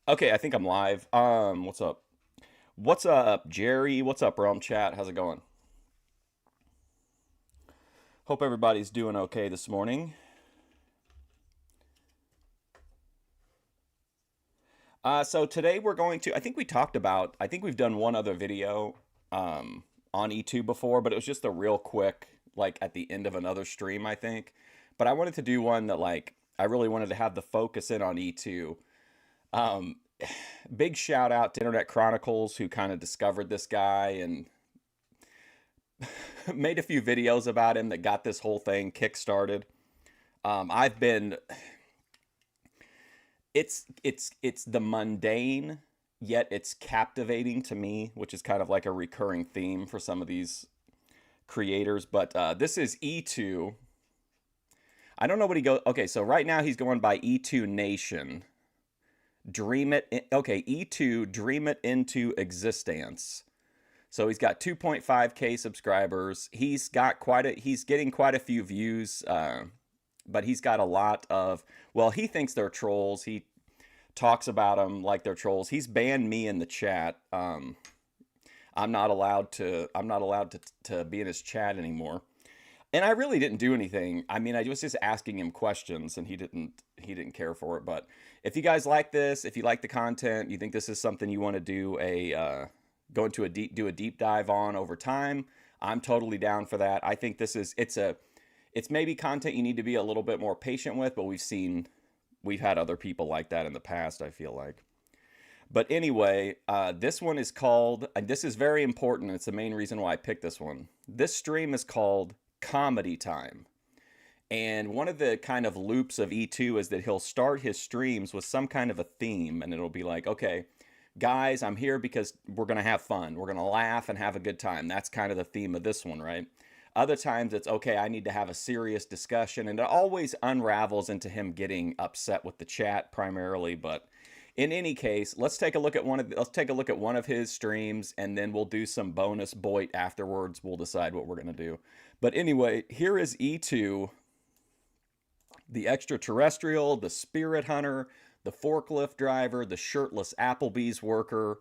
Okay, I think I'm live. What's up? What's up, Jerry? What's up, Realm Chat? How's it going? Hope everybody's doing okay this morning. So today we're going to. I think we talked about. I think we've done one other video on eTwo before, but it was just a real quick, like at the end of another stream, I think. But I wanted to do one that like I really wanted to have the focus in on eTwo. Um, Big shout out to Internet Chronicles who kind of discovered this guy and made a few videos about him that got this whole thing kick-started. I've been it's the mundane yet it's captivating to me, which is kind of like a recurring theme for some of these creators. But this is E2. I don't know what he goes. Okay, so right now he's going by E2 Nation. Dream it. Okay, E2 Dream It Into Existence. So he's got 2.5K subscribers. He's getting quite a few views, but he's got a lot of. Well, he thinks they're trolls. He talks about them like they're trolls. He's banned me in the chat. I'm not allowed to be in his chat anymore. And I really didn't do anything. I mean, I was just asking him questions, and he didn't care for it. But if you guys like this, if you like the content, you think this is something you want to do go into a deep dive on over time, I'm totally down for that. I think it's maybe content you need to be a little bit more patient with, but we've had other people like that in the past, I feel like. But anyway, this one is called, and this is very important. It's the main reason why I picked this one. This stream is called Comedy Time. And one of the kind of loops of E2 is that he'll start his streams with some kind of a theme, and it'll be like, okay, guys, I'm here because we're going to have fun. We're going to laugh and have a good time. That's kind of the theme of this one, right? Other times it's, okay, I need to have a serious discussion. And it always unravels into him getting upset with the chat primarily. But in any case, let's take a look at one of his streams, and then we'll do some bonus BOYT afterwards. We'll decide what we're going to do. But anyway, here is E2, the extraterrestrial, the spirit hunter, the forklift driver, the shirtless Applebee's worker,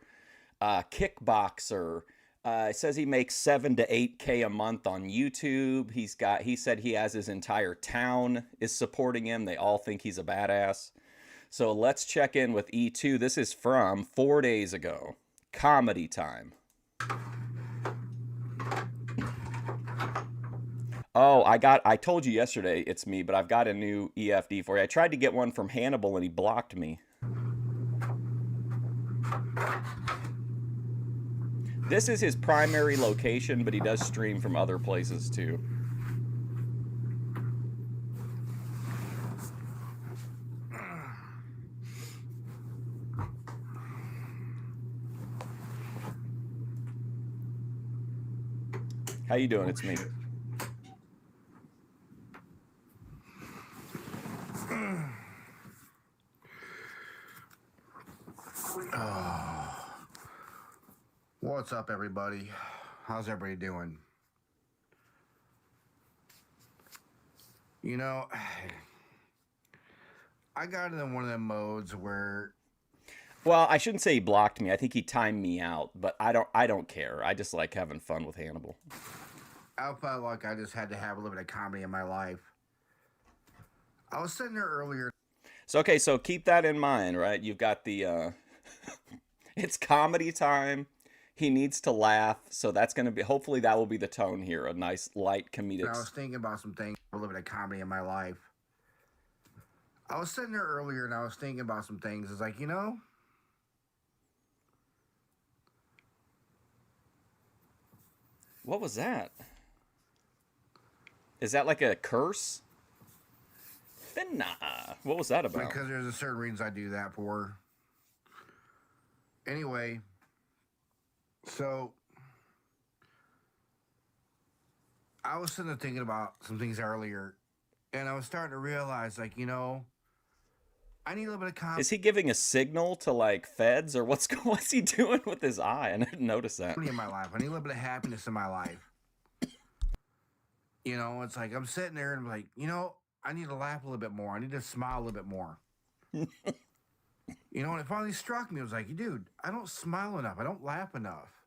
kickboxer. It says he makes 7 to 8K a month on YouTube. He said he has his entire town is supporting him. They all think he's a badass. So let's check in with E2. This is from 4 days ago. Comedy Time. Oh, I told you yesterday it's me, but I've got a new EFD for you. I tried to get one from Hannibal and he blocked me. This is his primary location, but he does stream from other places too. How you doing? It's me. What's up, everybody? How's everybody doing? You know, I got in one of them modes where Well, I shouldn't say he blocked me. I think he timed me out, but I don't care. I just like having fun with Hannibal. I felt like I just had to have a little bit of comedy in my life. I was sitting there earlier. So okay, so keep that in mind, right? You've got the it's comedy time. He needs to laugh, so that's going to be hopefully that will be the tone here, a nice light And comedic. I was thinking about some things, a little bit of comedy in my life. I was sitting there earlier and I was thinking about some things. It's like, What was that? Is that like a curse? Finna. What was that about? because there's a certain reasons I do that for. Anyway, so I was sitting there thinking about some things earlier, and I was starting to realize, like, I need a little bit of Is he giving a signal to like feds or what's he doing with his eye? I didn't notice that. comedy in my life. I need a little bit of happiness in my life. It's like I'm sitting there and I'm like, I need to laugh a little bit more. I need to smile a little bit more. You know, and it finally struck me. I was like, dude, I don't smile enough. I don't laugh enough.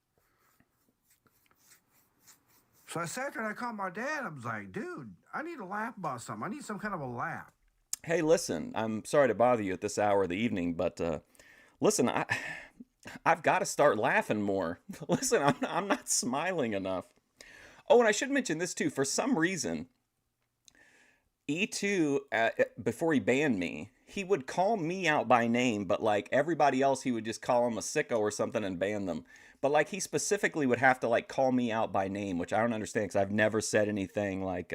So I sat there and I called my dad. I was like, dude, I need to laugh about something. I need some kind of a laugh. Hey, listen, I'm sorry to bother you at this hour of the evening, but listen, I've got to start laughing more. Listen, I'm not smiling enough. Oh, and I should mention this too. For some reason, eTwo, before he banned me, he would call me out by name, but like everybody else, he would just call him a sicko or something and ban them. But like he specifically would have to like call me out by name, which I don't understand because I've never said anything like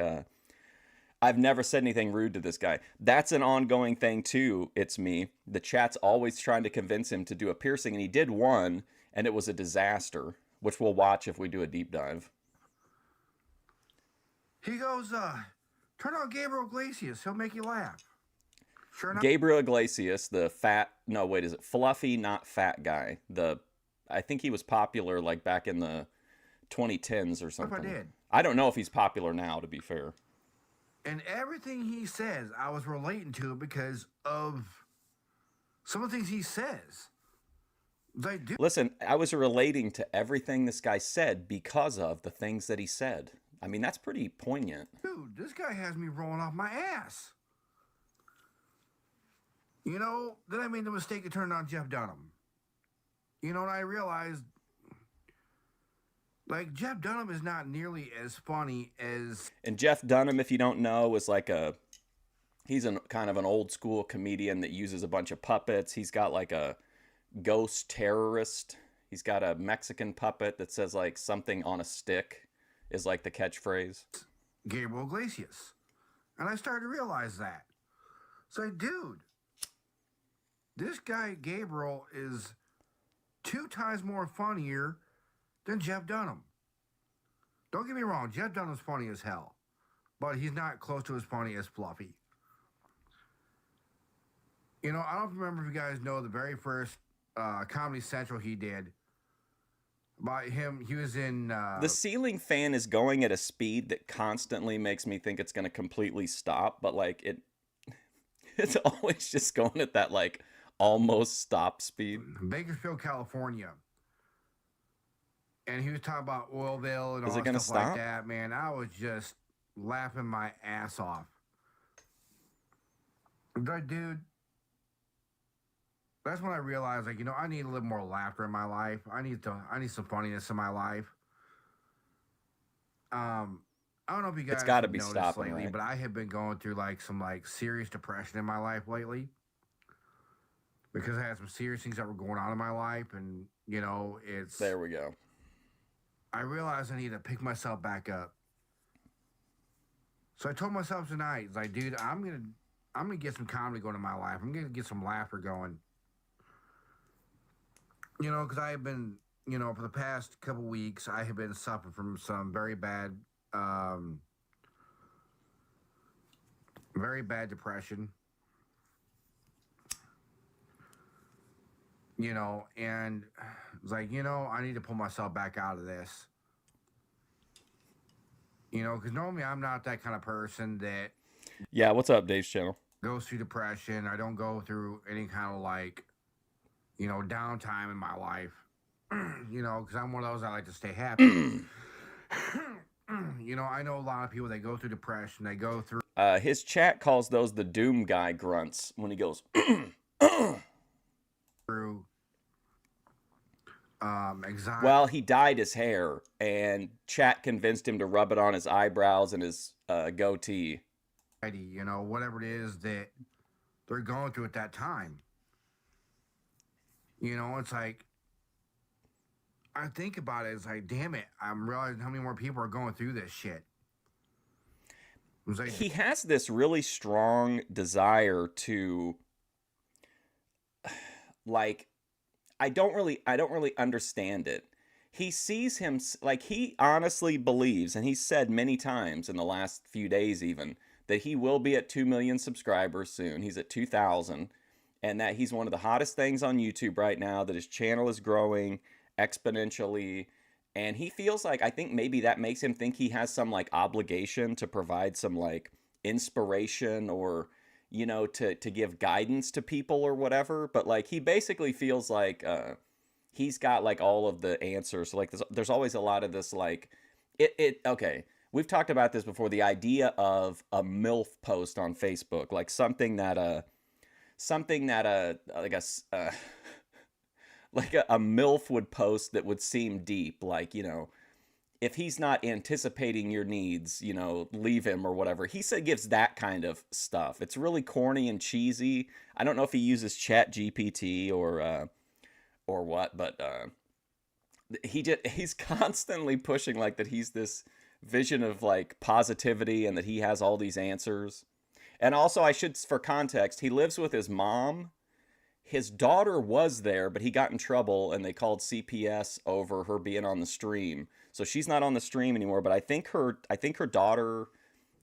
I've never said anything rude to this guy. That's an ongoing thing too. It's me. The chat's always trying to convince him to do a piercing, and he did one, and it was a disaster, which we'll watch if we do a deep dive. He goes, turn on Gabriel Iglesias. He'll make you laugh. Sure enough. Gabriel Iglesias, the fat, no, wait, is it fluffy, not fat guy? I think he was popular like back in the 2010s or something. What if I did? I don't know if he's popular now, to be fair. And everything he says, I was relating to it because of some of the things he says. They do. Listen, I was relating to everything this guy said because of the things that he said. I mean, that's pretty poignant. Dude, this guy has me rolling off my ass. You know, then I made the mistake of turning on Jeff Dunham. You know, and I realized, like, Jeff Dunham is not nearly as funny as... And Jeff Dunham, if you don't know, is like he's kind of an old school comedian that uses a bunch of puppets. He's got like a ghost terrorist. He's got a Mexican puppet that says like something on a stick is like the catchphrase. Gabriel Iglesias. And I started to realize that. So, dude, this guy Gabriel is 2 times more funnier than Jeff Dunham. Don't get me wrong, Jeff Dunham's funny as hell, but he's not close to as funny as Fluffy. You know, I don't remember if you guys know the very first Comedy Central he did. About him, he was in... The ceiling fan is going at a speed that constantly makes me think it's going to completely stop, but like it's always just going at that like almost stop speed. Bakersfield, California. And he was talking about Oilville and Is all it gonna that stuff stop? like that, man. I was just laughing my ass off. But dude, that's when I realized, like, you know, I need a little more laughter in my life. I need some funniness in my life. I don't know if you guys It's got to have be noticed stopping, lately, right? but I have been going through like some like serious depression in my life lately. Because I had some serious things that were going on in my life, and you know, There we go. I realized I need to pick myself back up. So I told myself tonight, like, dude, I'm gonna get some comedy going in my life. I'm gonna get some laughter going. You know, because I have been, you know, for the past couple weeks, I have been suffering from some very bad depression. You know, and it's like, you know, I need to pull myself back out of this. You know, because normally I'm not that kind of person that Yeah, what's up, Dave's channel? goes through depression. I don't go through any kind of like, you know, downtime in my life. You know, because I'm one of those I like to stay happy. You know, I know a lot of people that go through depression. They go through His chat calls those the doom guy grunts when he goes. anxiety. Well, he dyed his hair, and chat convinced him to rub it on his eyebrows and his goatee. You know, whatever it is that they're going through at that time. You know, it's like, I think about it, it's like, damn it, I'm realizing how many more people are going through this shit. It's like, He has this really strong desire to, like, I don't really understand it. He sees him, like, he honestly believes, and he's said many times in the last few days even, that he will be at 2 million subscribers soon. He's at 2,000, and that he's one of the hottest things on YouTube right now, that his channel is growing exponentially, and he feels like, I think maybe that makes him think he has some, like, obligation to provide some, like, inspiration, or to give guidance to people or whatever. But like he basically feels like he's got like all of the answers. So like there's always a lot of this like it okay. We've talked about this before. The idea of a MILF post on Facebook, like something that like like a MILF would post that would seem deep, like, if he's not anticipating your needs, leave him or whatever. He said gives that kind of stuff. It's really corny and cheesy. I don't know if he uses Chat GPT or what, but he's constantly pushing like that he's this vision of like positivity and that he has all these answers. And also, I should, for context, he lives with his mom. His daughter was there, but he got in trouble and they called CPS over her being on the stream. So she's not on the stream anymore, but I think her daughter,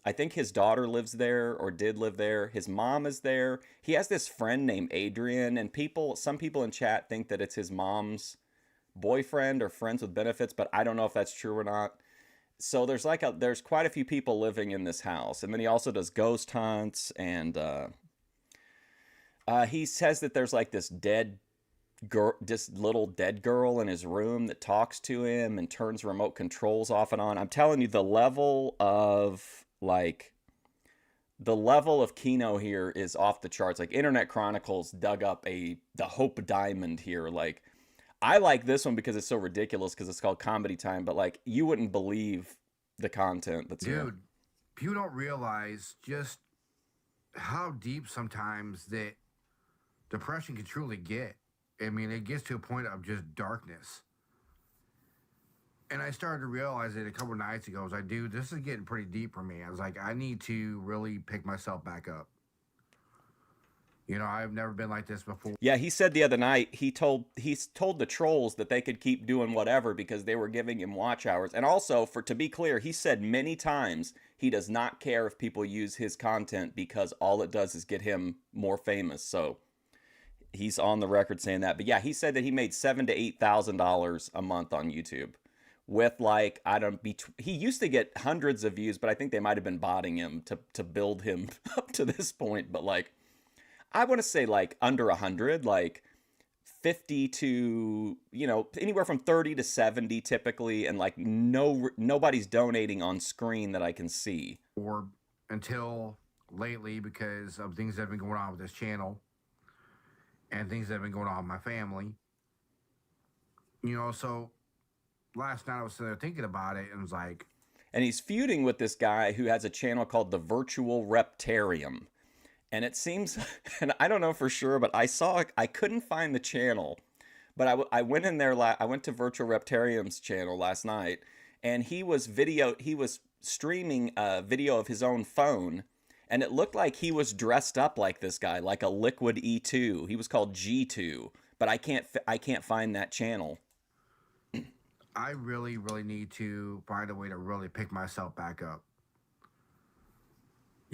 I think his daughter lives there or did live there. His mom is there. He has this friend named Adrian, and some people in chat think that it's his mom's boyfriend or friends with benefits, but I don't know if that's true or not. So there's quite a few people living in this house. And then he also does ghost hunts, and he says that there's like this dead girl, this little dead girl in his room that talks to him and turns remote controls off and on. I'm telling you, the level of Kino here is off the charts. Like Internet Chronicles dug up the Hope Diamond here. Like I like this one because it's so ridiculous because it's called Comedy Time, but like you wouldn't believe the content that's here. Dude, you don't realize just how deep sometimes that depression can truly get. I mean, it gets to a point of just darkness. And I started to realize it a couple nights ago. I was like, dude, this is getting pretty deep for me. I was like, I need to really pick myself back up. I've never been like this before. Yeah, he said the other night he's told the trolls that they could keep doing whatever because they were giving him watch hours. And also, to be clear, he said many times he does not care if people use his content because all it does is get him more famous. So he's on the record saying that. But yeah, he said that he made $7,000 to $8,000 a month on YouTube with like he used to get hundreds of views, but I think they might have been botting him to build him up to this point. But like I want to say like under 100, like 50 to, anywhere from 30 to 70 typically. And like nobody's donating on screen that I can see. Or until lately because of things that have been going on with this channel and things that have been going on with my family. So last night I was sitting there thinking about it and was like. And he's feuding with this guy who has a channel called the Virtual Reptarium. And it seems, and I don't know for sure, but I couldn't find the channel. But I went in there, I went to Virtual Reptarium's channel last night, and he was streaming a video of his own phone, and it looked like he was dressed up like this guy, like a liquid eTwo. He was called G2, but I can't find that channel. I really, really need to find a way to really pick myself back up.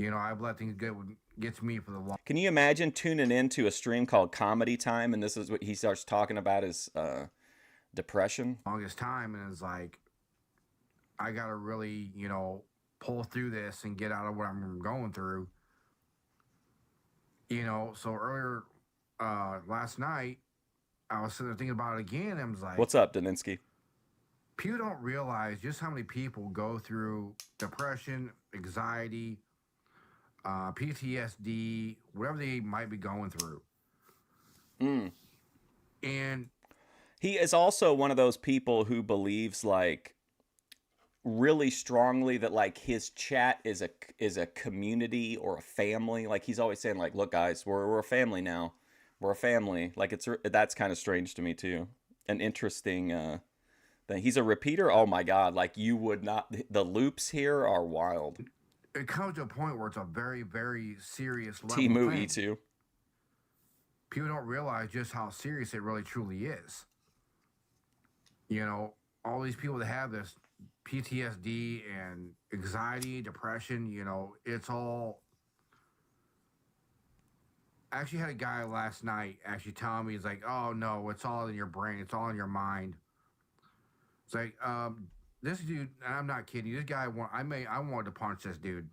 I've let things get to me for the long. Can you imagine tuning into a stream called Comedy Time, and this is what he starts talking about is depression? Longest time, and it's like, I gotta really, pull through this and get out of what I'm going through. So earlier last night, I was sitting there thinking about it again, and I was like, what's up, Daninsky? People don't realize just how many people go through depression, anxiety, PTSD, whatever they might be going through. And he is also one of those people who believes like really strongly that like his chat is a community or a family. Like he's always saying like, look guys, we're a family now. We're a family. Like that's kind of strange to me too. An interesting thing. He's a repeater. Oh my God. Like you would not, the loops here are wild. It comes to a point where it's a very, very serious level. Timu eTwo. People don't realize just how serious it really truly is. All these people that have this PTSD and anxiety, depression, it's all. I actually had a guy last night actually telling me, he's like, oh no, it's all in your brain, it's all in your mind. It's like, this dude, and I'm not kidding, this guy, I wanted to punch this dude.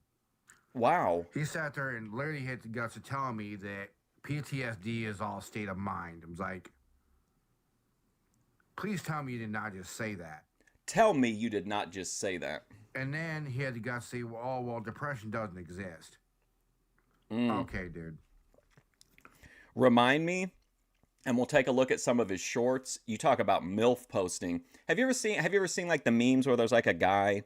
Wow. He sat there and literally hit the guts of telling me that PTSD is all state of mind. I was like, please tell me you did not just say that. Tell me you did not just say that. And then he had the guts to say, well, depression doesn't exist. Okay, dude. Remind me, and we'll take a look at some of his shorts. You talk about MILF posting. Have you ever seen like the memes where there's like a guy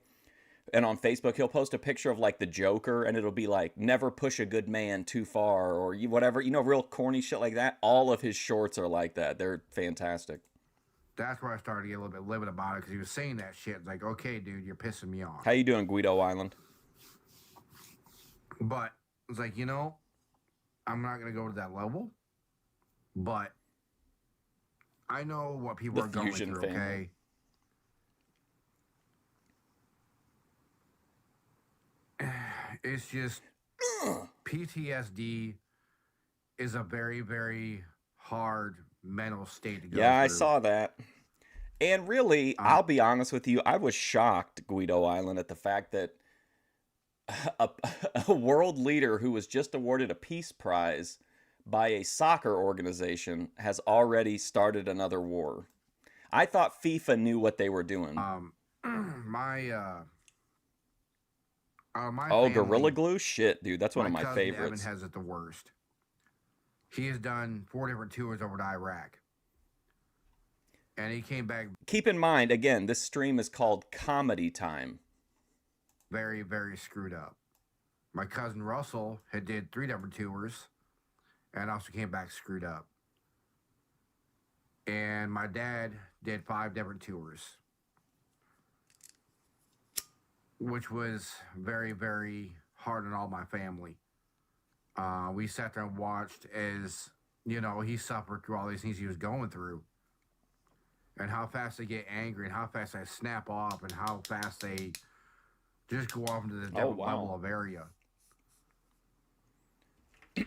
and on Facebook he'll post a picture of like the Joker and it'll be like never push a good man too far or whatever, real corny shit like that. All of his shorts are like that. They're fantastic. That's where I started to get a little bit livid about it because he was saying that shit. It's like, okay, dude, you're pissing me off. How you doing, Guido Island? But it's like, I'm not going to go to that level, but I know what people are going through, okay? It's just PTSD is a very, very hard mental state to go through. Yeah, I saw that. And really, I'll be honest with you, I was shocked, Guido Island, at the fact that a world leader who was just awarded a peace prize by a soccer organization has already started another war. I thought FIFA knew what they were doing. My family, Gorilla Glue? Shit, dude, that's one of my favorites. Evan has it the worst. He has done 4 different tours over to Iraq. And he came back. Keep in mind, again, this stream is called Comedy Time. Very, very screwed up. My cousin Russell had did 3 different tours and also came back screwed up. And my dad did 5 different tours, which was very, very hard on all my family. We sat there and watched as, he suffered through all these things he was going through. And how fast they get angry and how fast they snap off and how fast they just go off into this different level of area.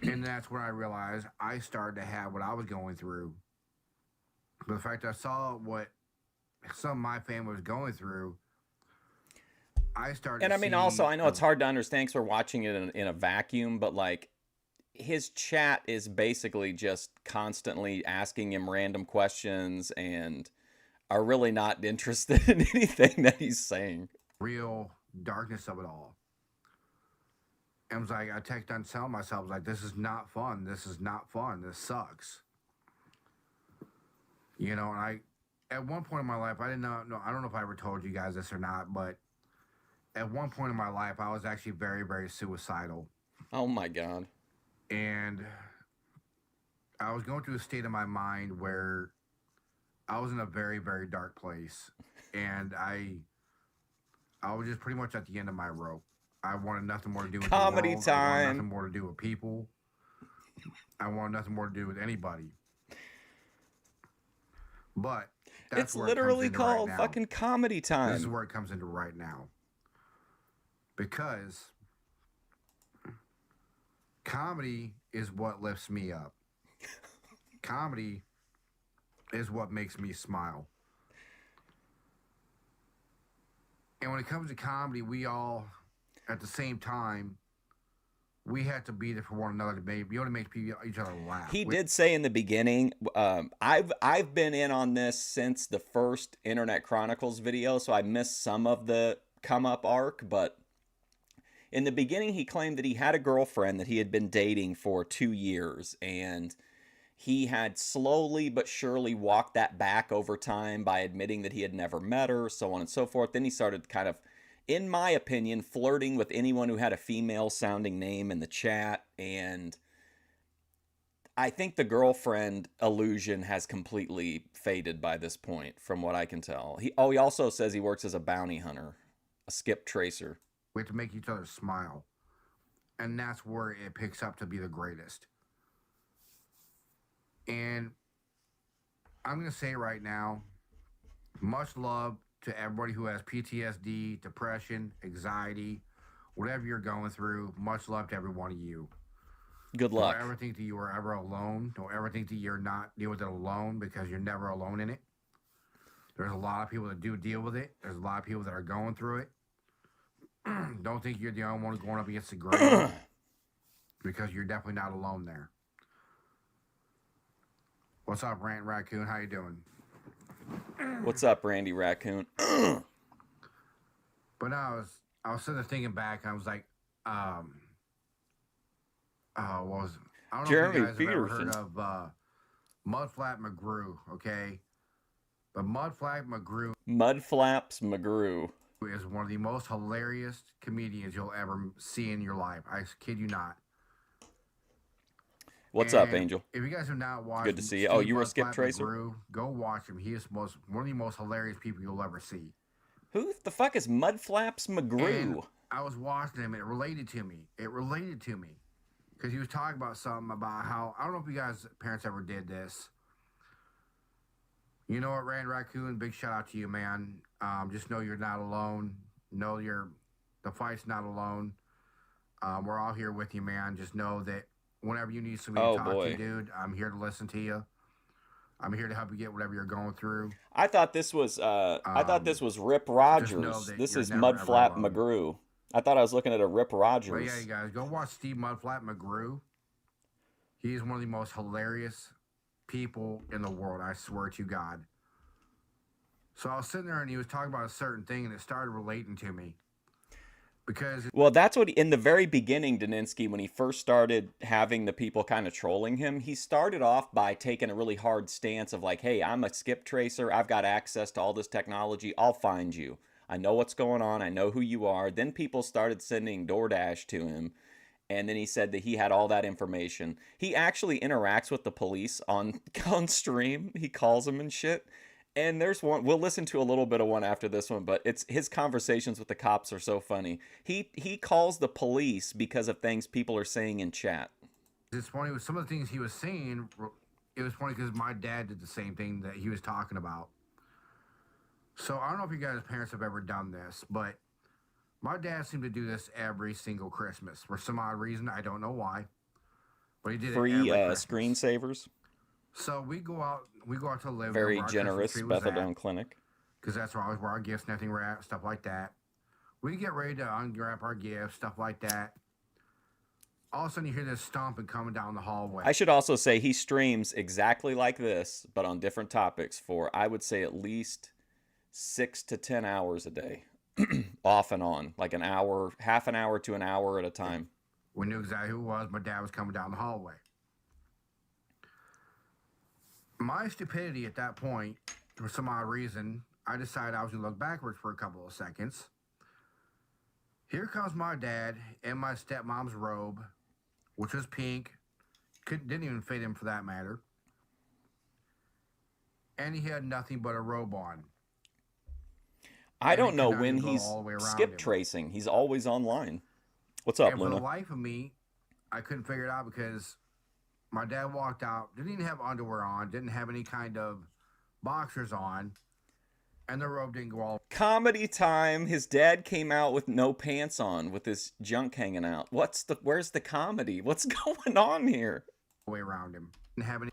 And that's when I realized I started to have what I was going through. But the fact I saw what some of my family was going through, I started and I mean, also, I know it's hard to understand because we're watching it in a vacuum, but like his chat is basically just constantly asking him random questions and are really not interested in anything that he's saying. Real darkness of it all. And I was like, I kept on telling myself, I was like, this is not fun. This is not fun. This sucks. And at one point in my life, I didn't know, I don't know if I ever told you guys this or not, but at one point in my life, I was actually very, very suicidal. Oh my God. And I was going through a state of my mind where I was in a very, very dark place. And I was just pretty much at the end of my rope. I wanted nothing more to do with Comedy the world. time. I wanted nothing more to do with people. I wanted nothing more to do with anybody. But it's literally called fucking Comedy Time. This is where it comes into right now. Because comedy is what lifts me up. Comedy is what makes me smile. And when it comes to comedy, we all, at the same time, we have to be there for one another to be able to make each other laugh. He did say in the beginning, I've been in on this since the first Internet Chronicles video, so I missed some of the come up arc, but in the beginning he claimed that he had a girlfriend that he had been dating for 2 years, and he had slowly but surely walked that back over time by admitting that he had never met her, so on and so forth. Then he started kind of, in my opinion, flirting with anyone who had a female-sounding name in the chat, and I think the girlfriend illusion has completely faded by this point, from what I can tell. He also says he works as a bounty hunter, a skip tracer. We have to make each other smile, and that's where it picks up to be the greatest. And I'm going to say right now, much love to everybody who has PTSD, depression, anxiety, whatever you're going through. Much love to every one of you. Good luck. Don't ever think that you are ever alone. Don't ever think that you're not dealing with it alone, because you're never alone in it. There's a lot of people that do deal with it. There's a lot of people that are going through it. Don't think you're the only one going up against the grain because you're definitely not alone there. What's up, Rant Raccoon? How you doing? What's up, Randy Raccoon? But now I was sitting there thinking back. I was like, what was I don't know if you Jeremy guys have ever heard Peterson. of Mudflat McGrew, okay? But Mudflat McGrew Mudflaps McGrew. is one of the most hilarious comedians you'll ever see in your life. I kid you not. What's up, And Angel? if you guys have not watched Good to see you. Steve Oh, you were a Skip Mudflat Tracer? McGrew, go watch him. He is one of the most hilarious people you'll ever see. Who the fuck is Mudflaps And McGrew? I was watching him, and it related to me. Because he was talking about something about how, I don't know if you guys, parents, ever did this. You know what, Rand Raccoon, big shout out to you, man. Just know you're not alone. Know the fight's not alone. We're all here with you, man. Just know that whenever you need somebody Oh to talk boy. to, dude, I'm here to listen to you. I'm here to help you get whatever you're going through. I thought this was Rip Just know Rogers. that This you're is never ever Mudflap alone. McGrew. I thought I was looking at a Rip But Rogers. yeah, you guys, go watch Steve Mudflat McGrew. He's one of the most hilarious people in the world, I swear to God. So I was sitting there and he was talking about a certain thing and it started relating to me. Because Well, that's what in the very beginning, Daninsky, when he first started having the people kind of trolling him, he started off by taking a really hard stance of like, hey, I'm a skip tracer. I've got access to all this technology. I'll find you. I know what's going on. I know who you are. Then people started sending DoorDash to him. And then he said that he had all that information. He actually interacts with the police on stream. He calls them and shit. And there's one, we'll listen to a little bit of one after this one, but it's his conversations with the cops are so funny. He calls the police because of things people are saying in chat. it's funny with some of the things he was saying, it was funny because my dad did the same thing that he was talking about. So I don't know if you guys' parents have ever done this, but my dad seemed to do this every single Christmas for some odd reason. I don't know why, but he did Free it every Christmas. screensavers. So we go out to live Very where our generous Christmas tree was at, methadone clinic. because that's where our gifts and everything were at, stuff like that. We get ready to unwrap our gifts, stuff like that. All of a sudden, you hear this stomping coming down the hallway. I should also say he streams exactly like this, but on different topics for, I would say, at least 6 to 10 hours a day. Off and on, like an hour, half an hour to an hour at a time. We knew exactly who it was. My dad was coming down the hallway. My stupidity at that point, for some odd reason, I decided I was going to look backwards for a couple of seconds. Here comes my dad in my stepmom's robe, which was pink. Didn't even fit him for that matter. And he had nothing but a robe on. I And don't he know could not when even go he's all the way around skip him. tracing. He's always online. What's up, And for the Luna? life of me, I couldn't figure it out because my dad walked out, didn't even have underwear on, didn't have any kind of boxers on, and the robe didn't go all Comedy time. His dad came out with no pants on, with his junk hanging out. Where's the comedy? What's going on here? the way around him. Didn't have any.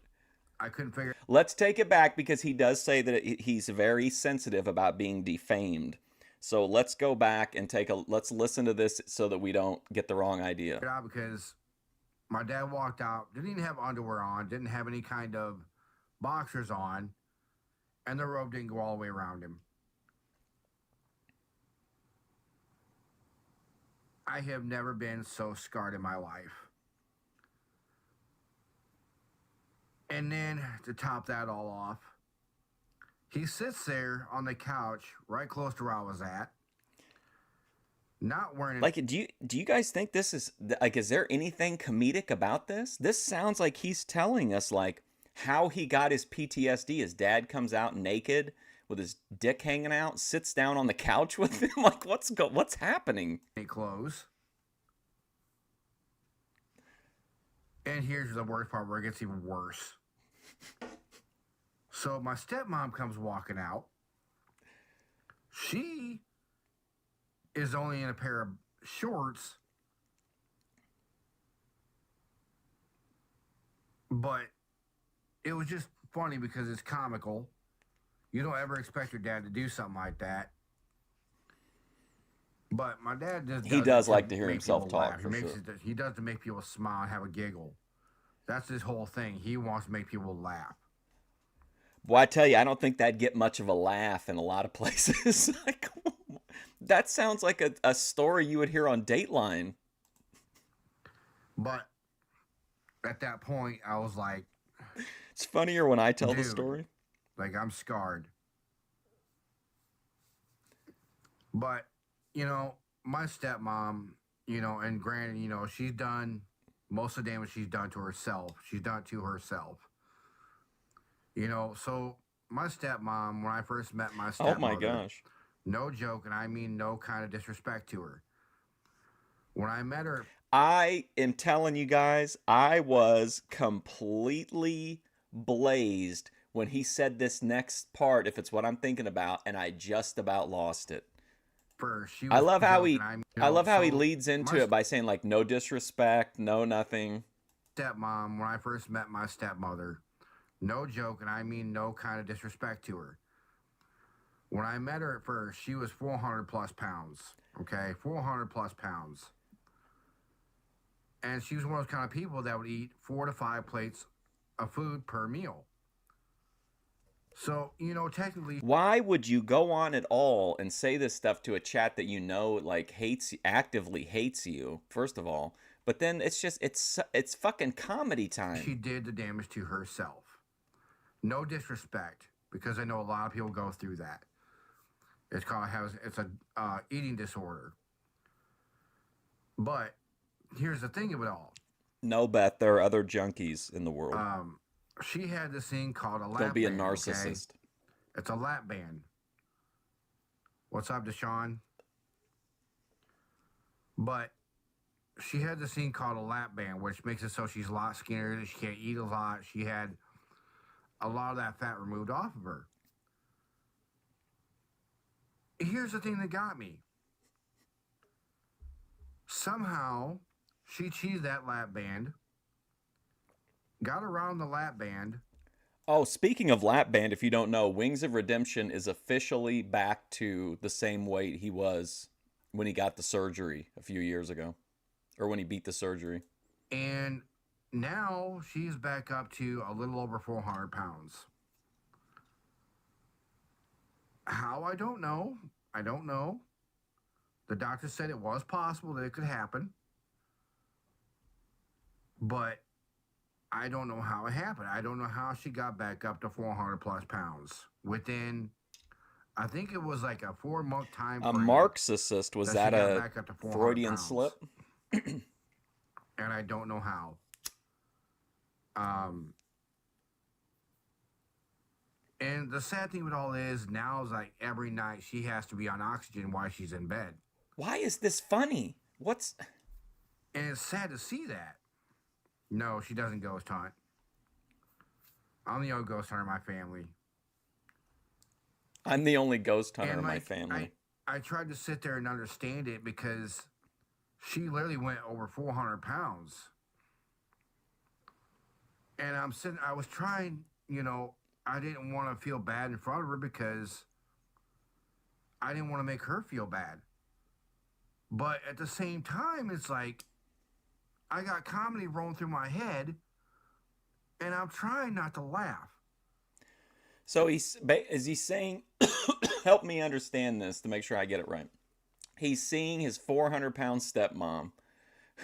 I couldn't figure. Let's take it back because he does say that he's very sensitive about being defamed. So let's go back and let's listen to this so that we don't get the wrong idea. It out because my dad walked out, didn't even have underwear on, didn't have any kind of boxers on, and the robe didn't go all the way around him. I have never been so scarred in my life. And then to top that all off, he sits there on the couch right close to where I was at, not wearing Like, do you guys think this is like, is there anything comedic about this? This sounds like he's telling us like how he got his PTSD. His dad comes out naked with his dick hanging out, sits down on the couch with him. Like, what's happening? any clothes. And here's the worst part where it gets even worse. So my stepmom comes walking out. She is only in a pair of shorts, but it was just funny because it's comical. You don't ever expect your dad to do something like that. But my dad just He does it does to like to hear make himself people talk laugh. for sure. He does it to make people smile and have a giggle. That's his whole thing. He wants to make people laugh. Well, I tell you, I don't think that'd get much of a laugh in a lot of places. Like, that sounds like a story you would hear on Dateline. But at that point, I was like, It's funnier when I tell the dude, story. like I'm scarred. But, my stepmom, and granted, she's done most of the damage she's done to herself. She's done it to herself. So my stepmom, when I first met my Oh my stepmother, gosh. no joke, and I mean no kind of disrespect to her. When I met her, I am telling you guys, I was completely blazed when he said this next part, if it's what I'm thinking about, and I just about lost it. first, she I was love how joking. he I love how he So leads my into it by saying like no disrespect, no nothing. stepmom, when I first met my stepmother, no joke, and I mean no kind of disrespect to her. When I met her at first, she was 400 plus pounds. Okay, 400 plus pounds. And she was one of those kind of people that would eat 4 to 5 plates of food per meal. So, technically, Why would you go on at all and say this stuff to a chat that like actively hates you, first of all, but then it's fucking comedy she time. did the damage to herself. No disrespect, because I know a lot of people go through that. It's a eating disorder. But here's the thing of it all. No, Beth, there are other junkies in the world. She had this thing called a Don't lap be a band. Okay, narcissist. it's a lap band. What's up, Deshaun? But she had this thing called a lap band, which makes it so she's a lot skinnier. She can't eat a lot. She had a lot of that fat removed off of her. Here's the thing that got me. Somehow, she cheated that lap band, got around the lap band. Oh, speaking of lap band, if you don't know, Wings of Redemption is officially back to the same weight he was when he got the surgery a few years ago, or when he beat the surgery. And now she's back up to a little over 400 pounds. How? I don't know. I don't know. The doctor said it was possible that it could happen. But I don't know how it happened. I don't know how she got back up to 400 plus pounds within, I think it was like a 4 month time A frame Marxist, was that she that got a back up to 400 Freudian pounds. slip? And I don't know how. And the sad thing with all is now is like every night she has to be on oxygen while she's in bed. Why is this funny? What's And it's sad to see that. No, she doesn't ghost hunt. I'm the only ghost hunter in my family. I'm the only ghost hunter And in my like family. I tried to sit there and understand it because she literally went over 400 pounds. And I was trying, I didn't want to feel bad in front of her because I didn't want to make her feel bad. But at the same time, it's like I got comedy rolling through my head and I'm trying not to laugh. So is he saying, help me understand this to make sure I get it right. He's seeing his 400-pound stepmom,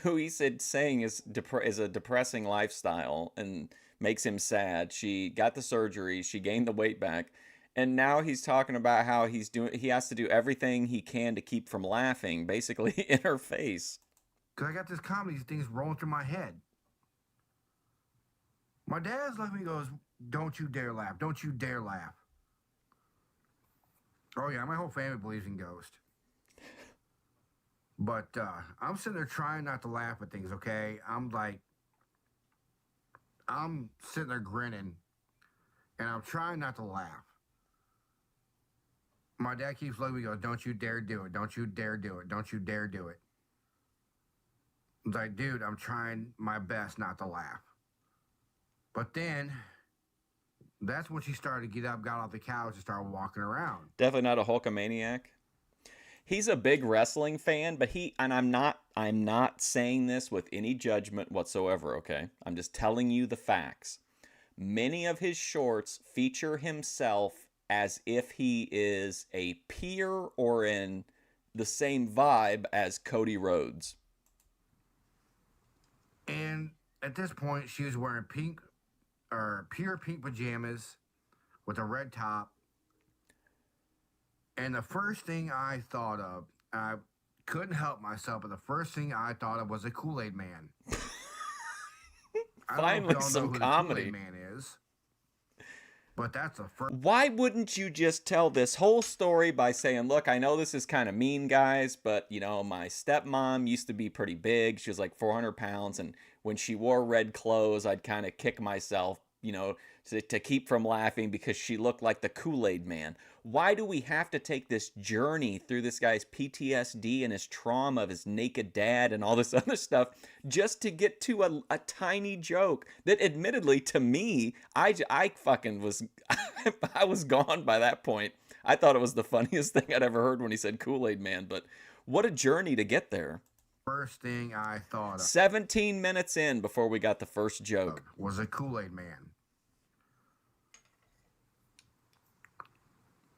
who he said saying is a depressing lifestyle and makes him sad. She got the surgery, she gained the weight back, and now he's talking about how he has to do everything he can to keep from laughing, basically in her face. Because I got this comedy things rolling through my head. My dad's looking at me and goes, don't you dare laugh. Don't you dare laugh. Oh, yeah, my whole family believes in ghosts. But I'm sitting there trying not to laugh at things, okay? I'm sitting there grinning, and I'm trying not to laugh. My dad keeps looking at me and goes, don't you dare do it. Don't you dare do it. Don't you dare do it. I'm like, dude, I'm trying my best not to laugh. But then, that's when she started to get up, got off the couch, and started walking around. Definitely not a Hulkamaniac. He's a big wrestling fan, but I'm not saying this with any judgment whatsoever, okay? I'm just telling you the facts. Many of his shorts feature himself as if he is a peer or in the same vibe as Cody Rhodes. And at this point, she was wearing pink or pure pink pajamas with a red top. And the first thing I thought of, I couldn't help myself, but the first thing I thought of was a Kool-Aid Man. I don't know if Finally, y'all know some who the Kool-Aid comedy. Man is, but that's the first. Why wouldn't you just tell this whole story by saying, look, I know this is kind of mean, guys, but, my stepmom used to be pretty big. She was like 400 pounds. And when she wore red clothes, I'd kind of kick myself, to keep from laughing because she looked like the Kool-Aid Man. Why do we have to take this journey through this guy's PTSD and his trauma of his naked dad and all this other stuff just to get to a tiny joke that admittedly to me, I fucking was, I was gone by that point. I thought it was the funniest thing I'd ever heard when he said Kool-Aid Man, but what a journey to get there. First thing I thought of 17 minutes in before we got the first joke. was a Kool-Aid Man.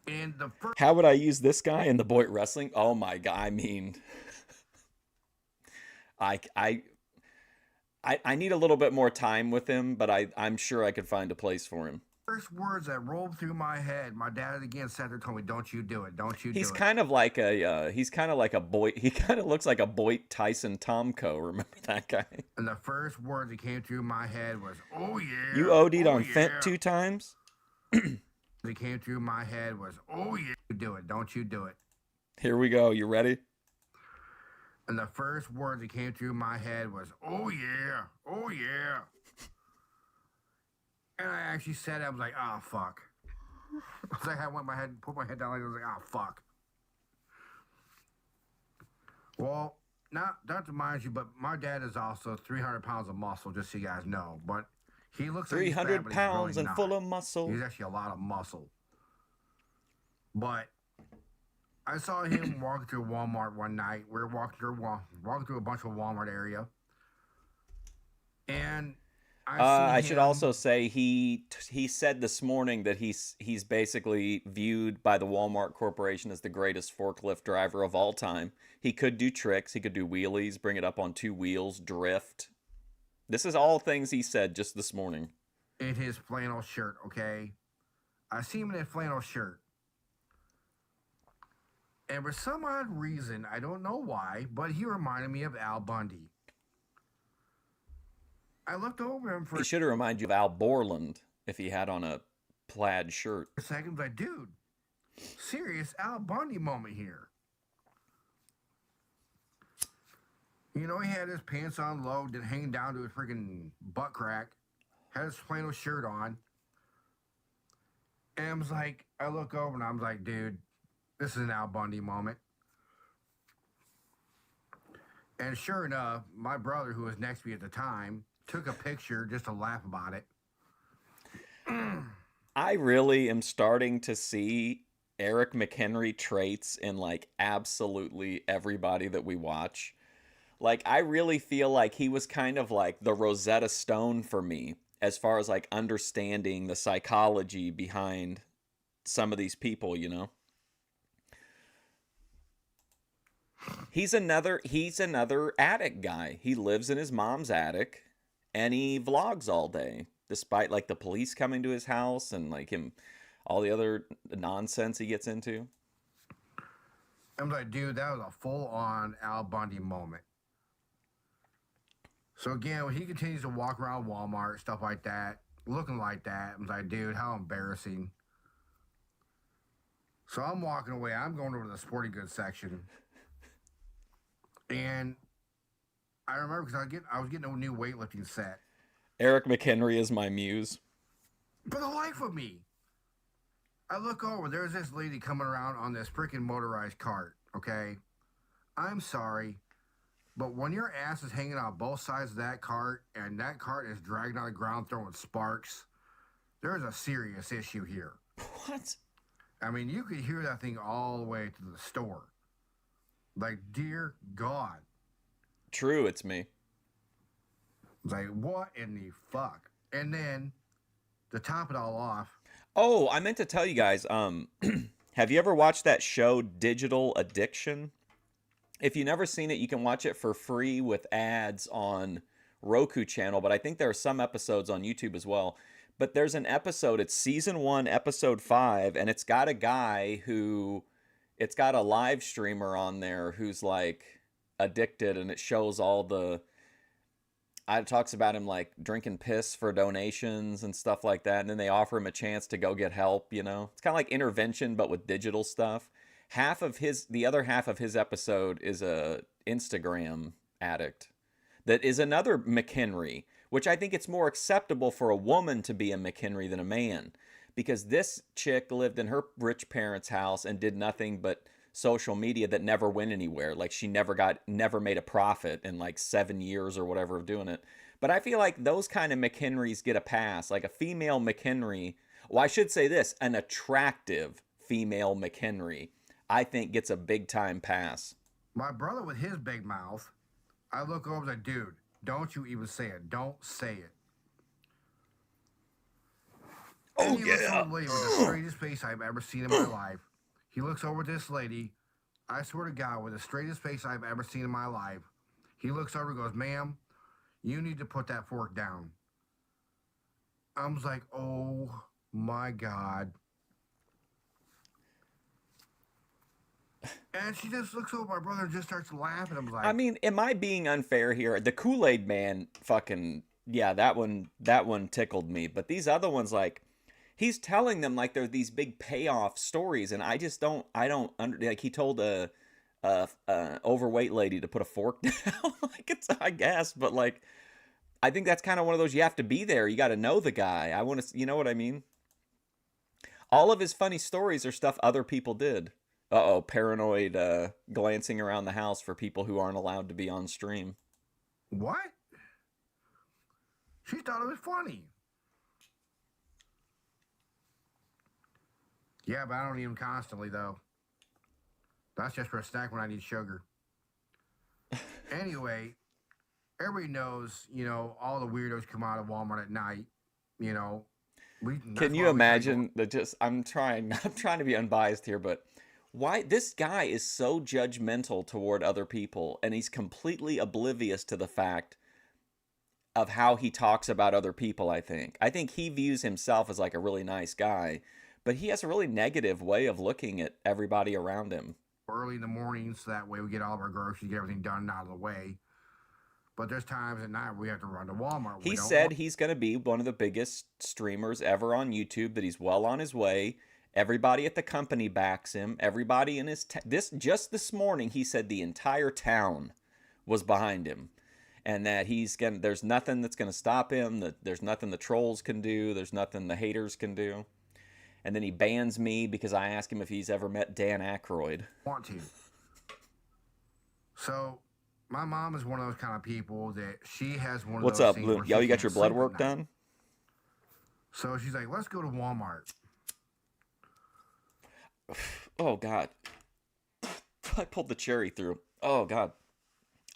And the first, How would I use this guy in the BOYT wrestling? Oh my god! I mean, I I I need a little bit more time with him, but I'm sure I could find a place for him. first words that rolled through my head, my dad again sat there and told me, "Don't you do it? Don't you do He's it?" kind of like a boy. He kind of looks like a Boyd Tyson Tomko. Remember that guy? And the first word that came through my head was, "Oh yeah." You OD'd oh, on Fent yeah." 2 times. That came through my head was, "Oh yeah, you do it. Don't you do it?" Here we go. You ready? And the first word that came through my head was, "Oh yeah, oh yeah." And I actually said, I was like, "Oh fuck." I was like, I went my head, put my head down, like I was like, "Oh fuck." Well, not to mind you, but my dad is also 300 pounds of muscle, just so you guys know. But he looks like he's fat, 300 but he's pounds really and not. full of muscle. He's actually a lot of muscle. But I saw him walking through Walmart one night. We were walking through a bunch of Walmart area, and I should him. also say he said this morning that he's basically viewed by the Walmart Corporation as the greatest forklift driver of all time. He could do tricks, he could do wheelies, bring it up on 2 wheels, drift. This is all things he said just this morning. In his flannel shirt, okay? I see him in that flannel shirt. And for some odd reason, I don't know why, but he reminded me of Al Bundy. I looked over him for He should have reminded you of Al Borland if he had on a plaid shirt. a second, like, dude, serious Al Bundy moment here. He had his pants on low, then hanging down to his freaking butt crack, had his flannel shirt on. And I was like, I look over and I was like, dude, this is an Al Bundy moment. And sure enough, my brother, who was next to me at the time, took a picture just to laugh about it. I really am starting to see Eric McHenry traits in like absolutely everybody that we watch. Like, I really feel like he was kind of like the Rosetta Stone for me as far as like understanding the psychology behind some of these people, He's another attic guy. He lives in his mom's attic and he vlogs all day despite like the police coming to his house and like all the other nonsense he gets into. I'm like, dude, that was a full-on Al Bundy moment. So again, when he continues to walk around Walmart, stuff like that, looking like that, I'm like, dude, how embarrassing. So I'm walking away. I'm going over to the sporting goods section. And I remember because I was getting a new weightlifting set. Eric McHenry is my muse. For the life of me, I look over. There's this lady coming around on this freaking motorized cart, okay? I'm sorry, but when your ass is hanging on both sides of that cart and that cart is dragging on the ground throwing sparks, there's a serious issue here. What? I mean, you could hear that thing all the way to the store. Like, dear God. True, it's me. Like, what in the fuck? And then, to top it all off, Oh, I meant to tell you guys, have you ever watched that show Digital Addiction? If you've never seen it, you can watch it for free with ads on Roku channel, but I think there are some episodes on YouTube as well. But there's an episode, it's season 1, episode 5, and it's got a guy who it's got a live streamer on there who's like addicted, and it shows all the it talks about him like drinking piss for donations and stuff like that, and then they offer him a chance to go get help. It's kind of like intervention but with digital stuff. The other half of his episode is a Instagram addict that is another McHenry, which I think it's more acceptable for a woman to be a McHenry than a man, because this chick lived in her rich parents' house and did nothing but social media that never went anywhere. Like, she never made a profit in like 7 years or whatever of doing it. But I feel like those kind of McHenrys get a pass. Like a female McHenry, well, I should say this, an attractive female McHenry, I think gets a big time pass. my brother with his big mouth, I look over like, dude, don't you even say it. Don't say it. Oh, And he looks yeah. over the lady with the straightest face I've ever seen in my life. He looks over at this lady, I swear to God, with the straightest face I've ever seen in my life. He looks over and goes, ma'am, you need to put that fork down. I was like, oh my God. And she just looks over at my brother and just starts laughing. I was like, I mean, am I being unfair here? The Kool-Aid Man, fucking, yeah, that one tickled me. But these other ones, like, he's telling them like they're these big payoff stories, and I just don't, like, he told a overweight lady to put a fork down. Like, it's, I guess, but like, I think that's kind of one of those, you have to be there. You got to know the guy. I want to, you know what I mean? All of his funny stories are stuff other people did. Uh-oh, paranoid glancing around the house for people who aren't allowed to be on stream. what? She thought it was funny. Yeah, but I don't eat them constantly, though. That's just for a snack when I need sugar. Anyway, everybody knows, all the weirdos come out of Walmart at night. Can you imagine that? Just I'm trying to be unbiased here, but why this guy is so judgmental toward other people, and he's completely oblivious to the fact of how he talks about other people. I think he views himself as like a really nice guy, but he has a really negative way of looking at everybody around him. early in the morning so that way we get all of our groceries, get everything done and out of the way. But there's times at night we have to run to Walmart. He said he's going to be one of the biggest streamers ever on YouTube, that he's well on his way. Everybody at the company backs him. Everybody in his just this morning, he said the entire town was behind him, and that there's nothing that's going to stop him. That there's nothing the trolls can do. There's nothing the haters can do. And then he bans me because I asked him if he's ever met Dan Aykroyd. Want to. So my mom is one of those kind of people that she has one of What's those up, things Luke? where Yo, she you got can't your blood sleep at work night. done? So she's like, let's go to Walmart. Oh God, I pulled the cherry through. Oh God.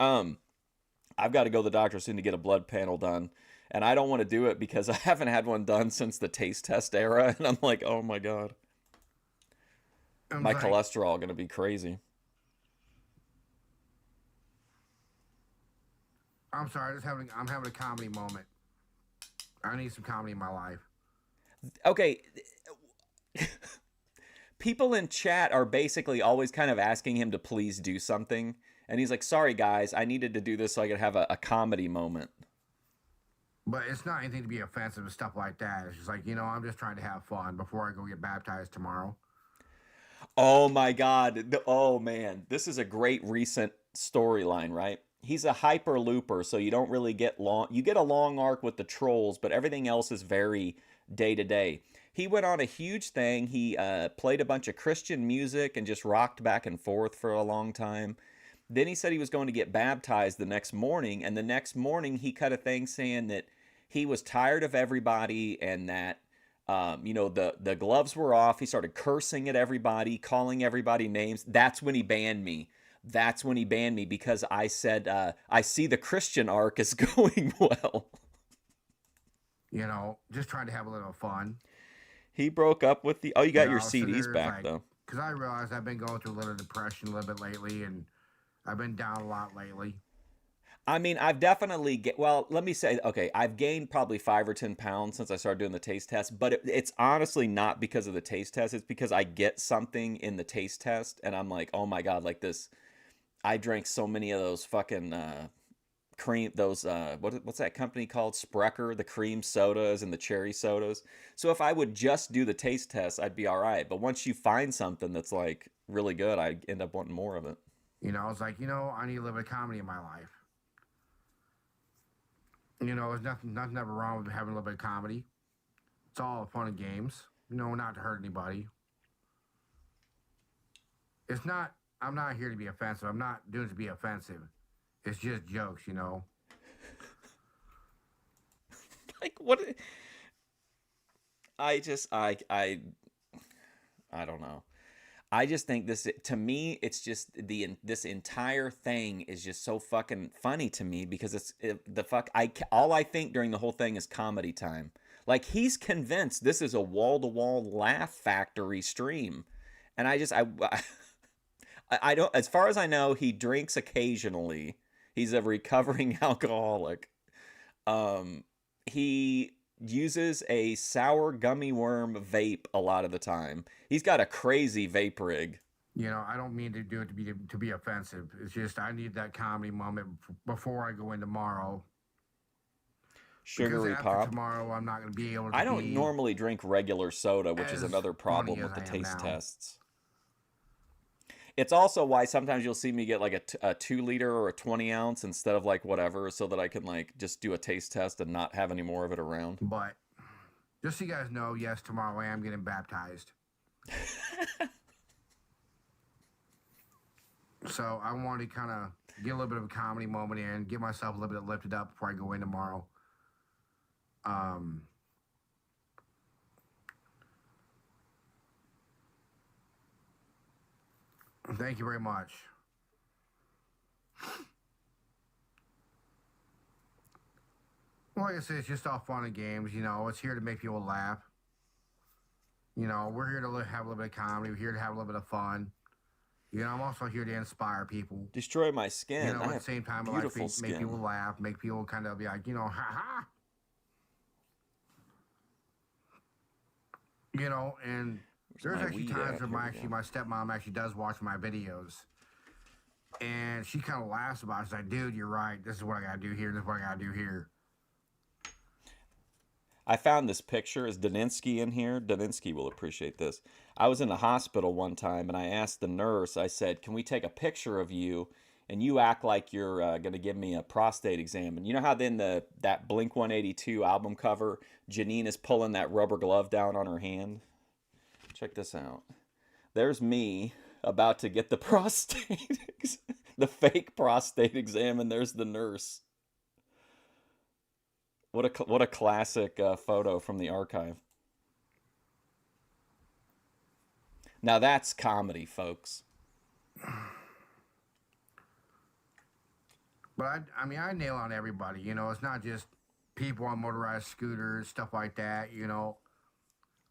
I've got to go to the doctor soon to get a blood panel done. And I don't want to do it because I haven't had one done since the taste test era. And I'm like, oh my God. I'm My like, cholesterol going to be crazy. I'm sorry, I'm having a comedy moment. I need some comedy in my life. Okay. People in chat are basically always kind of asking him to please do something. And he's like, sorry guys, I needed to do this so I could have a comedy moment. But it's not anything to be offensive and stuff like that. It's just like, I'm just trying to have fun before I go get baptized tomorrow. Oh my God. Oh man. This is a great recent storyline, right? He's a hyper looper, so you don't really get long. You get a long arc with the trolls, but everything else is very day to day. He went on a huge thing. He played a bunch of Christian music and just rocked back and forth for a long time. Then he said he was going to get baptized the next morning, and the next morning he cut a thing saying that he was tired of everybody and that the gloves were off. He started cursing at everybody, calling everybody names. That's when he banned me. That's when he banned me because I said, I see the Christian arc is going well. Just trying to have a little fun. He broke up with the. Oh, you got your I was sitting CDs there, it's back like, though. because I realized I've been going through a little depression a little bit lately, and I've been down a lot lately. I mean, I've definitely get. Well, let me say, okay, I've gained probably 5 or 10 pounds since I started doing the taste test, but it's honestly not because of the taste test. It's because I get something in the taste test, and I'm like, oh my god, like this. I drank so many of those fucking cream, those what's that company called? Sprecher, the cream sodas and the cherry sodas. So if I would just do the taste test, I'd be all right. But once you find something that's like really good, I end up wanting more of it. I was like, I need a little bit of comedy in my life. There's nothing ever wrong with having a little bit of comedy. It's all fun and games. Not to hurt anybody. It's not. I'm not here to be offensive. I'm not doing it to be offensive. It's just jokes. Like what? I just I don't know. I just think this to me it's just this entire thing is just so fucking funny to me because the fuck all I think during the whole thing is comedy time. Like he's convinced this is a wall-to-wall laugh factory stream. And I don't, as far as I know, he drinks occasionally. He's a recovering alcoholic. He uses a sour gummy worm vape a lot of the time. He's got a crazy vape rig. I don't mean to do it to be offensive. It's just I need that comedy moment before I go in tomorrow. Because Sugary after pop. tomorrow, I'm not going to be able to I don't be normally drink regular soda, which is as another funny problem as with the I am taste now. tests. It's also why sometimes you'll see me get like a 2 liter or a 20 ounce instead of like whatever, so that I can like just do a taste test and not have any more of it around. But just so you guys know, yes, tomorrow I am getting baptized. So I wanted to kind of get a little bit of a comedy moment in, get myself a little bit lifted up before I go in tomorrow. Um, Thank you very much. Well, like I said, it's just all fun and games. It's here to make people laugh. We're here to have a little bit of comedy. We're here to have a little bit of fun. I'm also here to inspire people. Destroy my skin. I At the have same time, I like to beautiful make people skin. laugh, make people kind of be like, ha ha. And Where's there's my actually weed times at? where Here we go. my stepmom actually does watch my videos. And she kind of laughs about it. She's like, dude, you're right. This is what I got to do here. This is what I got to do here. I found this picture. Is Daninsky in here? Daninsky will appreciate this. I was in the hospital one time and I asked the nurse, I said, can we take a picture of you and you act like you're going to give me a prostate exam? And you know how then that Blink 182 album cover, Janine is pulling that rubber glove down on her hand? Check this out. There's me about to get the the fake prostate exam, and there's the nurse. What a classic photo from the archive. Now that's comedy, folks. But I nail on everybody. It's not just people on motorized scooters, stuff like that.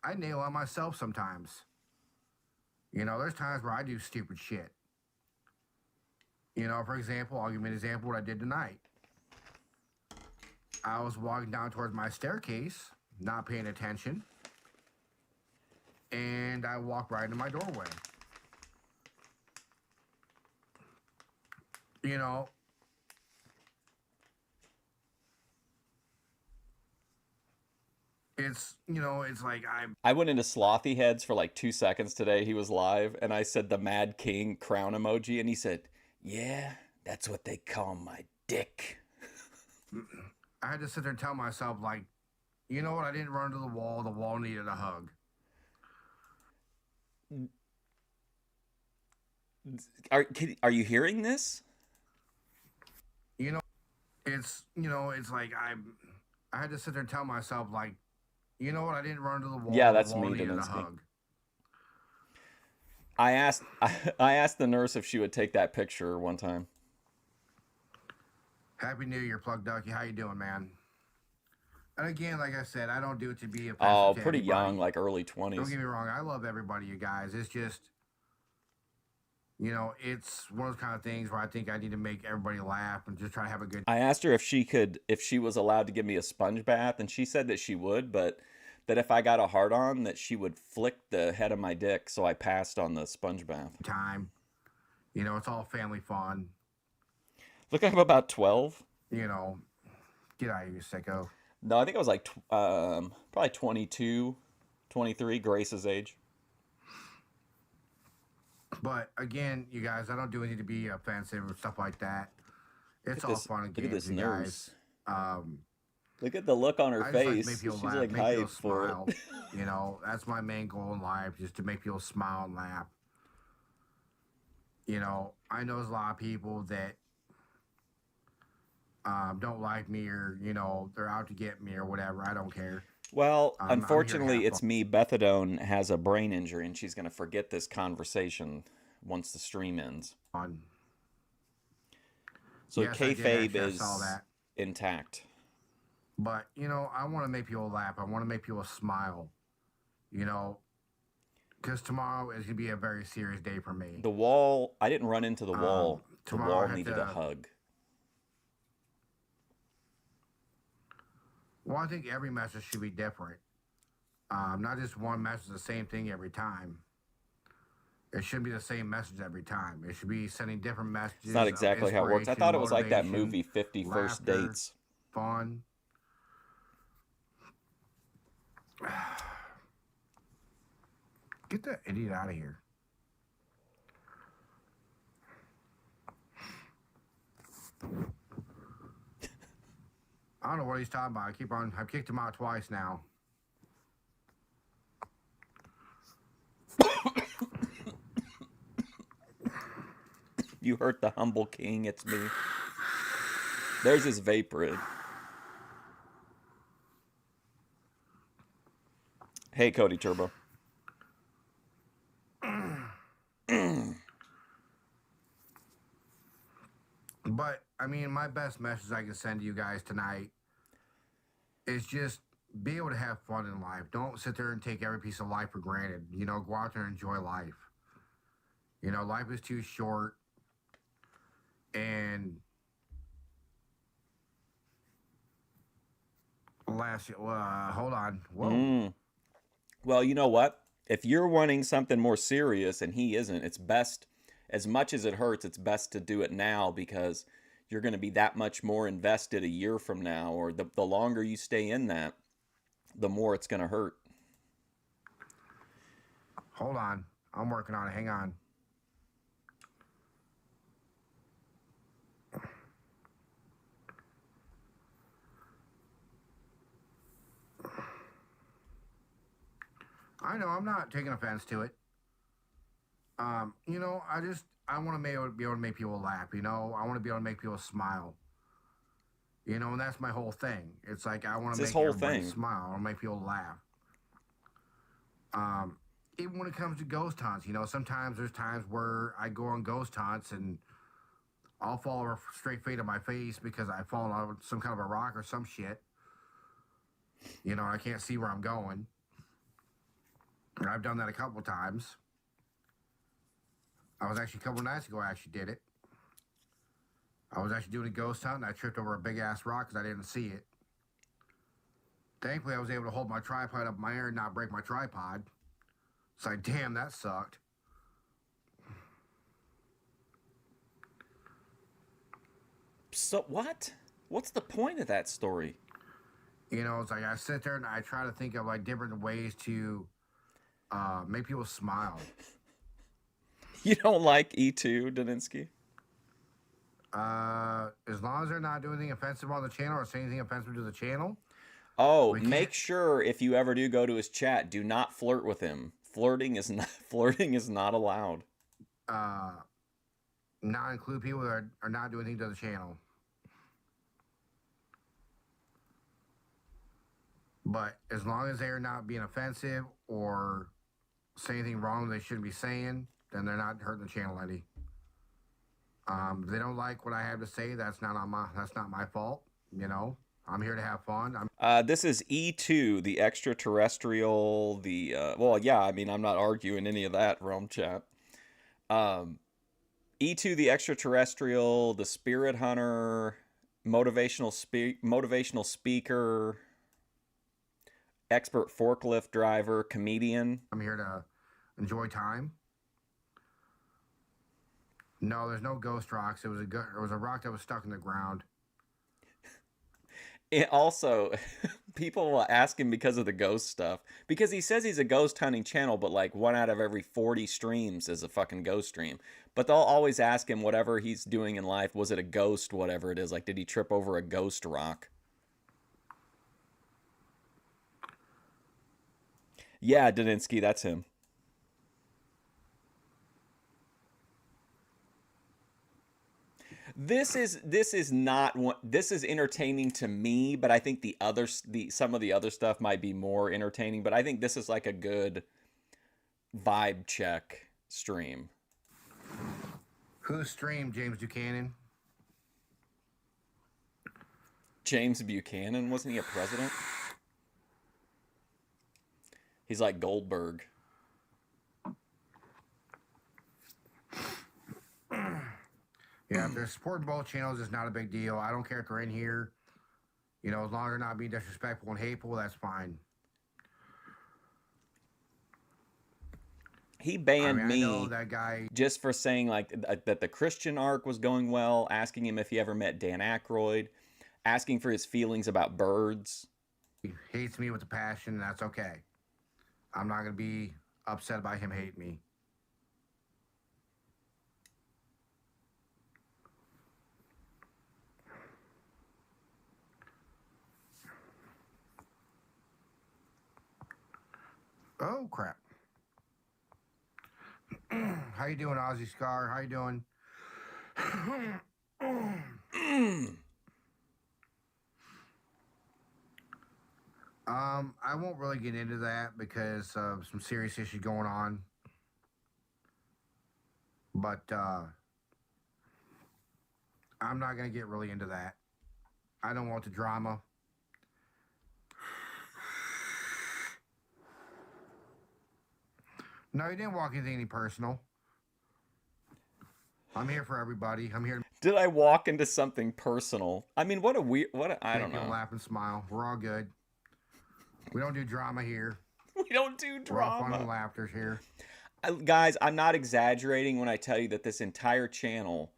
I nail on myself sometimes. There's times where I do stupid shit. For example, I'll give you an example of what I did tonight. I was walking down towards my staircase, not paying attention, and I walked right into my doorway. You know, it's like I went into Slothy Heads for like 2 seconds today. He was live, and I said the Mad King crown emoji, and he said, "Yeah, that's what they call my dick." I had to sit there and tell myself, like, you know what? I didn't run into the wall. The wall needed a hug. Are you hearing this? You know, it's like I had to sit there and tell myself, like, you know what? I didn't run into the wall. Yeah, The that's wall me, needed a Daninsky. hug. I asked the nurse if she would take that picture one time. Happy New Year, Plug Ducky. How you doing, man? And again, like I said, I don't do it to be offensive Oh, to pretty young, anybody. like early Don't 20s. get me wrong. I love everybody, you guys. It's just, it's one of those kind of things where I think I need to make everybody laugh and just try to have a good I asked her if she was allowed to give me a sponge bath, and she said that she would, but that if I got a hard on, that she would flick the head of my dick, so I passed on the sponge bath. time. It's all family fun. Look, I'm about 12. You know, get out of here, sicko. No, I think I was like probably 22, 23, Grace's age. But again, you guys, I don't do anything to be offensive or stuff like that. It's all This fun and Look at games, this you guys. nurse. Look at the look on her I just like to make face. people She's laugh, like make people hyped for smile. it. That's my main goal in life, just to make people smile and laugh. I know there's a lot of people that don't like me, or they're out to get me or whatever. I don't care. Well, I'm here to unfortunately, have it's me. Bethadone has a brain injury, and she's going to forget this conversation once the stream ends. fun. So Yes, I did kayfabe actually, I saw is that. intact. But I want to make people laugh. I want to make people smile. Because tomorrow is gonna be a very serious day for me. The wall, I didn't run into the wall. The Tomorrow I wall have needed to. a hug. Well, I think every message should be different. Not just one message, the same thing every time. It shouldn't be the same message every time. It should be sending different messages. It's not exactly how it works. I thought it was like that motivation, movie 50 First laughter, Dates. fun. Get that idiot out of here. I don't know what he's talking about. I've kicked him out twice now. You hurt the humble king, it's me. There's his vape rig. Hey, Cody Turbo. But, my best message I can send to you guys tonight is just be able to have fun in life. Don't sit there and take every piece of life for granted. Go out there and enjoy life. Life is too short. And hold on. Whoa. Well, you know what? If you're wanting something more serious and he isn't, it's best, as much as it hurts, it's best to do it now, because you're going to be that much more invested a year from now, or the longer you stay in that, the more it's going to hurt. Hold on. I'm working on it. Hang on. I know I'm not taking offense to it. I want to be able to make people laugh. I want to be able to make people smile. And that's my whole thing. It's like I want It's to this make whole everybody thing. smile. I want to make people laugh. Even when it comes to ghost hunts, sometimes there's times where I go on ghost hunts and I'll fall over straight fade on my face because I've fallen on some kind of a rock or some shit. I can't see where I'm going. And I've done that a couple times. I was actually a couple nights ago, I actually did it. I was actually doing a ghost hunt and I tripped over a big ass rock because I didn't see it. Thankfully, I was able to hold my tripod up in my air and not break my tripod. It's like, damn, that sucked. So what? What's the point of that story? It's like I sit there and I try to think of like different ways to make people smile. You don't like eTwo, Daninsky? As long as they're not doing anything offensive on the channel or saying anything offensive to the channel. Oh, make sure if you ever do go to his chat, do not flirt with him. Flirting is not allowed. Not include people that are not doing anything to the channel. But as long as they're not being offensive or saying anything wrong they shouldn't be saying, then they're not hurting the channel any. If they don't like what I have to say, that's not my fault. You know, I'm here to have fun. This is E2, the extraterrestrial, well, yeah, I mean, I'm not arguing any of that, Realm Chat. Um, E2, the extraterrestrial, the spirit hunter, motivational speaker, expert forklift driver, comedian. I'm here to enjoy time. No, there's no ghost rocks. It was a rock that was stuck in the ground. It also, people will ask him because of the ghost stuff. Because he says he's a ghost hunting channel, but like 1 out of every 40 streams is a fucking ghost stream. But they'll always ask him whatever he's doing in life. Was it a ghost, whatever it is? Like, did he trip over a ghost rock? Yeah, Daninsky, that's him. This is not one. This is entertaining to me, but I think some of the other stuff might be more entertaining. But I think this is like a good vibe check stream. Who streamed James Buchanan? James Buchanan, wasn't he a president? He's like Goldberg. Yeah, if they're supporting both channels, it's not a big deal. I don't care if they're in here. You know, as long as they're not being disrespectful and hateful, that's fine. He banned me I know that guy just for saying like that the Christian arc was going well, asking him if he ever met Dan Aykroyd, asking for his feelings about birds. He hates me with a passion, and that's okay. I'm not going to be upset by him hating me. Oh, crap. How you doing, Ozzy Scar? How you doing? I won't really get into that because of some serious issues going on. But I'm not going to get really into that. I don't want the drama. No, you didn't walk into anything personal. I'm here for everybody. I'm here to Did I walk into something personal? I mean, what a weird, I don't know. laugh and smile. We're all good. We don't do drama here. We don't do We're all fun drama. and laughter here. Guys, I'm not exaggerating when I tell you that this entire channel,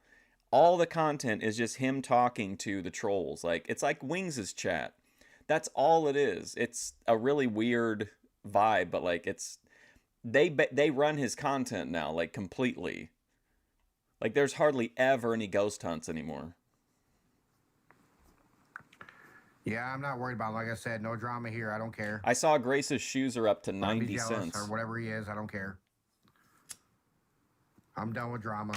all the content is just him talking to the trolls. Like, it's like Wings' chat. That's all it is. It's a really weird vibe, but like they run his content now, like, completely. Like, there's hardly ever any ghost hunts anymore. Yeah, I'm not worried about it. Like I said, no drama here. I don't care. I saw Grace's shoes are up to 90 cents. Or whatever he is, I don't care. I'm done with drama.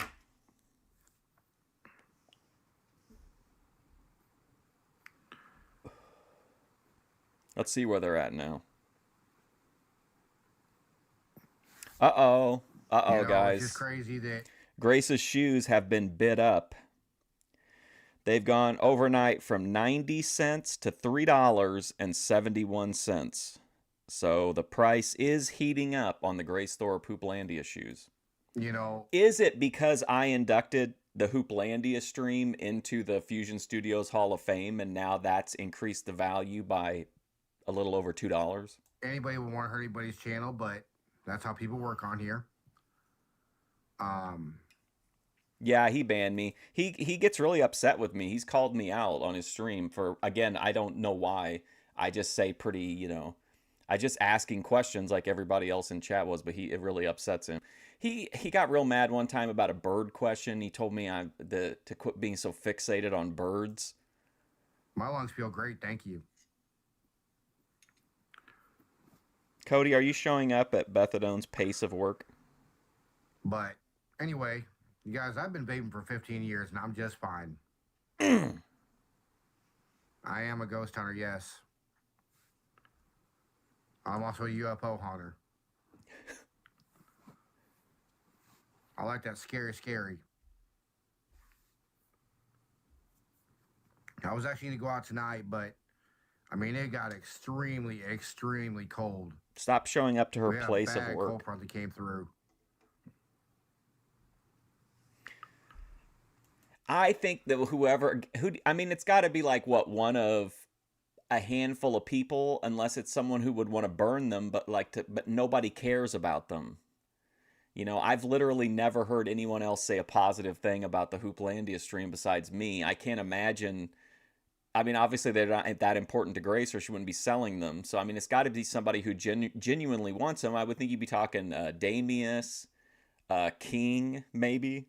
Let's see where they're at now. Uh-oh. Uh-oh, guys. It's just crazy that Grace's shoes have been bid up. They've gone overnight from 90 cents to $3.71. So the price is heating up on the Grace Thor Hooplandia shoes. You know, is it because I inducted the Hooplandia stream into the Fusion Studios Hall of Fame and now that's increased the value by a little over $2? Anybody would want to hurt anybody's channel, but that's how people work on here. Yeah, he banned me. He gets really upset with me. He's called me out on his stream for, again, I don't know why. I just say pretty, you know, I just asking questions like everybody else in chat was, but it really upsets him. He got real mad one time about a bird question. He told me to quit being so fixated on birds. My lungs feel great, thank you. Cody, are you showing up at Bethadone's pace of work? But anyway, you guys, I've been vaping for 15 years and I'm just fine. I am a ghost hunter, yes. I'm also a UFO hunter. I like that scary, scary. I was actually going to go out tonight, but I mean, it got extremely, extremely cold. Stop showing up to her We had a place of bad cold work. front that came through. I think that I mean, it's got to be like what, one of a handful of people, unless it's someone who would want to burn them, but nobody cares about them. I've literally never heard anyone else say a positive thing about the Hooplandia stream besides me. I can't imagine. I mean, obviously they're not that important to Grace, or she wouldn't be selling them. So I mean, it's got to be somebody who genuinely wants them. I would think you'd be talking Damius, King, maybe.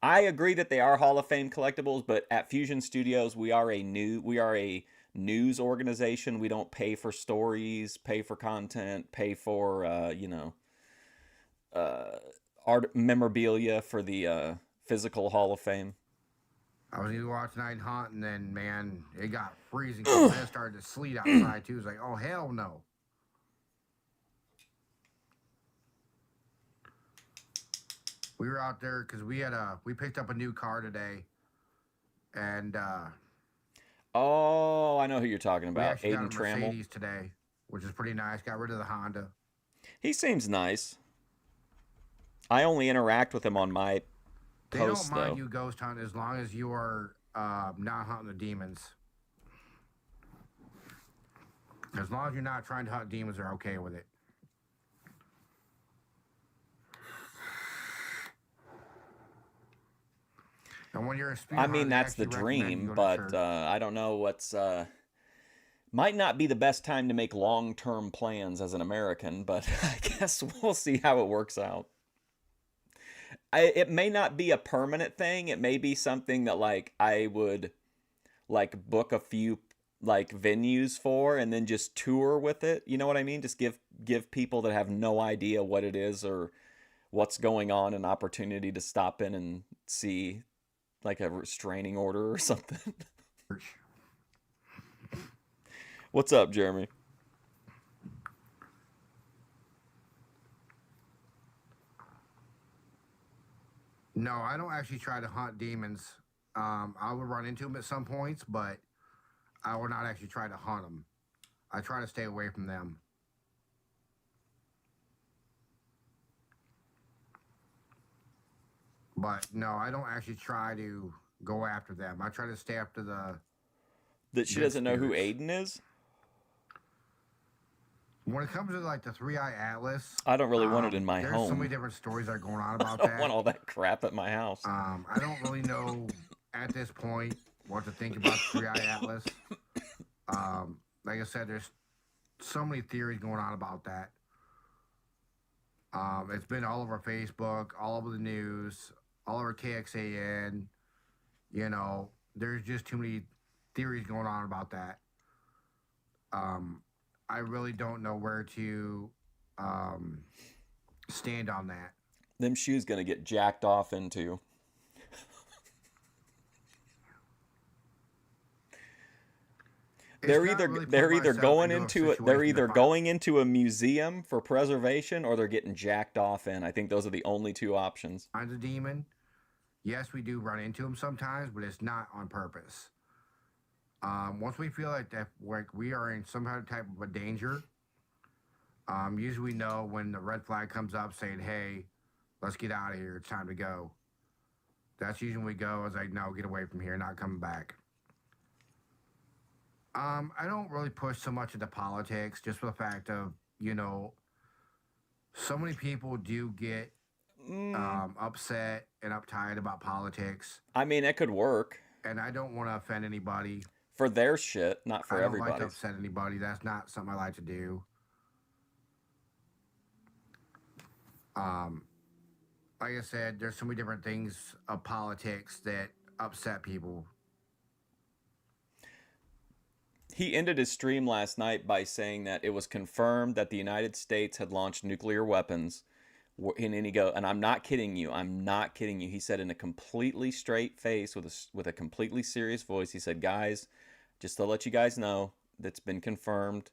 I agree that they are Hall of Fame collectibles, but at Fusion Studios, we are a news organization. We don't pay for stories, pay for content, pay for uh, art memorabilia for the physical Hall of Fame. I was going to go out tonight and hunt, and then, man, it got freezing cold. Then it started to sleet outside, too. It was like, oh, hell no. We were out there because we picked up a new car today, and Oh, I know who you're talking we about, actually got Aiden a Trammell. Mercedes today, which is pretty nice. Got rid of the Honda. He seems nice. I only interact with him on my They don't posts, mind though. you ghost hunting as long as you are not hunting the demons. As long as you're not trying to hunt demons, they're okay with it. And when you're a spear I hunter, mean, they that's the actually recommend you dream, go to but church. I don't know might not be the best time to make long-term plans as an American, but I guess we'll see how it works out. It may not be a permanent thing. It may be something that like I would like book a few like venues for and then just tour with it. You know what I mean? Just give people that have no idea what it is or what's going on an opportunity to stop in and see like a restraining order or something. What's up, Jeremy? No, I don't actually try to hunt demons. I will run into them at some points, but I will not actually try to hunt them. I try to stay away from them. But no, I don't actually try to go after them. I try to stay after the That she good doesn't know who spirits. Aiden is? When it comes to like the three-eye atlas, I don't really want it in my there's so many home. different stories that are going on I about don't want that. all that crap at my house. I don't really know at this point what to think about the three-eye atlas. Like I said, there's so many theories going on about that. It's been all over Facebook, all over the news, all over KXAN. You know, there's just too many theories going on about that. I really don't know where to stand on that. Them shoes gonna get jacked off into. It's not really They're put either myself going into a into it they're situation to either fight. going into a museum for preservation or they're getting jacked off in. I think those are the only two options. Find a demon. Yes, we do run into them sometimes, but it's not on purpose. Once we feel like that, like we are in some kind of type of a danger, usually we know when the red flag comes up saying, "Hey, let's get out of here. It's time to go." That's usually when we go. I was like, "No, get away from here. Not coming back." I don't really push so much into politics, just for the fact of so many people do get upset and uptight about politics, I mean, it could work and I don't want to offend anybody. for their shit, not I for don't like to everybody's. upset anybody. That's not something I like to do. Um, like I said, there's so many different things of politics that upset people. He ended his stream last night by saying that it was confirmed that the United States had launched nuclear weapons. And then he go, and I'm not kidding you. I'm not kidding you. He said in a completely straight face with a completely serious voice. He said, "Guys, just to let you guys know, that's been confirmed.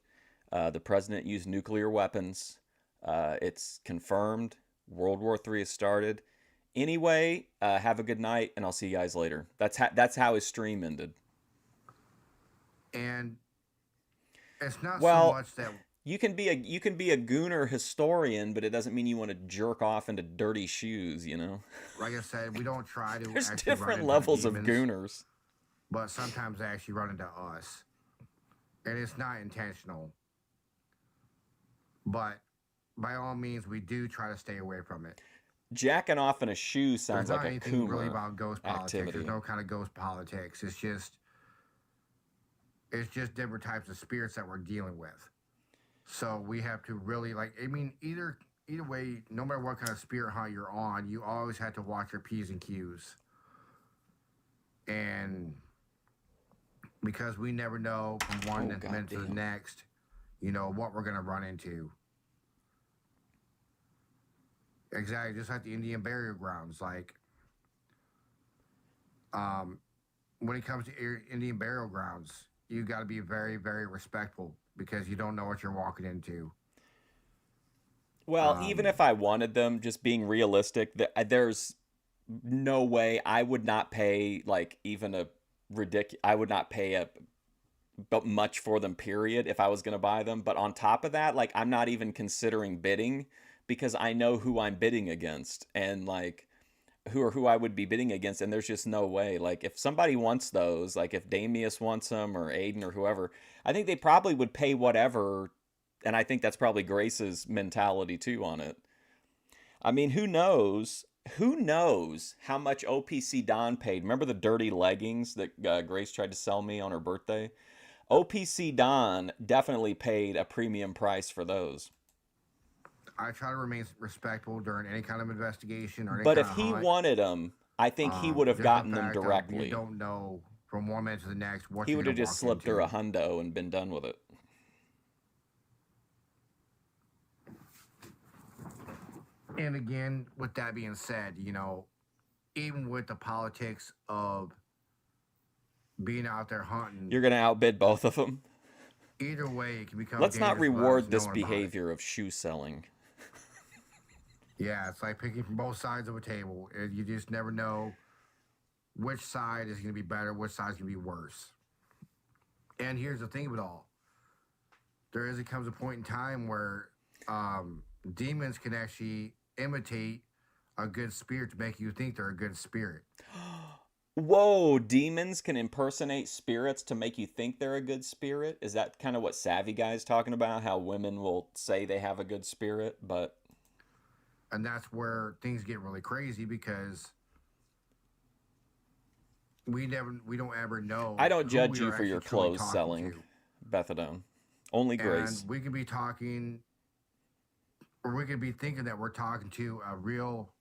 The president used nuclear weapons. It's confirmed. World War III has started. Anyway, have a good night, and I'll see you guys later. That's how his stream ended. And it's not so Well, much that, you can be a gooner historian, but it doesn't mean you want to jerk off into dirty shoes. You know, like I said, we don't try to there's actually run different into the levels of demons, gooners. but sometimes they actually run into us. And it's not intentional. But by all means, we do try to stay away from it. Jacking off in a shoe There's sounds not like a anything really Coomer about ghost politics. activity. There's no kind of ghost politics. It's just different types of spirits that we're dealing with. So we have to really either way, no matter what kind of spirit hunt you're on, you always have to watch your P's and Q's. And because we never know from one minute to the next, what we're going to run into. Exactly, just like the Indian burial grounds. When it comes to Indian burial grounds, you got to be very, very respectful because you don't know what you're walking into. Well, even if I wanted them, just being realistic, there's no way I would not pay I would not pay but much for them, period, if I was going to buy them. But on top of that, I'm not even considering bidding because I know who I'm bidding against and who I would be bidding against, and there's just no way. If somebody wants those, if Damius wants them or Aiden or whoever, I think they probably would pay whatever, and I think that's probably Grace's mentality too on it. I mean, who knows? Who knows how much OPC Don paid? Remember the dirty leggings that Grace tried to sell me on her birthday? OPC Don definitely paid a premium price for those. I try to remain respectful during any kind of investigation or any But kind if of he hunt. wanted them, I think he would have Just the gotten them fact of directly. You don't know from one minute to the next what He you're would have gonna just walk slipped her into. a hundo and been done with it. And again, with that being said, even with the politics of being out there hunting, You're going to outbid both of them? either way, it can become Let's not dangerous without reward us this knowing about it. behavior of shoe selling. Yeah, it's like picking from both sides of a table. You just never know which side is going to be better, which side is going to be worse. And here's the thing of it all. Comes a point in time where demons can actually imitate a good spirit to make you think they're a good spirit. Whoa, demons can impersonate spirits to make you think they're a good spirit? Is that kind of what Savvy Guy's talking about? How women will say they have a good spirit, but... And that's where things get really crazy because we don't ever know. I don't who judge we you are for your actually truly clothes talking selling, to. Bethadone. Only Grace. And we could be talking, or we could be thinking that we're talking to a real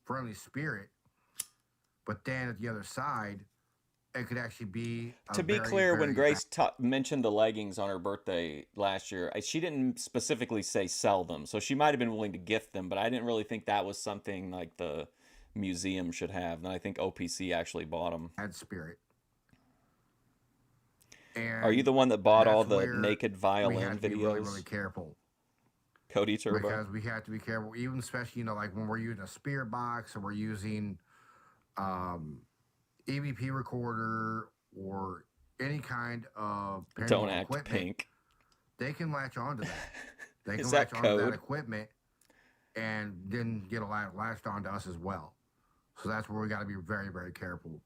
friendly spirit, but then at the other side, it could actually be To be clear, when Grace mentioned the leggings on her birthday last year, she didn't specifically say sell them. So she might have been willing to gift them, but I didn't really think that was something like the museum should have. And I think OPC actually bought them. bad spirit. And are you the one that bought all that's the where naked we violin have to be videos? really, really careful. Cody Turbo? Because we have to be careful, even especially, when we're using a spirit box or we're using EVP recorder or any kind of Don't act equipment, pink. they can latch onto that. They can Is latch that onto that code? equipment and then get latched onto us as well. So that's where we got to be very, very careful.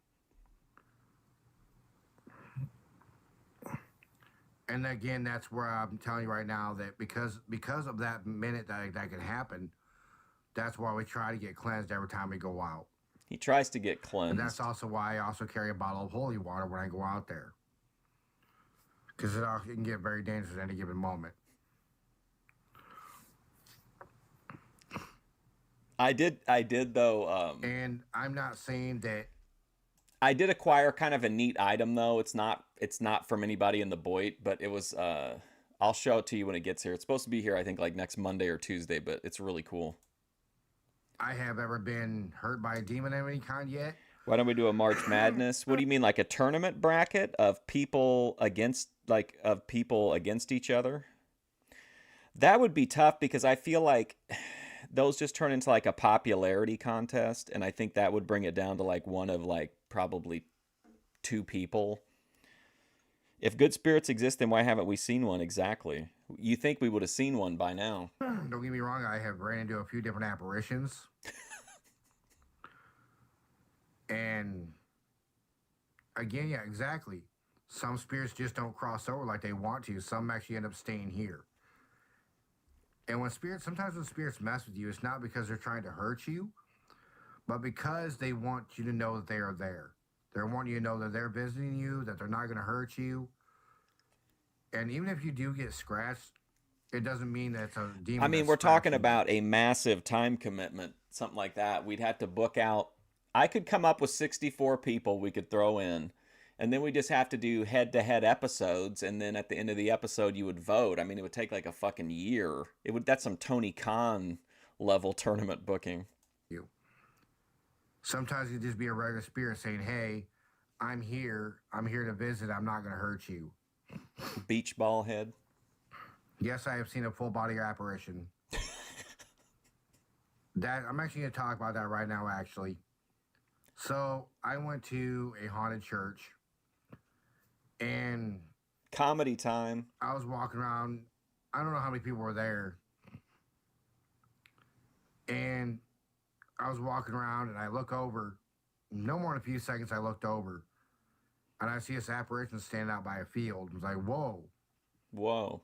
And again, that's where I'm telling you right now that because of that minute that could happen, that's why we try to get cleansed every time we go out. He tries to get And cleansed. that's also why I also carry a bottle of holy water when I go out there. Because it can get very dangerous at any given moment. I did though. And I'm not saying that I did acquire kind of a neat item though. It's not from anybody in the BOYT, but it was. I'll show it to you when it gets here. It's supposed to be here, I think, next Monday or Tuesday, but it's really cool. I have ever been hurt by a demon of any kind yet. Why don't we do a March Madness? What do you mean, like a tournament bracket of people against each other? That would be tough because I feel like those just turn into like a popularity contest, and I think that would bring it down to like one of like probably two people. If good spirits exist, then why haven't we seen one exactly? You think we would have seen one by now. Don't get me wrong, I have ran into a few different apparitions. And again, yeah, exactly. Some spirits just don't cross over like they want to. Some actually end up staying here. And sometimes when spirits mess with you, it's not because they're trying to hurt you, but because they want you to know that they are there. They want you to know that they're visiting you, that they're not going to hurt you. And even if you do get scratched, it doesn't mean that it's a demon. I mean, we're talking about a massive time commitment, something like that. We'd have to book out. I could come up with 64 people we could throw in, and then we just have to do head-to-head episodes, and then at the end of the episode, you would vote. I mean, it would take like a fucking year. That's some Tony Khan level tournament booking. You. Sometimes it just be a regular spirit saying, "Hey, I'm here. I'm here to visit. I'm not going to hurt you." Beach ball head. Yes, I have seen a full body apparition. That I'm actually going to talk about that right now. Actually, so I went to a haunted church, and comedy time. I was walking around. I don't know how many people were there, and I was walking around, and I look over. No more than a few seconds, I looked over, and I see this apparition standing out by a field. I was like, "Whoa, whoa."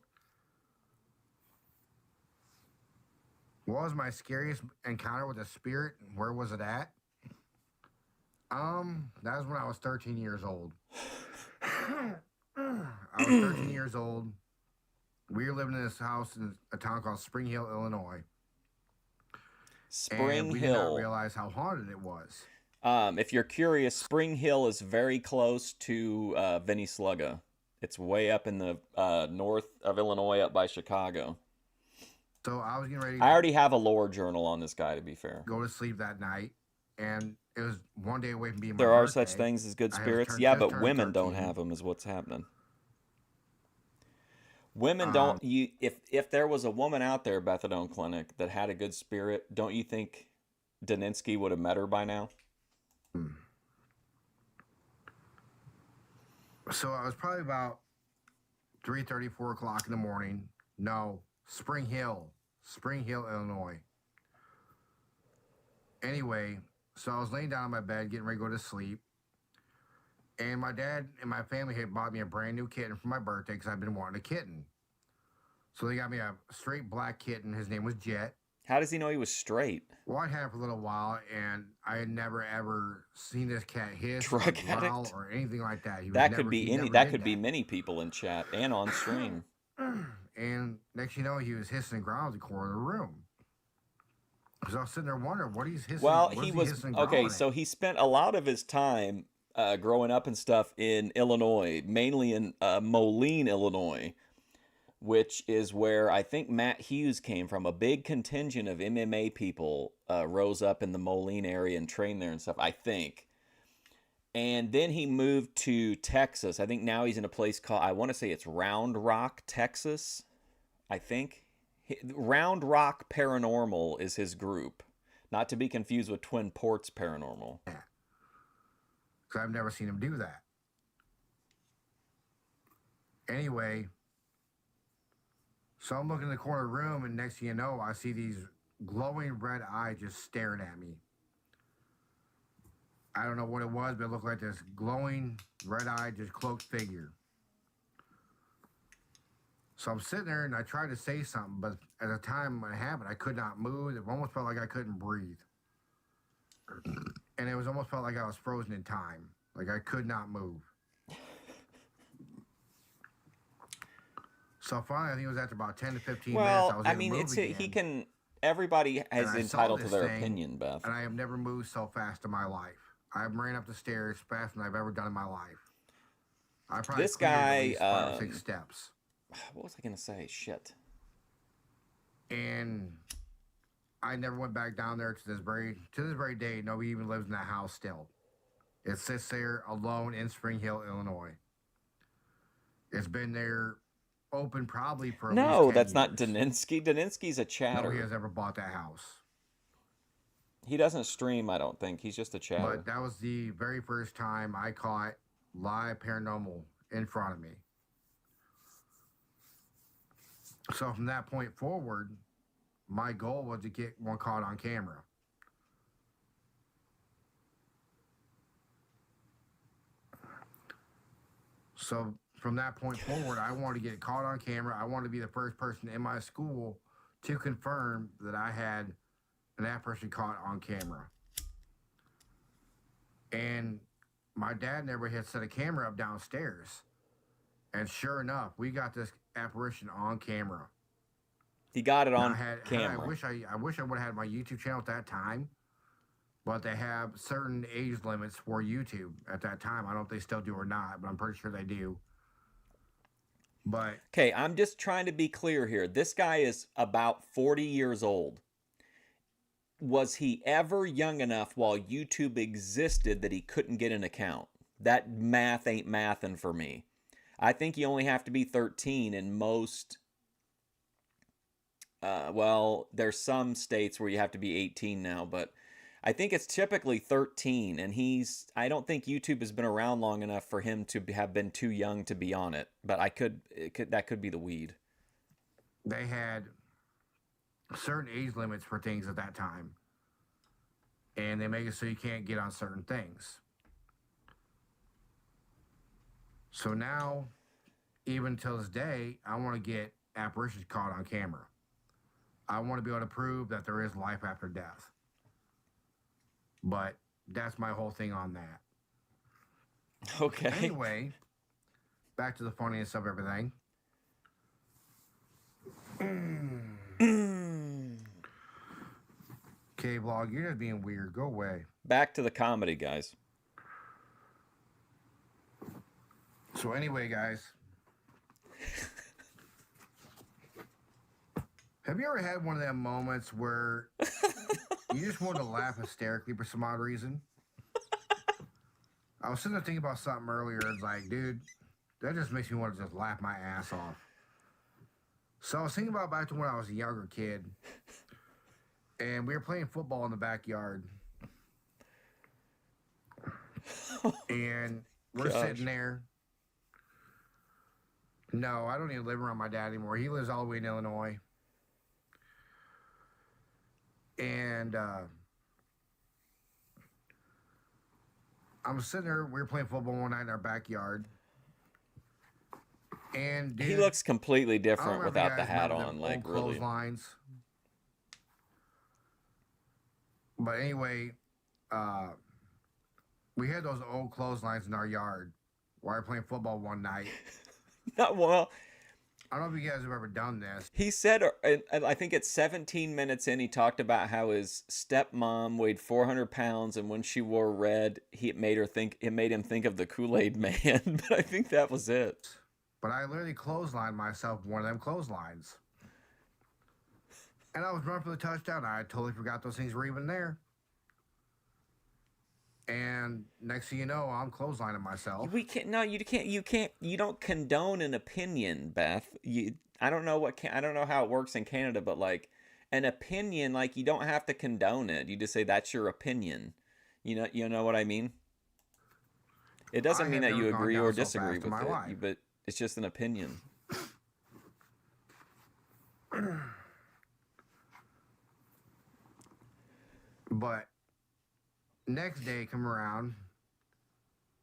What was my scariest encounter with a spirit? Where was it at? That was when I was 13 years old. I was 13 years old. We were living in this house in a town called Spring Hill, Illinois. Spring we Hill. did not realize how haunted it was. If you're curious, Spring Hill is very close to Venezuela. It's way up in the north of Illinois, up by Chicago. So I was getting ready. I already have a lore journal on this guy, to be fair. Go to sleep that night, and it was one day away from being my There are birthday. such things as good spirits. Yeah, but women don't have them, is what's happening. Women don't. If there was a woman out there, Methadone Clinic, that had a good spirit, don't you think Daninsky would have met her by now? So I was probably about 3:30, 4 o'clock in the morning. No, Spring Hill, Illinois. Anyway, so I was laying down on my bed, getting ready to go to sleep. And my dad and my family had bought me a brand new kitten for my birthday because I've been wanting a kitten. So they got me a straight black kitten. His name was Jet. How does he know he was straight? Well, I'd had him for a little while, and I had never ever seen this cat hiss Drug or growl addict? or anything like that. That could be any. That could be many people in chat and on stream. And next you know, he was hissing and growling at the corner of the room. Because I was sitting there wondering what he's hissing. Well, he was okay. So he spent a lot of his time growing up and stuff in Illinois, mainly in Moline, Illinois, which is where I think Matt Hughes came from. A big contingent of MMA people rose up in the Moline area and trained there and stuff, I think. And then he moved to Texas. I think now he's in a place called, I want to say it's Round Rock, Texas, I think. Round Rock Paranormal is his group. Not to be confused with Twin Ports Paranormal. Because I've never seen him do that. Anyway, so I'm looking in the corner of the room, and next thing you know, I see these glowing red eyes just staring at me. I don't know what it was, but it looked like this glowing red-eyed, just cloaked figure. So I'm sitting there, and I tried to say something, but at the time when it happened, I could not move. It almost felt like I couldn't breathe. And it was almost felt like I was frozen in time. Like I could not move. So finally, I think it was after about 10 to 15 minutes, I was able to move again. He can, everybody is entitled to their opinion, Beth. And I have never moved so fast in my life. I've ran up the stairs faster than I've ever done in my life. I probably This guy, 5 or 6 steps. What was I going to say? Shit. And I never went back down there to this very day. Nobody even lives in that house still. It sits there alone in Spring Hill, Illinois. It's been there open probably for at least No, 10 that's not years. Daninsky. Daninsky's a No, he chatter. has ever bought that house. He doesn't stream, I don't think. He's just a But chatter. that was the very first time I caught live paranormal in front of me. So from that point forward, my goal was to get one caught on camera. So from that point forward, I wanted to get it caught on camera. I wanted to be the first person in my school to confirm that I had an apparition caught on camera. And my dad never had set a camera up downstairs. And sure enough, we got this apparition on camera. He got it Now, on camera. I wish I would have had my YouTube channel at that time, but they have certain age limits for YouTube at that time. I don't know if they still do or not, but I'm pretty sure they do. But Okay, I'm just trying to be clear here. This guy is about 40 years old. Was he ever young enough while YouTube existed that he couldn't get an account? That math ain't mathin' for me. I think you only have to be 13 in most. Well, there's some states where you have to be 18 now, but I think it's typically 13. And I don't think YouTube has been around long enough for him to have been too young to be on it. But that could be the weed. they had certain age limits for things at that time. And they make it so you can't get on certain things. So now, even till this day, I want to get apparitions caught on camera. I want to be able to prove that there is life after death. But that's my whole thing on that. Okay. Anyway, back to the funniest of everything. Okay, vlog, you're just being weird. Go away. Back to the comedy, guys. So anyway, guys. Have you ever had one of them moments where you just want to laugh hysterically for some odd reason? I was sitting there thinking about something earlier. It's like, dude, that just makes me want to just laugh my ass off. So I was thinking about back to when I was a younger kid. And we were playing football in the backyard. And we're sitting there. No, I don't even live around my dad anymore. He lives all the way in Illinois. And I'm sitting there. We were playing football one night in our backyard. And dude, He looks completely I don't different remember if without you the guys hat remember on, them like old really. clotheslines. But anyway, we had those old clotheslines in our yard while we were playing football one night. Not well. I don't know if you guys have ever done this. He said, I think it's 17 minutes in, he talked about how his stepmom weighed 400 pounds, and when she wore red, it made him think of the Kool-Aid Man. But I think that was it. But I literally clotheslined myself with one of them clotheslines. And I was running for the touchdown. I totally forgot those things were even there. And next thing you know, I'm clotheslining myself. We can't. No, you can't. You don't condone an opinion, Beth. I don't know I don't know how it works in Canada, but like an opinion, like you don't have to condone it. You just say that's your opinion. You know what I mean? It doesn't mean that you agree or disagree with it, but it's just an opinion. But next day come around,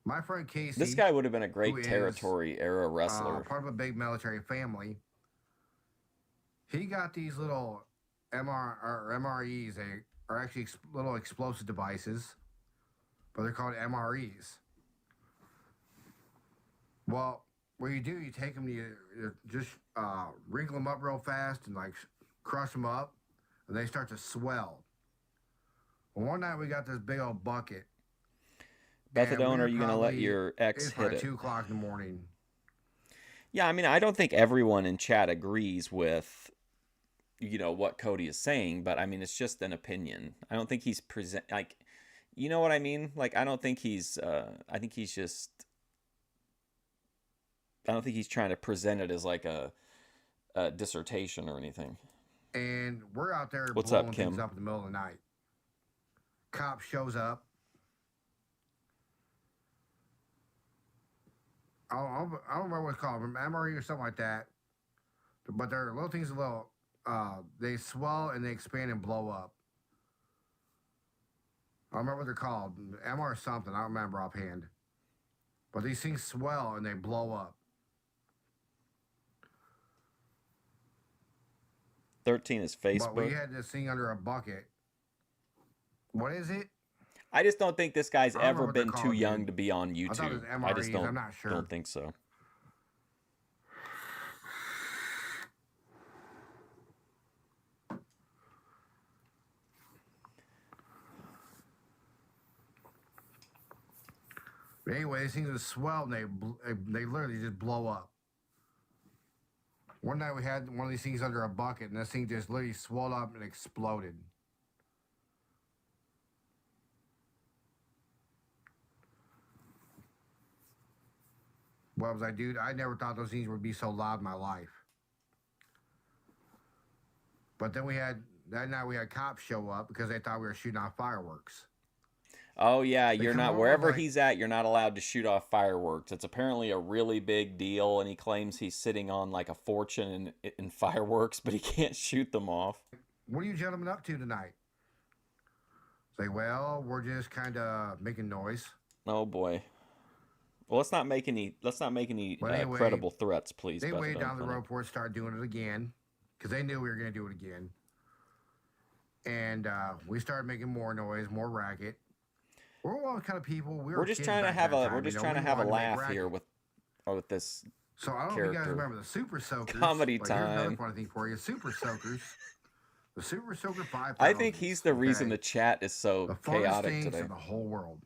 my friend Casey. This guy would have been a great territory era wrestler. Part of a big military family. He got these little MREs. They are actually little explosive devices, but they're called MREs. Well, what you do, you take them, you just wrinkle them up real fast and like crush them up, and they start to swell. Well, one night we got this big old bucket. Bethadone, are you going to let your ex hit it? 2 o'clock in the morning. Yeah, I mean, I don't think everyone in chat agrees with, what Cody is saying, but I mean, it's just an opinion. I don't think he's like, you know what I mean? Like, I don't think I think he's just, I don't think he's trying to present it as like a dissertation or anything. And we're out there What's up, blowing things Kim? up in the middle of the night. Cop shows up. I don't remember what it's called, MRE or something like that. But there are little things, they swell and they expand and blow up. I don't remember what they're called, MR or something. I don't remember offhand. But these things swell and they blow up. 13 is But we Facebook. had this thing under a bucket. What is it? I just don't think this guy's I don't remember ever what they're been too called, young dude. to be on I thought it YouTube. was I just MREs. I'm not sure. don't think so. But anyway, these things would swell and they literally just blow up. One night we had one of these things under a bucket, and this thing just literally swelled up and exploded. Well, I was like, dude, I never thought those things would be so loud in my life. But then that night we had cops show up because they thought we were shooting off fireworks. Oh yeah, They you're come not over wherever like, he's at, you're not allowed to shoot off fireworks. It's apparently a really big deal, and he claims he's sitting on like a fortune in fireworks, but he can't shoot them off. what are you gentlemen up to tonight? Say, well, we're just kind of making noise. Oh boy. Well, let's not make any But anyway, credible threats, please. they Beth waited down the Dunn. road before it started doing it again because they knew we were going to do it again. And we started making more noise, more racket. We're all kind of people. We're just kids trying to back have that a time, we're just you know, trying to we have a wanted to make laugh racket. here with this So I don't know if you guys character. remember the Super Soakers. Comedy but here's another time. funny thing for you: Super Soakers. The Super Soaker 5000. I think he's the reason okay? the chat is so The funnest chaotic things today. in the whole world.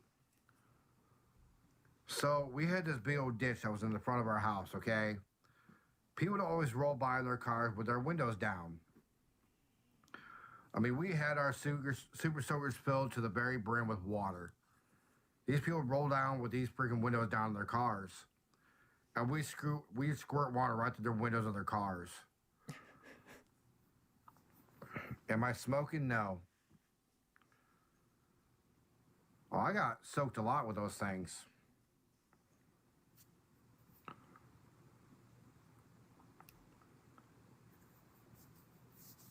So we had this big old ditch that was in the front of our house. Okay, people would always roll by in their cars with their windows down. I mean, we had our super soakers filled to the very brim with water. These people roll down with these freaking windows down in their cars, and we squirt water right through the windows of their cars. Am I smoking? No. Oh, I got soaked a lot with those things.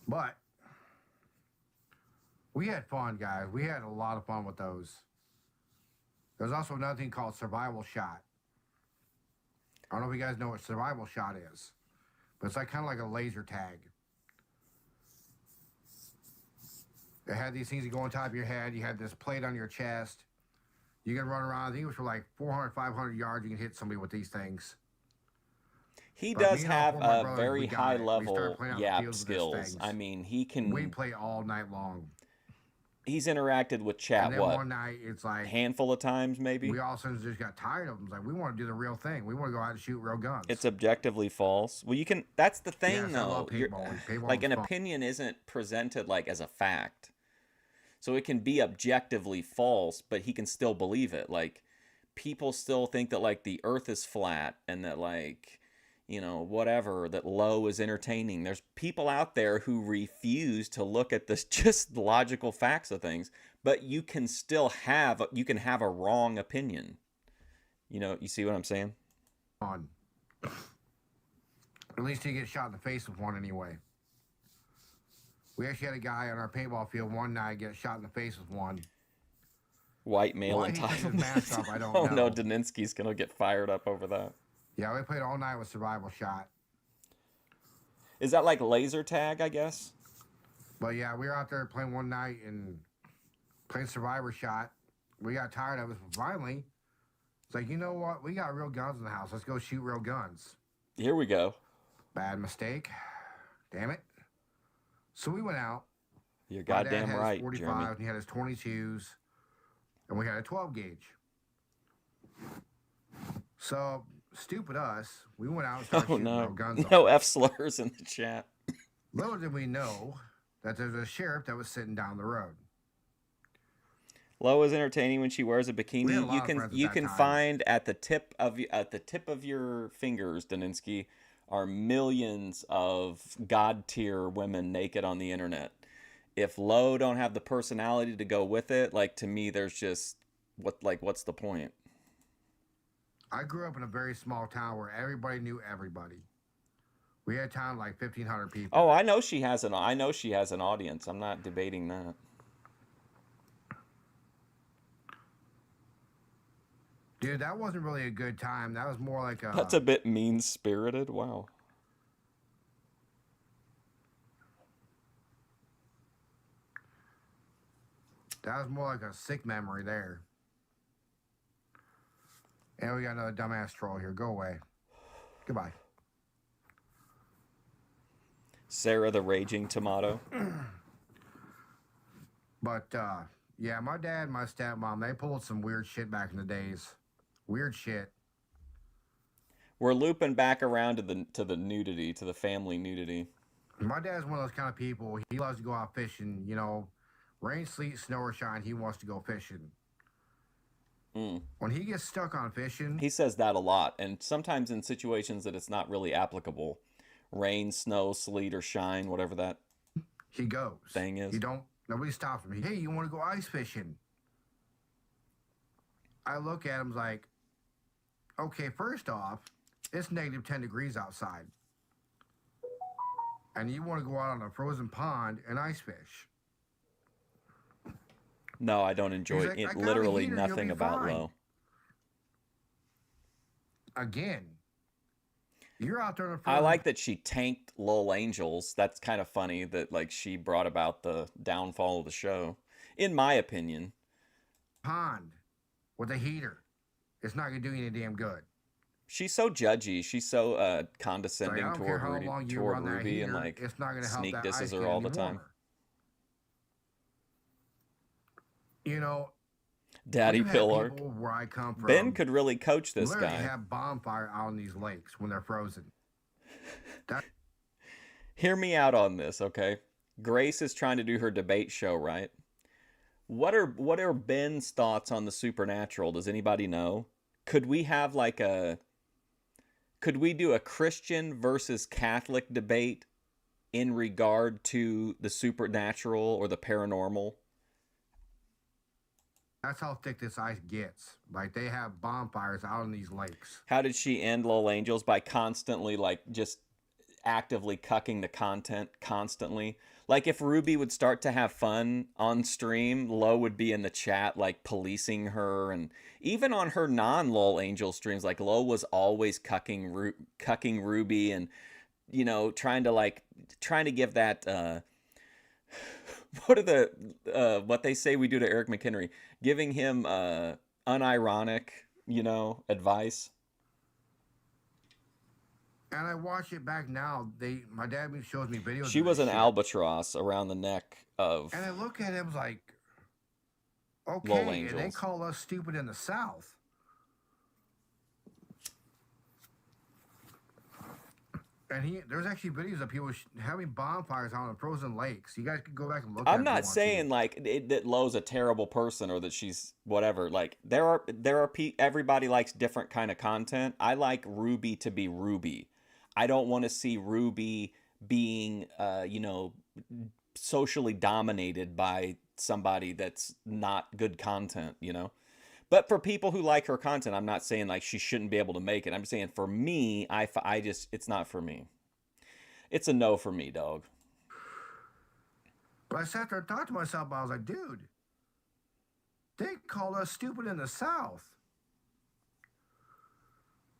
But we had fun, guys. We had a lot of fun with those. There's also another thing called survival shot. I don't know if you guys know what survival shot is, but it's like kind of like a laser tag. It had these things that go on top of your head. You had this plate on your chest. You can run around. I think it was for like 400, 500 yards. You can hit somebody with these things. He But does me and all have four of my a brothers, very we got high it. We started level playing out in the yap fields with these skills. things. I mean, We can play all night long. he's interacted with chat And then what? one night, it's like, Handful of times maybe? we all of a sudden just got tired of them. It's like, we want to do the real thing. We want to go out and shoot real guns. It's objectively false. Well, you can that's the thing Yes, I love though. You're, paintball. Paintball like is an fun. opinion isn't presented like as a fact. So it can be objectively false, but he can still believe it. Like people still think that like the earth is flat and that like whatever, that low is entertaining. There's people out there who refuse to look at this just logical facts of things, but you can have a wrong opinion. You see what I'm saying? On. At least he gets shot in the face with one anyway. We actually had a guy on our paintball field one night get shot in the face with one. White male Why he took his mask entitlement. off, I don't Oh no, know. Daninsky's gonna get fired up over that. Yeah, we played all night with survival shot. Is that like laser tag, I guess? But yeah, we were out there playing one night and playing survivor shot. We got tired of it. Finally, it's like, you know what? We got real guns in the house. Let's go shoot real guns. Here we go. Bad mistake. Damn it. So we went out. You're My dad goddamn had his right, 45, Jeremy. and he had his 22s, and we had a 12 gauge. So stupid us, we went out and started Oh shooting real no. guns. No F slurs in the chat. Little did we know that there's a sheriff that was sitting down the road. Lo is entertaining when she wears a We had a bikini. You lot of can friends at that time. find at the tip of your fingers, Daninsky, are millions of god tier women naked on the internet. If Lo don't have the personality to go with it, like to me, there's just what's the point? I grew up in a very small town where everybody knew everybody. We had a town like 1,500 people. Oh, I know she has an audience. I'm not debating that. Dude, that wasn't really a good time. That was more like That's a bit mean spirited. Wow. a sick memory there. And we got another dumbass troll here. Go away. Goodbye. Sarah the Raging Tomato. But yeah, my dad and my stepmom, they pulled some weird shit back in the days. Weird shit. We're looping back around to the nudity, to the family nudity. My dad's one of those kind of people. He loves to go out fishing, you know, rain, sleet, snow, or shine. He wants to go fishing. When he gets stuck on fishing, He says that a lot, and sometimes in situations that it's not really applicable. Rain, snow, sleet, or shine, whatever that he goes. thing is. Nobody stops him. Hey, you want to go ice fishing? I look at him like, okay, first off, it's negative 10 degrees outside. And you want to go out on a frozen pond and ice fish. No, I don't enjoy like, it. "I got a Literally heater, you'll nothing be about fine." Lo. Again, you're out there on a I frozen like that she tanked Lowell Angels. That's kind of funny that like she brought about the downfall of the show, in my opinion. pond with a heater. It's not going to do you any damn good. She's so judgy. She's so So I condescending don't care toward how long you toward run that Ruby and heater, like it's not going to help sneak that disses ice her get all any the time. warmer. You know, Daddy we've had Pillark. people where I come from. Ben could really coach this literally guy. have bonfire out on these lakes when they're frozen. That, Hear me out on this, okay? Grace is trying to do her debate show, right? What are Ben's thoughts on the supernatural? Does anybody know? Could we have could we do a Christian versus Catholic debate in regard to the supernatural or the paranormal? that's how thick this ice gets. Like they have bonfires out on these lakes. How did she end Lowell Angels? By constantly like just actively cucking the content constantly. Like if Ruby would start to have fun on stream, Lo would be in the chat like policing her, and even on her non-Lowell Angel streams, like Lo was always cucking Ruby, and you know trying to give that what are what they say we do to Eric McHenry, giving him unironic, advice. And I watch it back now. My dad shows me videos. She of was this an shit. albatross around the neck of And I look at him like, Lowell okay, and Angels. they call us stupid in the South. And there's actually videos of people having bonfires on frozen lakes. You guys could go back and look. I'm not saying like that Lo's a terrible person or that she's whatever. Like there are everybody likes different kind of content. I like Ruby to be Ruby. I don't want to see Ruby being socially dominated by somebody that's not good content, But for people who like her content, I'm not saying like she shouldn't be able to make it. I'm saying for me, I just, it's not for me. It's a no for me, dog. But I sat there and thought to myself, I was like, dude, they call us stupid in the South.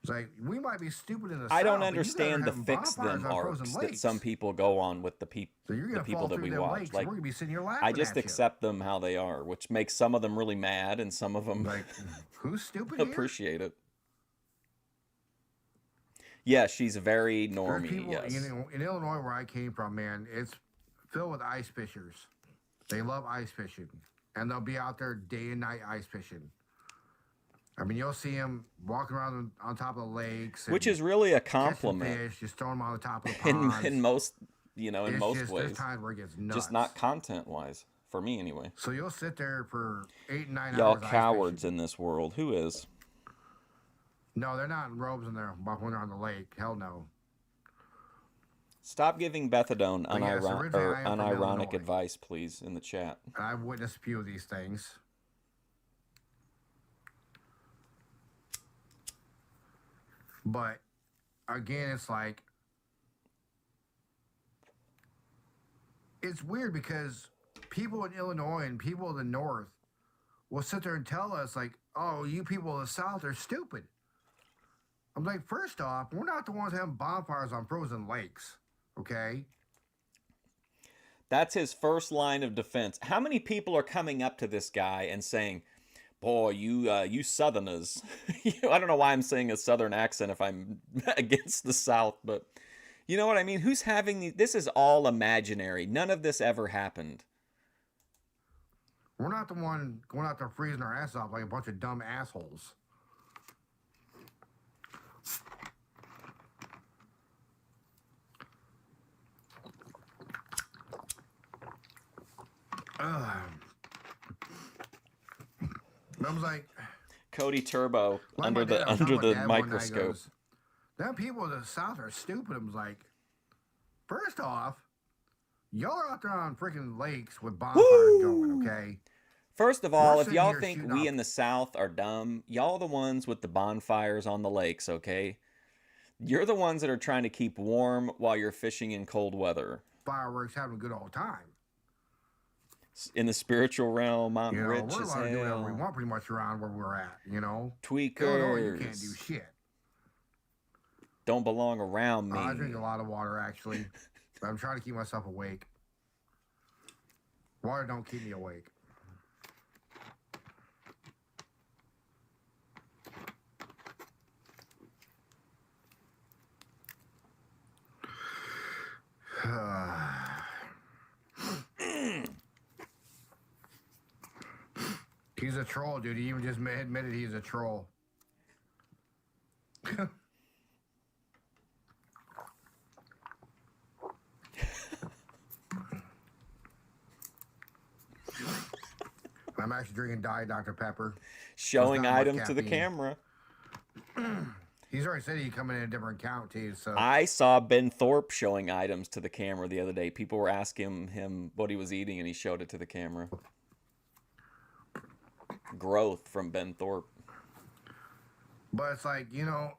It's like, we might be stupid in the South. I don't but you guys are understand the having fix bonfires them on frozen arcs that lakes. some people go on with the So you're the gonna people fall that through we them watch. lakes, Like and we're gonna be sitting here laughing I just at accept them how they are, which makes some of them really mad and some of them you. Like, who's stupid here? appreciate it. Yeah, she's very There's normie. people Yes. in Illinois where I came from, man, it's filled with ice fishers. They love ice fishing, and they'll be out there day and night ice fishing. I mean, you'll see them walking around on top of the lakes, Which is really a catching compliment fish, just throwing them on the top of the ponds. in most in It's most just, ways. There's times where it gets nuts. Just not content wise. For me, anyway. So you'll sit there for 8 and 9 hours Y'all ice fishing. cowards in this world. Who is? No, they're not in robes when they're on the lake. Hell no. Stop giving Bethadone But yes, originally I am from unironic Illinois. advice, please, in the chat. And I've witnessed a few of these things. But again, it's like, it's weird because people in Illinois and people in the North will sit there and tell us, like, oh, you people in the South are stupid. I'm like, first off, we're not the ones having bonfires on frozen lakes, okay? That's his first line of defense. How many people are coming up to this guy and saying, "Boy, you Southerners." I don't know why I'm saying a Southern accent if I'm against the South, but you know what I mean? Who's having these? This is all imaginary. None of this ever happened. We're not the one going out there freezing our ass off like a bunch of dumb assholes. I was like, Cody Turbo like under my dad, I was the talking to my dad one night, microscope. goes, them people in the South are stupid. I was like, first off, y'all are out there on freaking lakes with bonfires going, okay? First of all, We're if sitting y'all here think shooting we off- in the South are dumb, y'all the ones with the bonfires on the lakes, okay? You're the ones that are trying to keep warm while you're fishing in cold weather. Fireworks, having a good old time. In the spiritual realm, I'm You know, rich we're as allowed to do whatever we hell. want pretty much around where we're at, you know? Tweakers. Illinois, you can't do shit. Don't belong around me. I drink a lot of water, actually. But I'm trying to keep myself awake. Water don't keep me awake. He's a troll, dude. He even just admitted he's a troll. I'm actually drinking Diet Dr. Pepper. Showing not much items to the caffeine. camera. He's already said he'd come in a different account too, so I saw Ben Thorpe showing items to the camera the other day. People were asking him what he was eating, and he showed it to the camera. Growth from Ben Thorpe. but it's like, you know,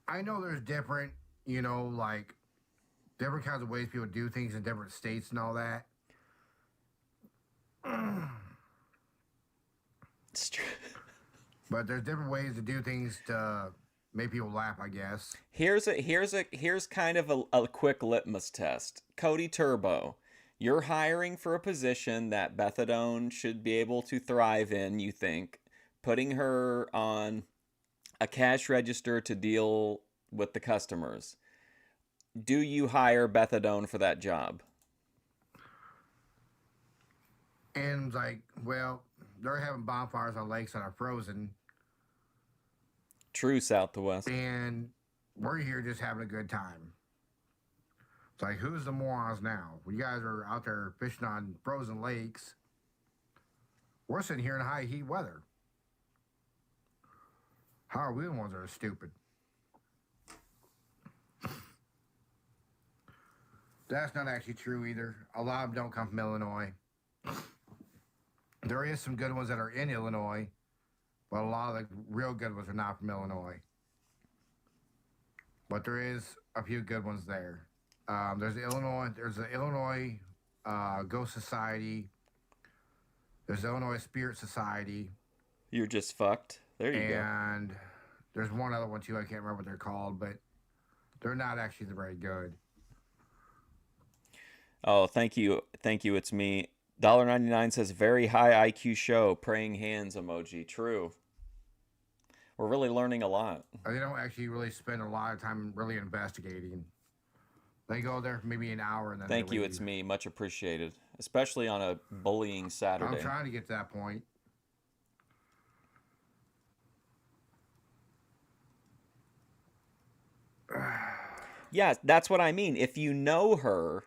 I know there's different, you know, like different kinds of ways people do things in different states and all that. It's true. But there's different ways to do things to make people laugh, I guess. Here's kind of a quick litmus test. Cody Turbo, you're hiring for a position that Bethadone should be able to thrive in, you think, putting her on a cash register to deal with the customers. Do you hire Bethadone for that job? And it's like, well, they're having bonfires on lakes that are frozen, True, South to West. and we're here just having a good time. It's like, who's the morons now? You guys are out there fishing on frozen lakes. We're sitting here in high heat weather. How are we the ones that are stupid? That's not actually true either. A lot of them don't come from Illinois. There is some good ones that are in Illinois, but a lot of the real good ones are not from Illinois. But there is a few good ones there. There's the Illinois Ghost Society. There's the Illinois Spirit Society. You're just fucked. There you go. And there's one other one too. I can't remember what they're called, but they're not actually very good. Oh, thank you. Thank you. It's me. $1.99 says very high IQ show. Praying hands emoji. True. We're really learning a lot. They don't actually really spend a lot of time really investigating. They go there for maybe an hour and then Thank they you. leave. It's me. Much appreciated. Especially on a bullying I'm Saturday. trying to get to that point. Yeah, that's what I mean. If you know her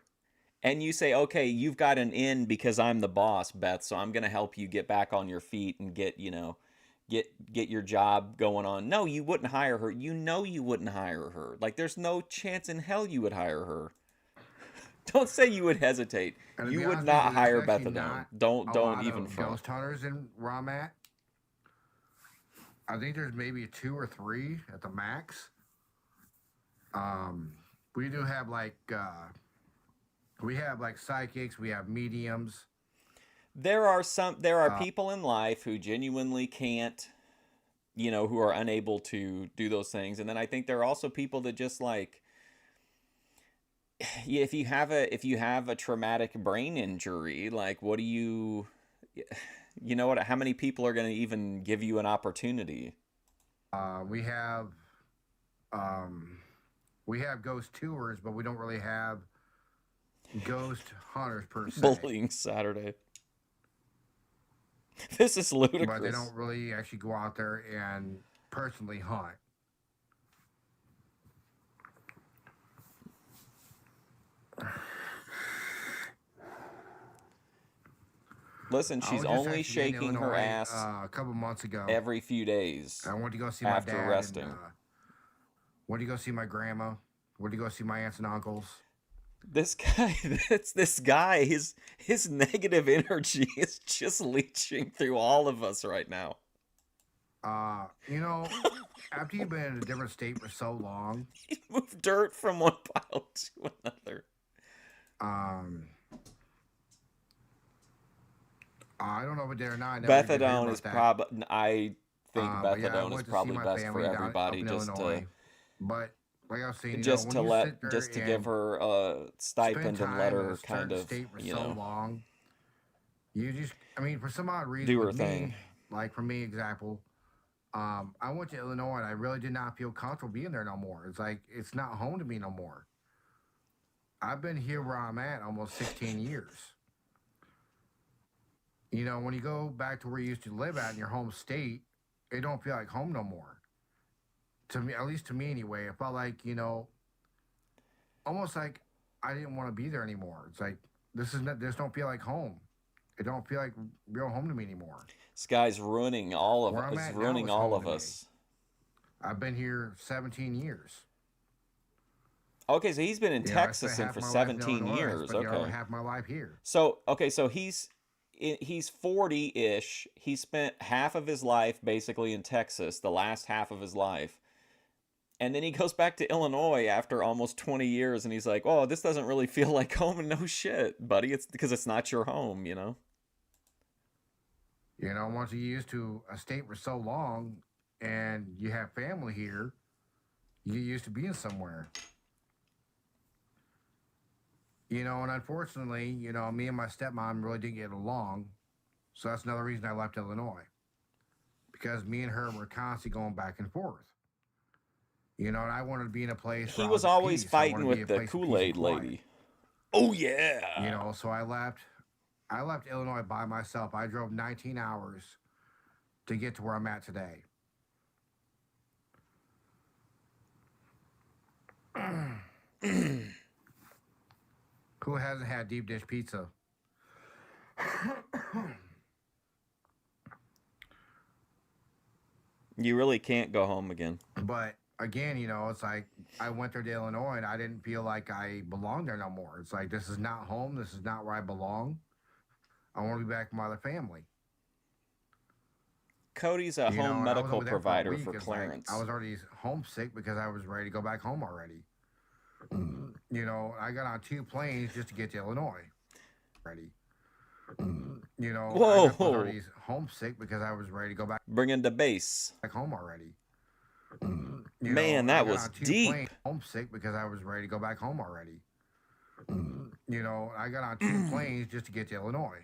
and you say, okay, you've got an in because I'm the boss, Beth, so I'm gonna help you get back on your feet and get, get your job going on. No, you wouldn't hire her. You know you wouldn't hire her. Like there's no chance in hell you would hire her. Don't say you would hesitate. And to You be would honest with not you, there's hire actually Bethadone. not Don't a don't lot even of front. ghost hunters in where I'm at. I think there's maybe 2 or 3 at the max. We do have we have like psychics, we have mediums. There are people in life who genuinely can't, who are unable to do those things. And then I think there are also people that just like, yeah, if you have a traumatic brain injury, like what do you know what, how many people are going to even give you an opportunity? We have ghost tours, but we don't really have ghost hunters per se. Bullying Saturday. This is But they ludicrous. don't really actually go out there and personally hunt. Listen, I she's was just only actually in shaking her Illinois ass a couple months ago. every few days I went to go see my after dad resting. and went to go see my grandma. Went to go see my aunts and uncles. This guy, this guy, his negative energy is just leaching through all of us right now. You know, after you've been in a different state for so long, He moved dirt from one pile to another. um, I don't know if it did or not. I never did hear Bethadone about is that. probably, I think But yeah, I Bethadone is went to see probably my best for family down up everybody, in just Illinois. But like I was saying, just when to you let sit there just to give and her a spend stipend and let time in a her kind certain of, state for so long, you just, I mean, for some odd reason do her with thing. me, like for me, example, I went to Illinois and I really did not feel comfortable being there no more. It's like, it's not home to me no more. I've been here where I'm at almost 16 years. You know, when you go back to where you used to live at in your home state, it don't feel like home no more. To me, at least to me anyway, it felt like, almost like I didn't want to be there anymore. It's like, this don't feel like home. It don't feel like real home to me anymore. This guy's ruining all of Where I'm us, at now ruining is all home of to me. us. I've been here 17 years. Okay, so he's been in I spent Texas and half for my life in 17 Illinois. I years. spent the other Okay. half my life here. So, okay, so he's 40-ish. He spent half of his life basically in Texas, the last half of his life. And then he goes back to Illinois after almost 20 years and he's like, "Oh, this doesn't really feel like home." And no shit, buddy. It's because it's not your home, you know? Once you're used to a state for so long and you have family here, you get used to being somewhere. And unfortunately, me and my stepmom really didn't get along. So that's another reason I left Illinois. Because me and her were constantly going back and forth. And I wanted to be in a place He where I was was at always peace. I wanted fighting to be with a the place of peace and Kool-Aid quiet. lady. Oh yeah. So I left. I left Illinois by myself. I drove 19 hours to get to where I'm at today. Who hasn't had deep dish pizza? You really can't go home again. But again, it's like I went there to Illinois and I didn't feel like I belonged there no more. It's like, this is not home. This is not where I belong. I want to be back with my other family. Cody's a home And I was medical over there for a provider week. for It's like Clarence. I was already homesick because I was ready to go back home already. I got on 2 planes just to get to Illinois. Ready. I was Whoa. already homesick because I was ready to go back Bringing the bass. home already. Man, that I got was on 2 deep. planes homesick because I was ready to go back home already. I got on 2 planes just to get to Illinois.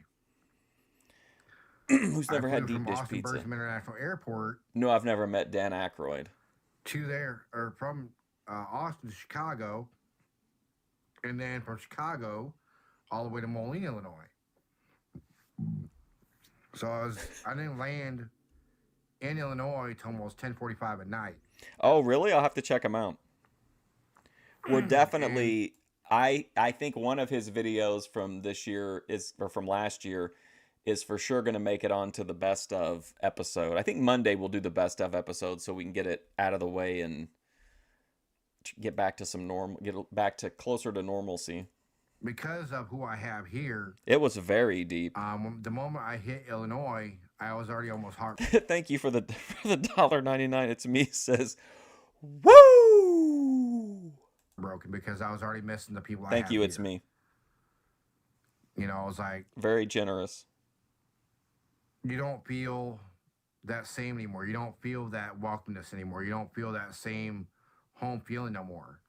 Who's never I had flew deep from dish Austin pizza? Bergstrom International Airport No, I've never met Dan Aykroyd. to there, or from Austin to Chicago, and then from Chicago all the way to Moline, Illinois. So I didn't land in Illinois till almost 10:45 at night. Oh, really? I'll have to check him out. We're definitely I think one of his videos from this year is or from last year is for sure going to make it onto the best of episode. I think Monday we'll do the best of episode so we can get it out of the way and get back to some normal, get back to closer to normalcy. Because of who I have here, It was very deep. the moment I hit Illinois, I was already almost heart Thank you for the $1.99. It's me says, woo! broken because I was already missing the people I Thank have you. It's here. me. You know, I was like, Very generous. you don't feel that same anymore. You don't feel that welcomeness anymore. You don't feel that same home feeling no more.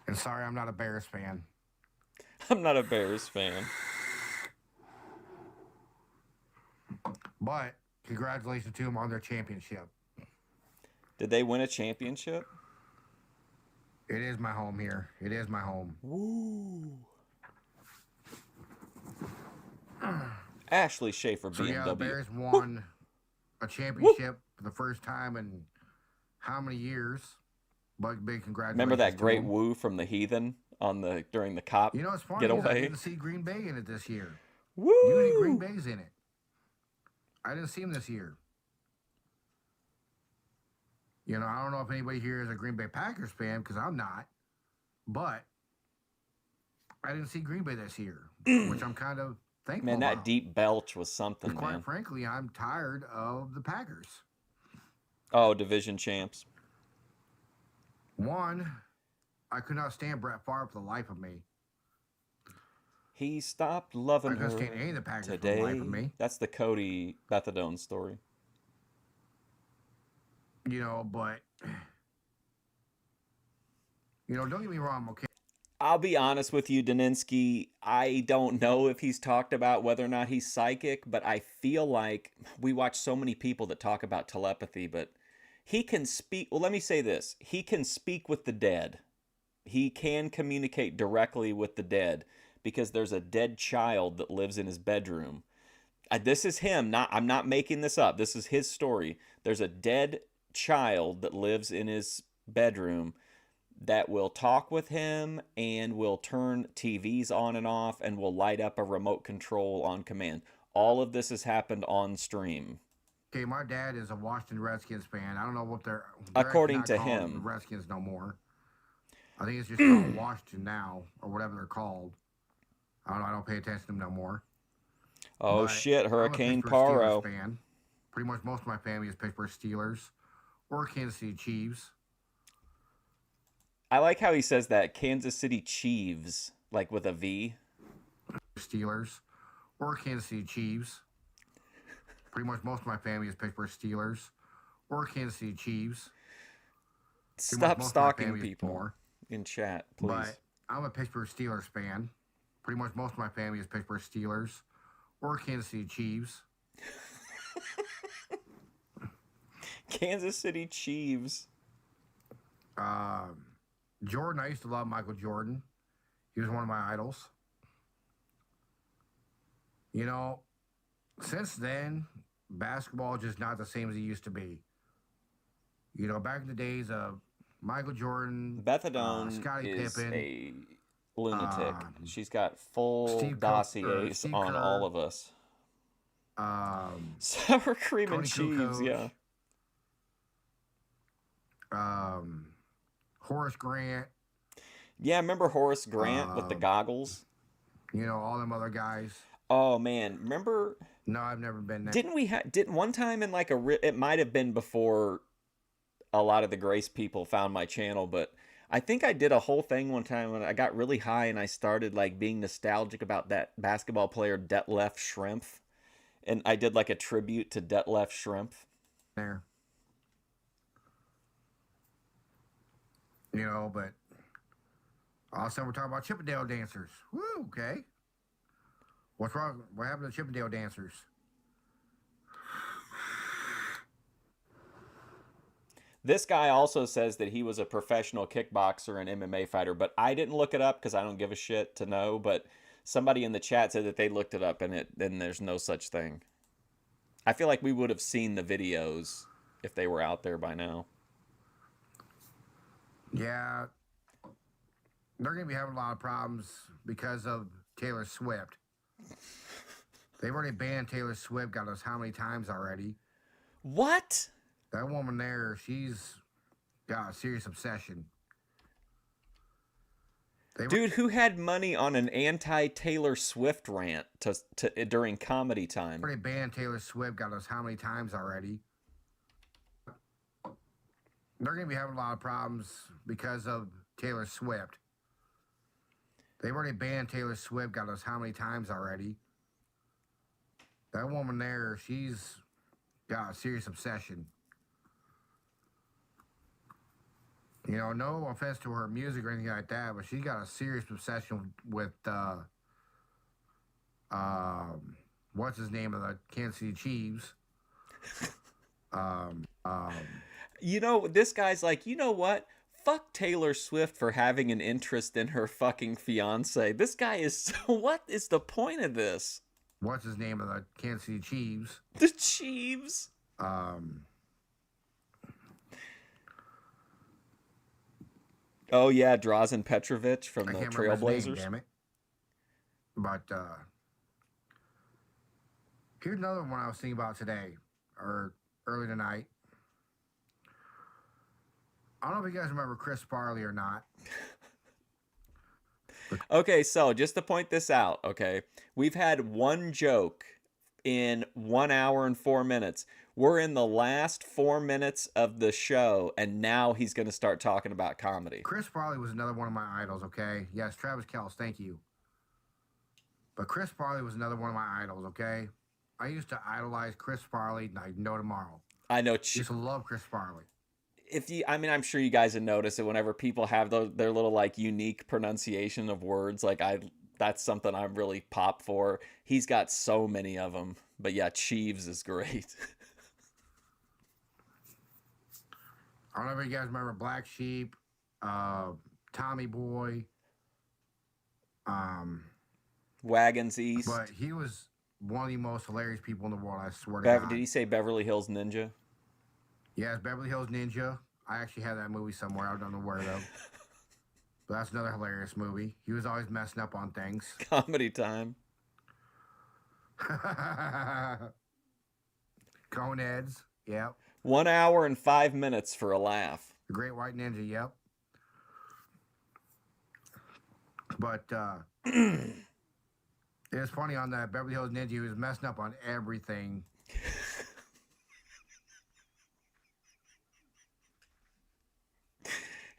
And sorry, I'm not a Bears fan. I'm not a Bears fan. But congratulations to them on their championship. Did they win a championship? It is my home here. It is my home. Woo! Ashley Schaefer, So BMW. yeah, the Bears won a championship for the first time in how many years? But big congratulations. Remember that to great them. woo from the Heathen on the during the cop You know, it's funny. Is I getaway? didn't see Green Bay in it this year. Woo! Usually Green Bay's in it. I didn't see him this year. You know, I don't know if anybody here is a Green Bay Packers fan because I'm not. But I didn't see Green Bay this year, which I'm kind of thankful Man, that about. deep belch was something, 'Cause quite man. frankly, I'm tired of the Packers. Oh, division champs. One, I could not stand Brett Favre for the life of me. He stopped I loving couldn't her stand any of the Packers for the today. life of me. That's the Cody Bethadone story. You know, but you know, don't get me wrong, okay? I'll be honest with you, Daninsky. I don't know if he's talked about whether or not he's psychic, but I feel like we watch so many people that talk about telepathy, but he can speak. Well, let me say this. He can speak with the dead. He can communicate directly with the dead because there's a dead child that lives in his bedroom. This is him. I'm not making this up. This is his story. There's a dead child that lives in his bedroom that will talk with him and will turn TVs on and off and will light up a remote control on command. All of this has happened on stream. Okay, my dad is a Washington Redskins fan. I don't know what they're According actually to not called him. the Redskins no more. I think it's just called Washington now, or whatever they're called. I don't know. I don't pay attention to them no more. Oh But shit, I'm a Hurricane Pittsburgh Steelers Paro. fan. Pretty much most of my family is Pittsburgh Steelers or Kansas City Chiefs. I like how he says that. Kansas City Chiefs, like with a V. Steelers or Kansas City Chiefs. Pretty much most of my family is Pittsburgh Steelers or Kansas City Chiefs. Pretty much Stop most of my stalking family is people more. in chat, please. But I'm a Pittsburgh Steelers fan. Pretty much most of my family is Pittsburgh Steelers or Kansas City Chiefs. Kansas City Chiefs. Jordan, I used to love Michael Jordan. He was one of my idols. You know, since then, basketball is just not the same as it used to be. You know, back in the days of Michael Jordan, Bethadone Scottie is Pippen, a lunatic. She's got Steve full Kerr- dossiers Steve on Kerr, all of us. um, Sour cream and Tony cheese, Kukoc, yeah. Horace Grant, Yeah, remember Horace Grant with the goggles? you know, all them other guys. Oh man, remember? No, I've never been there. Didn't one time in like it might have been before a lot of the Grace people found my channel, but I think I did a whole thing one time when I got really high and I started like being nostalgic about that basketball player Detlef Schrempf, and I did like a tribute to Detlef Schrempf. There. You know, but also we're talking about Chippendale dancers. Woo, okay. What's wrong? What happened to Chippendale dancers? This guy also says that he was a professional kickboxer and MMA fighter, but I didn't look it up because I don't give a shit to know. But somebody in the chat said that they looked it up, and there's no such thing. I feel like we would have seen the videos if they were out there by now. Yeah, they're going to be having a lot of problems because of Taylor Swift. They've already banned Taylor Swift, God knows how many times already. What? That woman there, she's got a serious obsession. Dude, who had money on an anti-Taylor Swift rant during comedy time? Already banned Taylor Swift, God knows how many times already. They're going to be having a lot of problems because of Taylor Swift. They've already banned Taylor Swift, God knows how many times already. That woman there, she's got a serious obsession. You know, no offense to her music or anything like that, but she's got a serious obsession with what's his name of the Kansas City Chiefs. You know, this guy's like, you know what? Fuck Taylor Swift for having an interest in her fucking fiance. This guy is so, what is the point of this? What's his name of the Kansas City Chiefs? The Chiefs. Oh yeah, Drazen Petrovic from the Trailblazers. Damn it. But here's another one I was thinking about today, or early tonight. I don't know if you guys remember Chris Farley or not. Okay, so just to point this out, okay, we've had one joke in 1 hour and 4 minutes. We're in the last 4 minutes of the show, and now he's going to start talking about comedy. Chris Farley was another one of my idols, okay? Yes, Travis Kelce, thank you. But Chris Farley was another one of my idols, okay? I used to idolize Chris Farley, and I know tomorrow. I know. I used to love Chris Farley. I mean, I'm sure you guys have noticed it whenever people have their little like unique pronunciation of words. Like that's something I'm really pop for. He's got so many of them. But yeah, Cheeves is great. I don't know if you guys remember Black Sheep, Tommy Boy, Wagons East. But he was one of the most hilarious people in the world, I swear to God. Did he say Beverly Hills Ninja? Yes, Beverly Hills Ninja. I actually have that movie somewhere. I don't know where though. But that's another hilarious movie. He was always messing up on things. Comedy Time. Coneheads. Yep. 1 hour and 5 minutes for a laugh. The Great White Ninja. Yep. But it was funny on that Beverly Hills Ninja. He was messing up on everything.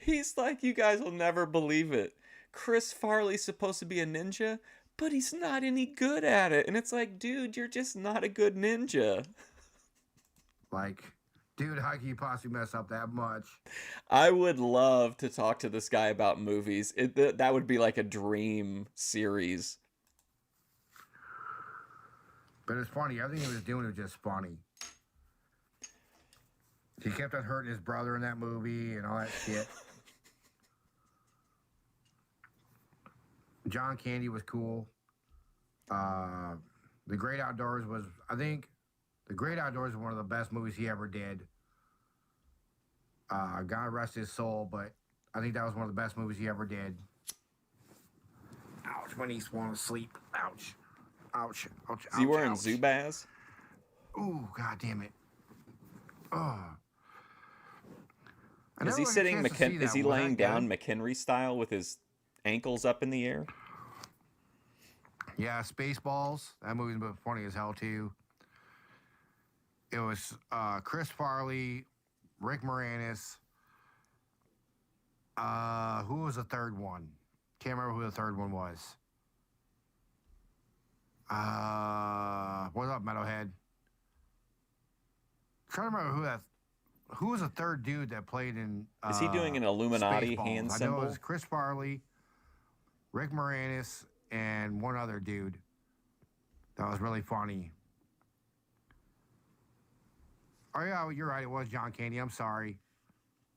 He's like, you guys will never believe it. Chris Farley's supposed to be a ninja, but he's not any good at it. And it's like, dude, you're just not a good ninja. Like, dude, how can you possibly mess up that much? I would love to talk to this guy about movies. That would be like a dream series. But it's funny. Everything he was doing was just funny. He kept on hurting his brother in that movie and all that shit. John Candy was cool. The Great Outdoors was, I think, The Great Outdoors was one of the best movies he ever did. God rest his soul, but I think that was one of the best movies he ever did. Ouch, my niece wanted to sleep. Ouch. Ouch. Ouch. Is he wearing Zubaz? Ooh, God damn it. Oh. Is he sitting is he laying down McHenry style with his ankles up in the air? Yeah, Spaceballs. That movie's been funny as hell too. It was Chris Farley, Rick Moranis. Who was the third one? Can't remember who the third one was. What's up, Metalhead? Trying to remember who was the third dude that played in. Is he doing an Illuminati Spaceballs? hand I symbol? know it was Chris Farley, Rick Moranis, and one other dude. That was really funny. Oh yeah, you're right. It was John Candy. I'm sorry,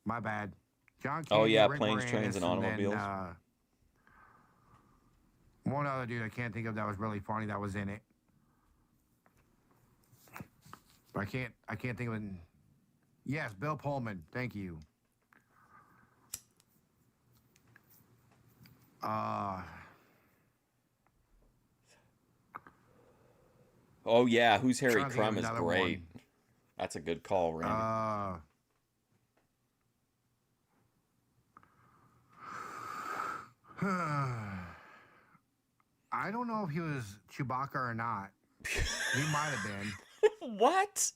my bad. John Candy. Oh yeah, Rick Planes, Moranis, Trains, and Automobiles. Then, one other dude I can't think of that was really funny that was in it. But I can't think of it. Yes, Bill Pullman. Thank you. Uh, Oh yeah, Who's Harry trying to think of Crumb is another great. one. That's a good call, Randy. Uh, I don't know if he was Chewbacca or not. He might have been. What?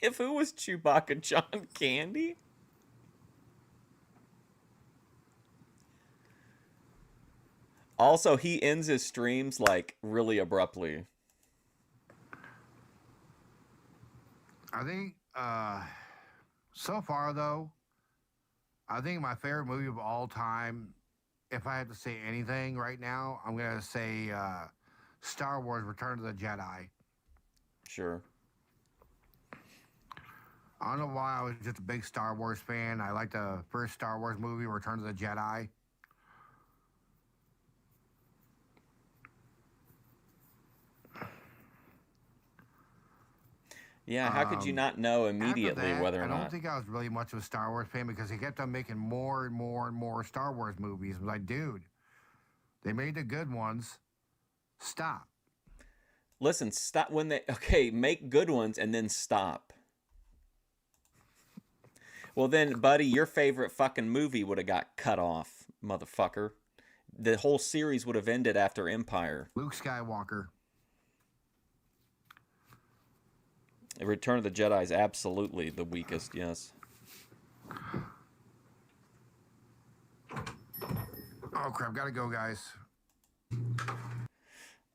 If who was Chewbacca? John Candy? Also, he ends his streams like really abruptly. I think so far though, I think my favorite movie of all time, if I had to say anything right now, I'm gonna say Star Wars: Return of the Jedi. Sure. I don't know why I was just a big Star Wars fan. I liked the first Star Wars movie, Return of the Jedi. Yeah, how could you not know After immediately that, whether or I don't not? think I was really much of a Star Wars fan because he kept on making more and more and more Star Wars movies. I was like, dude, they made the good ones. Stop. Listen, stop when they okay, make good ones and then stop. Well then, buddy, your favorite fucking movie would have got cut off, motherfucker. The whole series would have ended after Empire. Luke Skywalker. Return of the Jedi is absolutely the weakest, yes. Oh crap, gotta go, guys.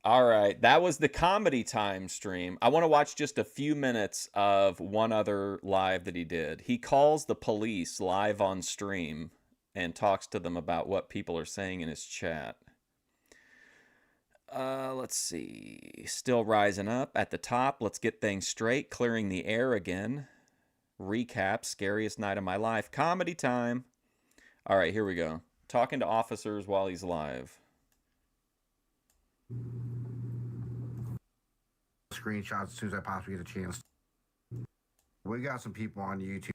All right, that was the comedy time stream. I want to watch just a few minutes of one other live that he did. He calls the police live on stream and talks to them about what people are saying in his chat. Let's see. Still rising up at the top. Let's get things straight. Clearing the air again. Recap. Scariest night of my life. Comedy time. All right, here we go. Talking to officers while he's live. Screenshots as soon as I possibly get a chance. We got some people on YouTube.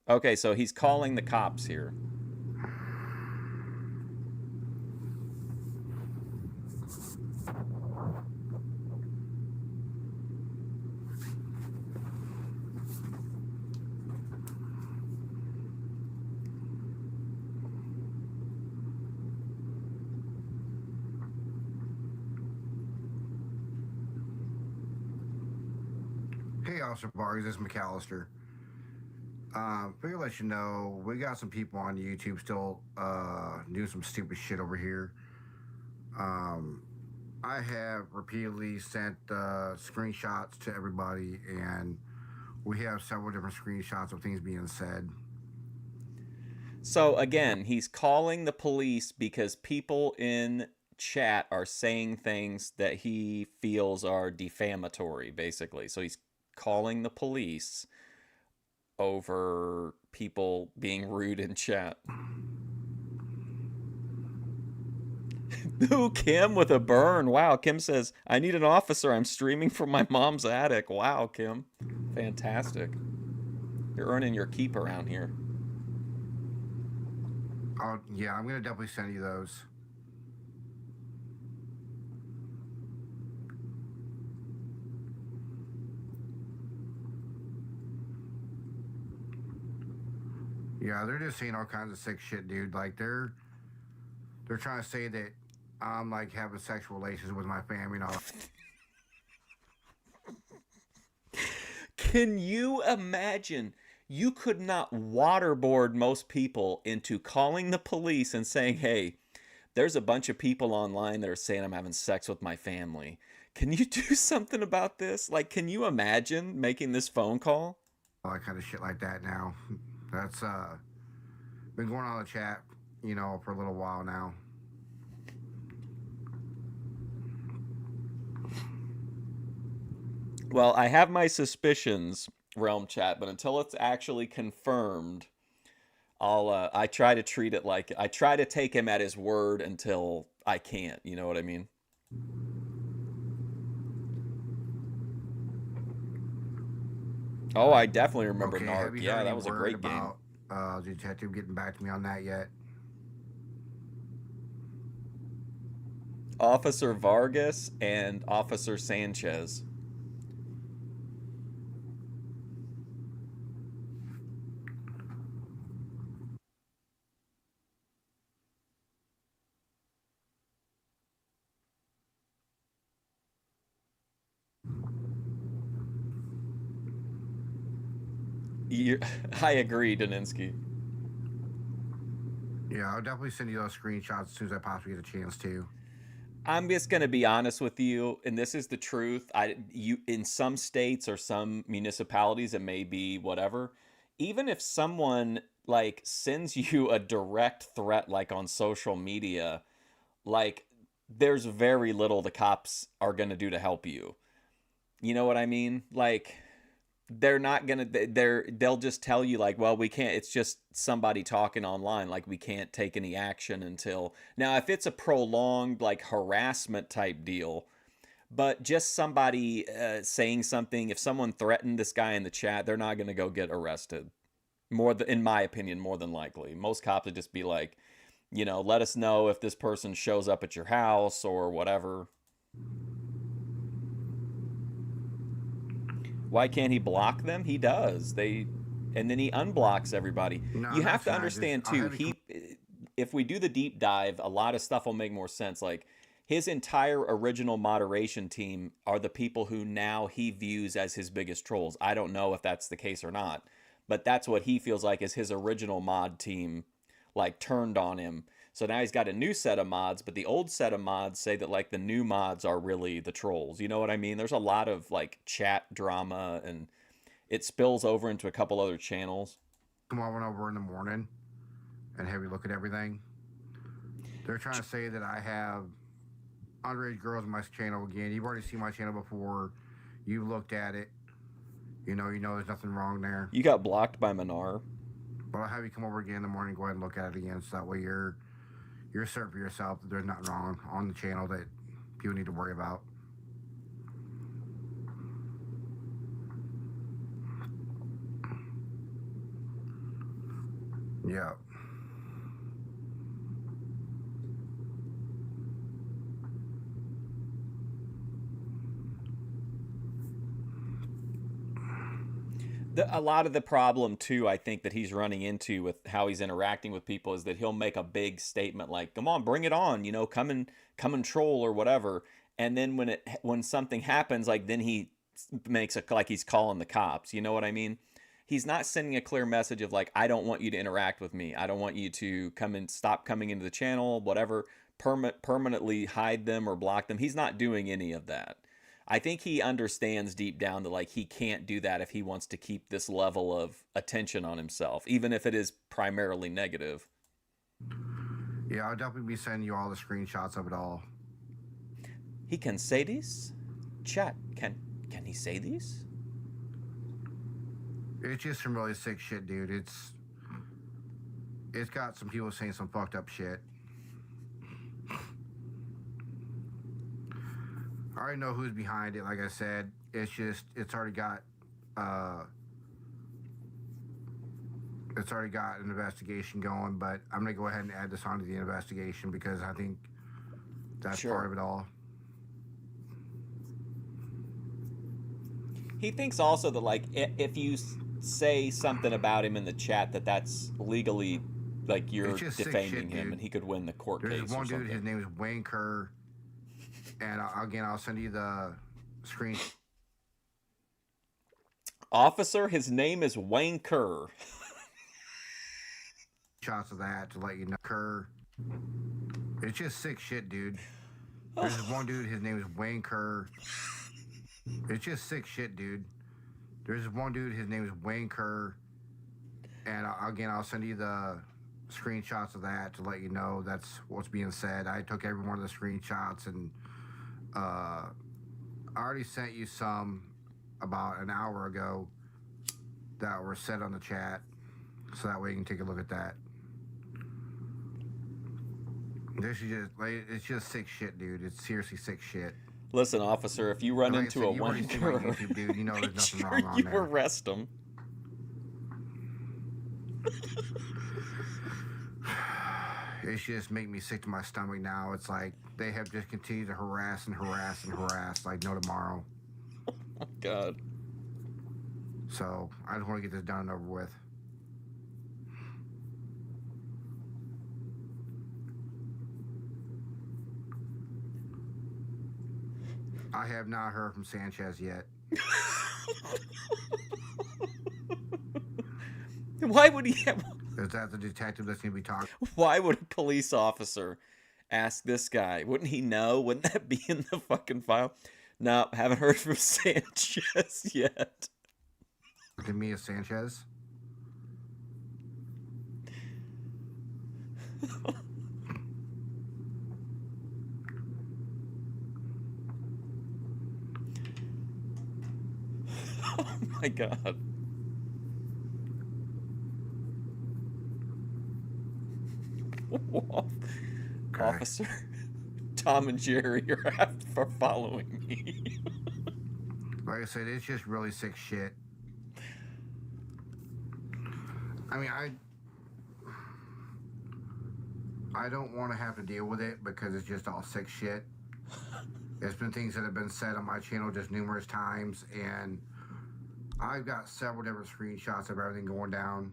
Okay, so he's calling the cops here. Hey, Officer Barnes, this is McAllister. Figure to let you know, we got some people on YouTube still doing some stupid shit over here. I have repeatedly sent screenshots to everybody, and we have several different screenshots of things being said. So again, he's calling the police because people in chat are saying things that he feels are defamatory, basically. So he's calling the police over people being rude in chat. Ooh, Kim with a burn. Wow, Kim says, I need an officer. I'm streaming from my mom's attic. Wow, Kim. Fantastic. You're earning your keep around here. Oh, yeah, I'm going to definitely send you those. Yeah, they're just saying all kinds of sick shit, dude. Like they're trying to say that I'm like having sexual relations with my family and all. Can you imagine? You could not waterboard most people into calling the police and saying, hey, there's a bunch of people online that are saying I'm having sex with my family. Can you do something about this? Like, can you imagine making this phone call? All that kind of shit like that now. That's been going on in the chat, you know, for a little while now. Well, I have my suspicions, Realm Chat, but until it's actually confirmed, I try to treat it like I try to take him at his word until I can't. You know what I mean? Oh, I definitely remember Okay, Narc. have you Yeah, heard that any was a word great game. about detective getting back to me on that yet. Officer Vargas and Officer Sanchez. You, I agree, Daninsky. Yeah, I'll definitely send you those screenshots as soon as I possibly get a chance to. I'm just going to be honest with you, and this is the truth. You in some states or some municipalities, it may be whatever. Even if someone like sends you a direct threat, like on social media, like there's very little the cops are going to do to help you. You know what I mean? Like they're not gonna they'll just tell you like, well, we can't, it's just somebody talking online, like we can't take any action until now. If it's a prolonged like harassment type deal, but just somebody saying something, if someone threatened this guy in the chat, they're not gonna go get arrested. In my opinion, more than likely most cops would just be like, let us know if this person shows up at your house or whatever. Why can't he block them? He does. And then he unblocks everybody. No, You have that's to fine. Just understand I'll too. have you. If we do the deep dive, a lot of stuff will make more sense. Like his entire original moderation team are the people who now he views as his biggest trolls. I don't know if that's the case or not, but that's what he feels like is his original mod team, like turned on him. So now he's got a new set of mods, but the old set of mods say that like the new mods are really the trolls. You know what I mean? There's a lot of like chat drama and it spills over into a couple other channels. Come on over in the morning and have you look at everything. They're trying to say that I have underage girls on my channel again. You've already seen my channel before. You looked at it. You know there's nothing wrong there. You got blocked by Minar. But I'll have you come over again in the morning, go ahead and look at it again, so that way you're certain for yourself that there's nothing wrong on the channel that people need to worry about. Yeah. A lot of the problem too, I think that he's running into with how he's interacting with people is that he'll make a big statement like, "Come on, bring it on," come and troll or whatever. And then when something happens, like then he makes it like he's calling the cops. You know what I mean? He's not sending a clear message of like, I don't want you to interact with me. I don't want you to come and stop coming into the channel, whatever. Permanently hide them or block them. He's not doing any of that. I think he understands deep down that like he can't do that if he wants to keep this level of attention on himself, even if it is primarily negative. Yeah, I'll definitely be sending you all the screenshots of it all. He can say this? Chat, can he say this? It's just some really sick shit, dude. It's got some people saying some fucked up shit. I already know who's behind it. Like I said, it's already got an investigation going. But I'm gonna go ahead and add this onto the investigation because I think that's Sure. part of it all. He thinks also that like if you say something about him in the chat that's legally like you're defaming him, and he could win the court case. There's one or dude. something. His name is Wayne Kerr. And again, I'll send you the screen. Officer, his name is Wayne Kerr. Shots of that to let you know. Kerr. It's just sick shit, dude. There's this one dude. His name is Wayne Kerr. It's just sick shit, dude. There's this one dude. His name is Wayne Kerr. And again, I'll send you the screenshots of that to let you know that's what's being said. I took every one of the screenshots and I already sent you some about an hour ago that were said on the chat, so that way you can take a look at that. This is just like, it's just sick shit, dude. It's seriously sick shit. Listen, officer, if you run like into said, a wanker, YouTube, dude, you know there's nothing sure wrong on you there. arrest him. It's just making me sick to my stomach now. It's like they have just continued to harass and harass and harass like no tomorrow. Oh, God. So I just want to get this done and over with. I have not heard from Sanchez yet. Why would he have... Is that the detective that's going to be talking? Why would a police officer ask this guy? Wouldn't he know? Wouldn't that be in the fucking file? No, haven't heard from Sanchez yet. To me as Sanchez? Oh my God. Okay. Officer Tom and Jerry are after following me. Like I said, it's just really sick shit. I mean, I don't want to have to deal with it because it's just all sick shit. There's been things that have been said on my channel just numerous times, and I've got several different screenshots of everything going down.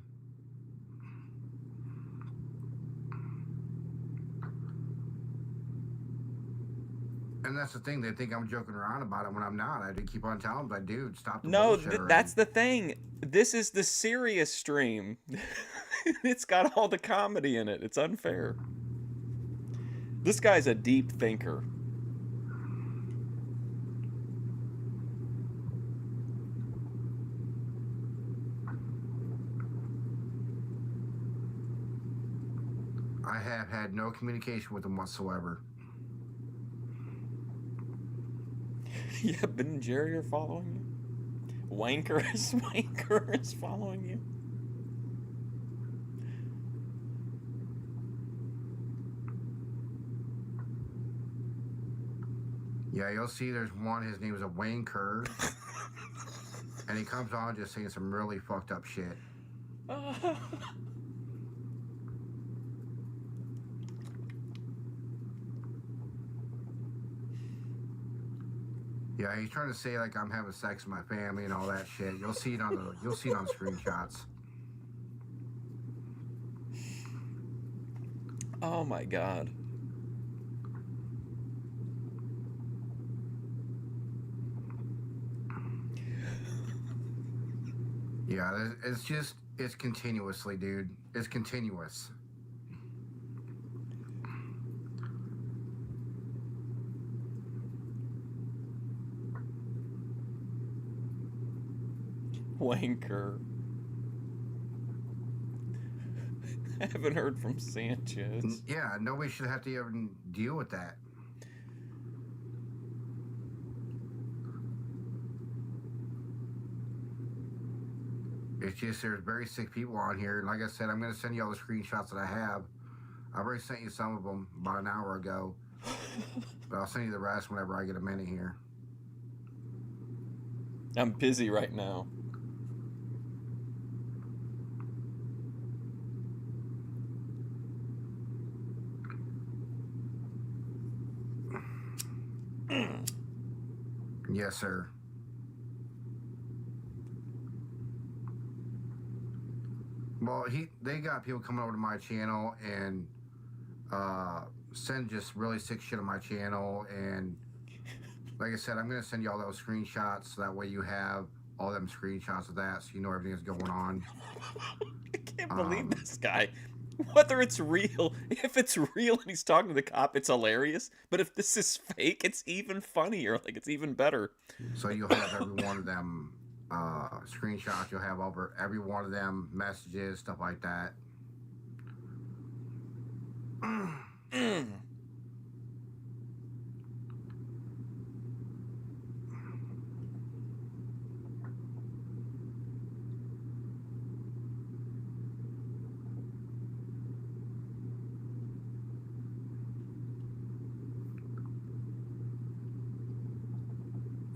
And that's the thing, they think I'm joking around about it when I'm not. I have to keep on telling them, like, dude, stop the No, bullshit that's the thing. This is the serious stream. It's got all the comedy in it. It's unfair. This guy's a deep thinker. I have had no communication with him whatsoever. Yeah, Ben and Jerry are following you. Wanker is following you. Yeah, you'll see there's one, his name is a Wanker. And he comes on just saying some really fucked up shit. Yeah, he's trying to say like I'm having sex with my family and all that shit. You'll see it on the screenshots. Oh my God. Yeah, it's continuously, dude. It's continuous. Wanker. I haven't heard from Sanchez. Yeah, nobody should have to even deal with that. It's just there's very sick people on here. And like I said, I'm going to send you all the screenshots that I have. I've already sent you some of them about an hour ago. But I'll send you the rest whenever I get a minute here. I'm busy right now. Yes, sir. Well, they got people coming over to my channel and send just really sick shit on my channel. And like I said, I'm going to send you all those screenshots so that way you have all them screenshots of that so you know everything that's going on. I can't believe this guy. Whether it's real, if it's real and he's talking to the cop, it's hilarious. But if this is fake, it's even funnier. Like, it's even better. So you'll have every one of them screenshots. You'll have over every one of them messages, stuff like that.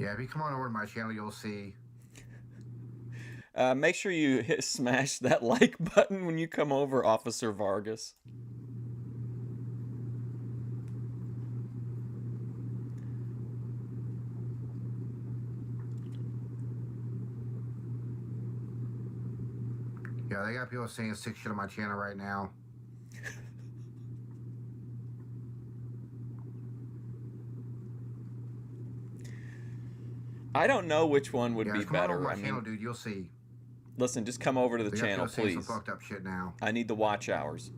Yeah, if you come on over to my channel, you'll see. Make sure you smash that like button when you come over, Officer Vargas. Yeah, they got people saying sick shit on my channel right now. I don't know which one would be Come on over better. my I mean, channel, dude. You'll see. listen, just come over to the They got channel, people saying please. some fucked up shit now. I need the watch hours.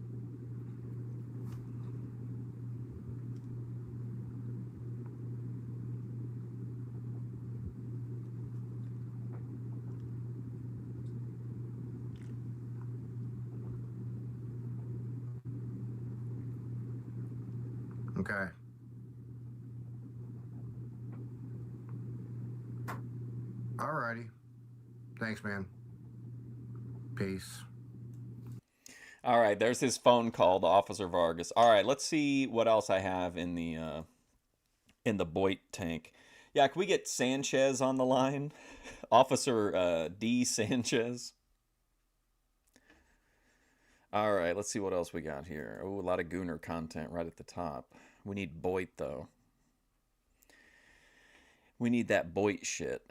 Okay. Alrighty. Thanks, man. Peace. All right, there's his phone call to Officer Vargas. All right, let's see what else I have in the BOYT tank. Yeah, can we get Sanchez on the line? Officer D. Sanchez. All right, let's see what else we got here. Oh, a lot of Gooner content right at the top. We need BOYT, though. We need that BOYT shit.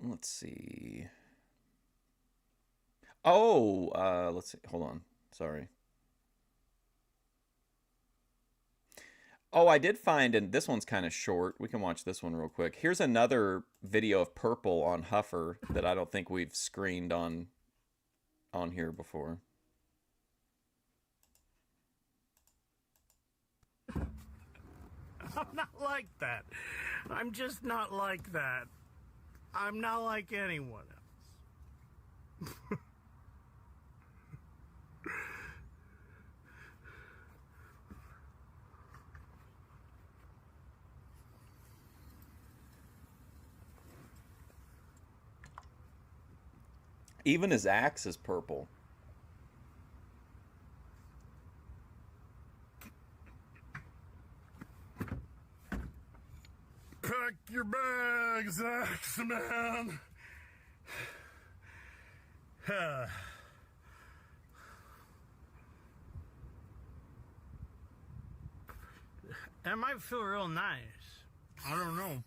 Let's see. Oh, let's see. Hold on. Sorry. Oh, I did find, and this one's kind of short. We can watch this one real quick. Here's another video of Purple on Huffer that I don't think we've screened on here before. I'm not like that. I'm just not like that. I'm not like anyone else. Even his axe is purple. Pack your bags, Axeman. That might feel real nice. I don't know.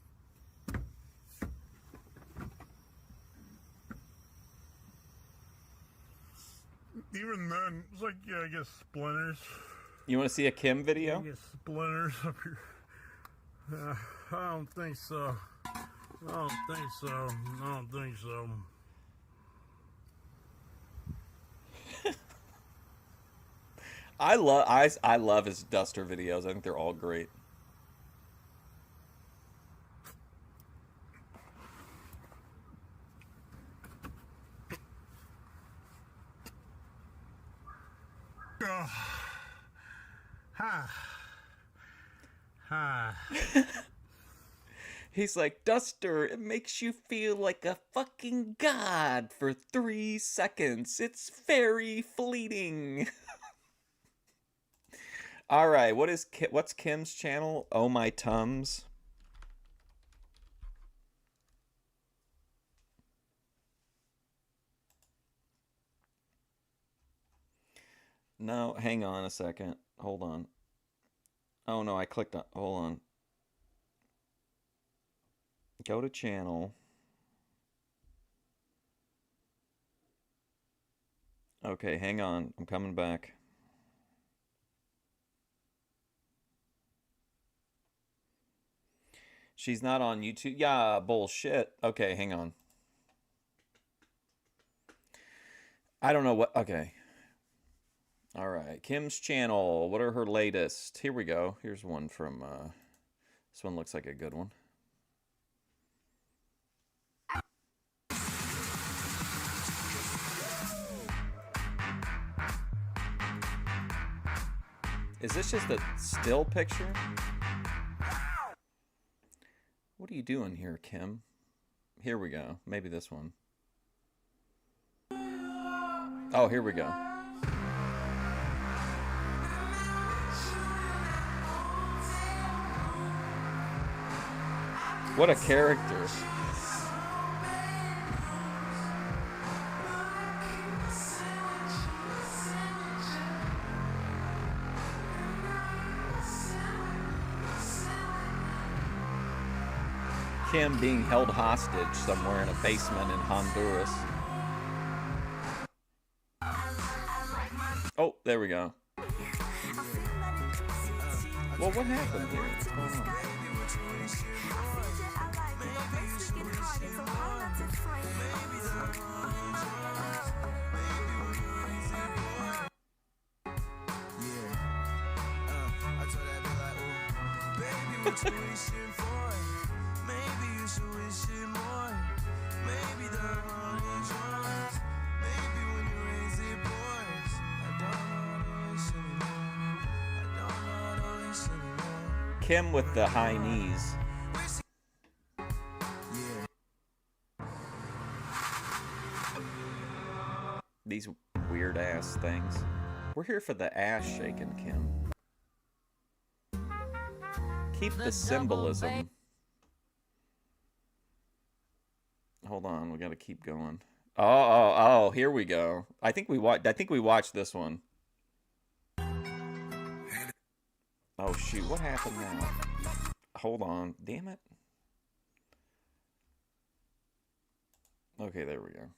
Even then, it's like, yeah, I guess splinters. You want to see a Kim video? I guess splinters up here. I don't think so. I don't think so. I don't think so. I love his Duster videos. I think they're all great. He's like, Duster, it makes you feel like a fucking god for 3 seconds. It's very fleeting. All right, what's Kim's channel? Oh My Tums. No, hang on a second. Hold on. Oh no, I clicked on. Hold on. Go to channel. Okay, hang on. I'm coming back. She's not on YouTube. Yeah, bullshit. Okay, hang on. I don't know what. Okay. All right. Kim's channel. What are her latest? Here we go. Here's one from. This one looks like a good one. Is this just a still picture? What are you doing here, Kim? Here we go. Maybe this one. Oh, here we go. What a character. Kim being held hostage somewhere in a basement in Honduras. Oh, there we go. Well, what happened here? What's going on? Kim with the high knees. These weird ass things. We're here for the ass shaking, Kim. Keep the symbolism. Hold on, we gotta keep going. Oh, here we go. I think we watched this one. Oh shoot, what happened now? Hold on, damn it. Okay, there we go.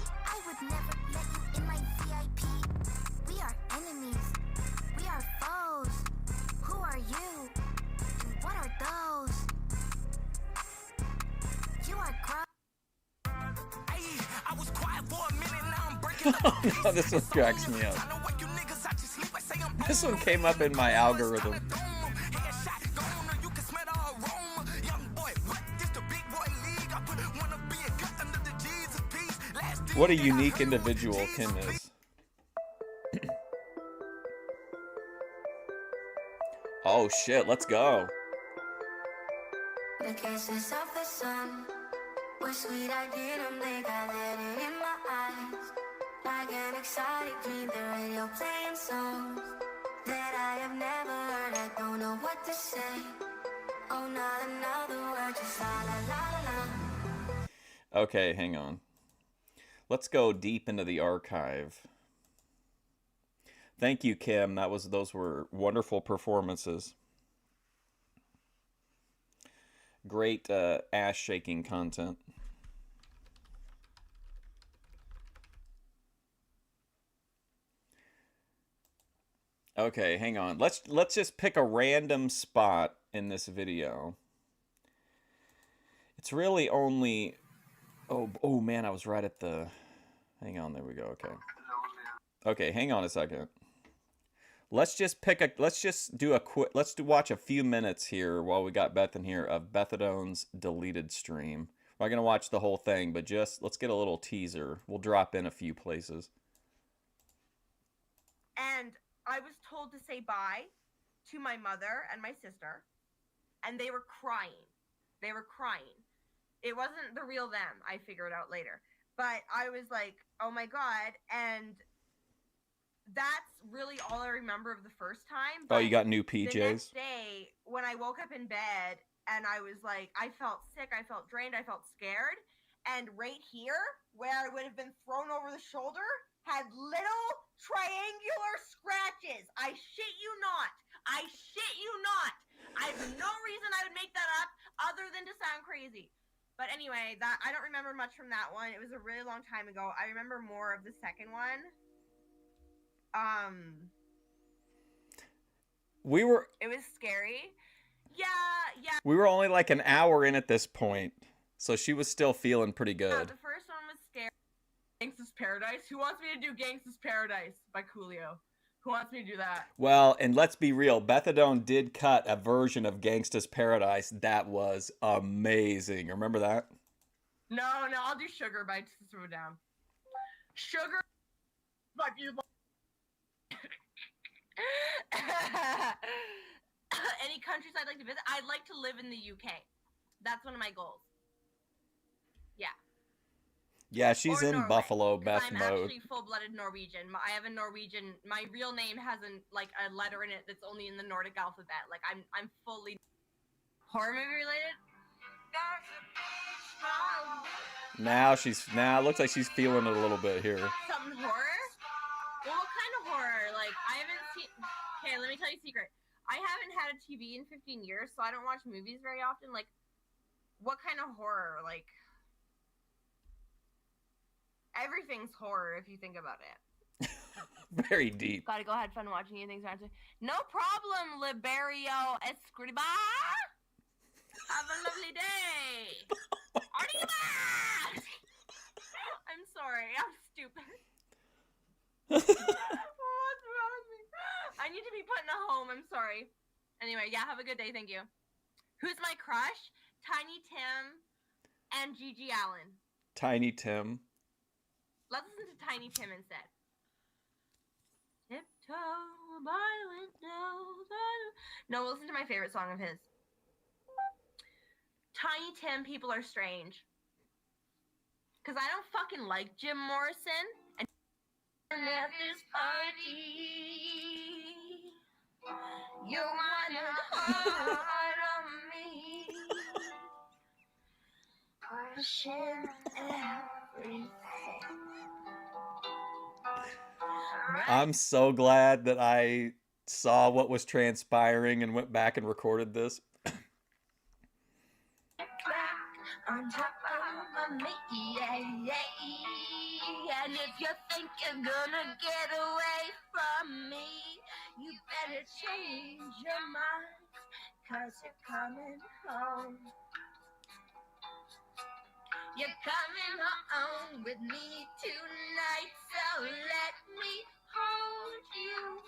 I would never let you in my VIP. We are enemies. We are foes. Who are you? And what are those? You are I was quiet for a minute, now I'm breaking Oh no, this one cracks me up. This one came up in my algorithm. What a unique individual Kim is. Oh shit, let's go. The kisses of the sun were sweet, I didn't think I let it in my eyes. Like an exotic dream, the radio playing songs that I have never heard. I don't know what to say. Oh, not another word, just la la la la la. Okay, hang on. Let's go deep into the archive. Thank you, Kim. Those were wonderful performances. Great ass shaking content. Okay, hang on. Let's just pick a random spot in this video. It's really only oh man, I was right at the hang on, there we go. Okay. Okay, hang on a second. Let's just watch a few minutes here while we got Beth in here of Bethadone's deleted stream. We're not gonna watch the whole thing, but just let's get a little teaser. We'll drop in a few places. And I was told to say bye to my mother and my sister, and they were crying. They were crying. It wasn't the real them, I figured out later. But I was like, oh my God. And that's really all I remember of the first time. Oh, you got new PJs? The next day, when I woke up in bed and I was like, I felt sick, I felt drained, I felt scared. And right here, where I would have been thrown over the shoulder, had little triangular scratches. I shit you not. I shit you not. I have no reason I would make that up other than to sound crazy. But anyway, that I don't remember much from that one. It was a really long time ago. I remember more of the second one. It was scary. Yeah. We were only like an hour in at this point, so she was still feeling pretty good. Yeah, the first one was scary. Gangsta's Paradise. Who wants me to do Gangsta's Paradise by Coolio? Who wants me to do that? Well, and let's be real, Bethadone did cut a version of Gangsta's Paradise that was amazing. Remember that? No, I'll do Sugar by Throw Down. Sugar any countries I'd like to visit, I'd like to live in the UK. That's one of my goals. Yeah. Yeah, she's Or in Norway, Buffalo, 'cause Beth I'm mode. actually full-blooded Norwegian. I have a Norwegian. My real name has like a letter in it that's only in the Nordic alphabet. Like I'm fully horror movie related. Now it looks like she's feeling it a little bit here. Something horror? Well, what kind of horror? Like I haven't seen. Okay, let me tell you a secret. I haven't had a TV in 15 years, so I don't watch movies very often. Like, what kind of horror? Like. Everything's horror if you think about it. Very deep. Gotta go have fun watching anything. No problem, Liberio Escriba. Have a lovely day. Arriba! I'm sorry, I'm stupid. What's wrong with me? I need to be put in a home, I'm sorry. Anyway, yeah, have a good day, thank you. Who's my crush? Tiny Tim and Gigi Allen. Tiny Tim. Let's listen to Tiny Tim instead. Tiptoe by the window. No, listen to my favorite song of his. Tiny Tim, People Are Strange. Because I don't fucking like Jim Morrison. And at this party, you wanna hard on me. Pushing everything. I'm so glad that I saw what was transpiring and went back and recorded this. On top of me, yeah. And if you think you're gonna get away from me, you better change your mind, 'cause you're coming home. You're coming home with me tonight, so let me hold you.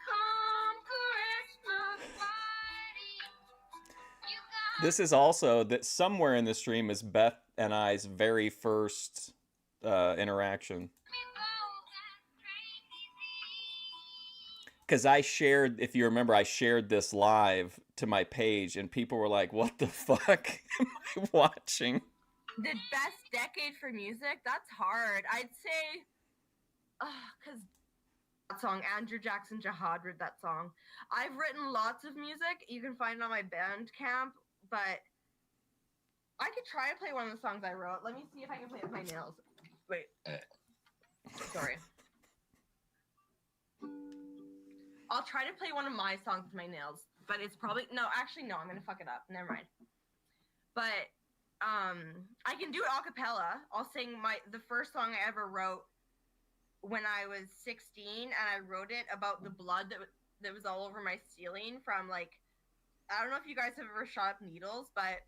Come caress my body. You got This is also that somewhere in the stream is Beth and I's very first interaction. me bold and crazy. Because I shared, if you remember, I shared this live to my page, and people were like, "What the fuck am I watching?" The best decade for music? That's hard. I'd say, because that song, Andrew Jackson Jihad wrote that song. I've written lots of music. You can find it on my Bandcamp, but I could try to play one of the songs I wrote. Let me see if I can play it with my nails. Wait. Sorry. I'll try to play one of my songs with my nails, but it's probably, no, actually, no, I'm going to fuck it up. Never mind. But, I can do it a cappella. I'll sing the first song I ever wrote when I was 16, and I wrote it about the blood that was all over my ceiling from, like, I don't know if you guys have ever shot up needles, but,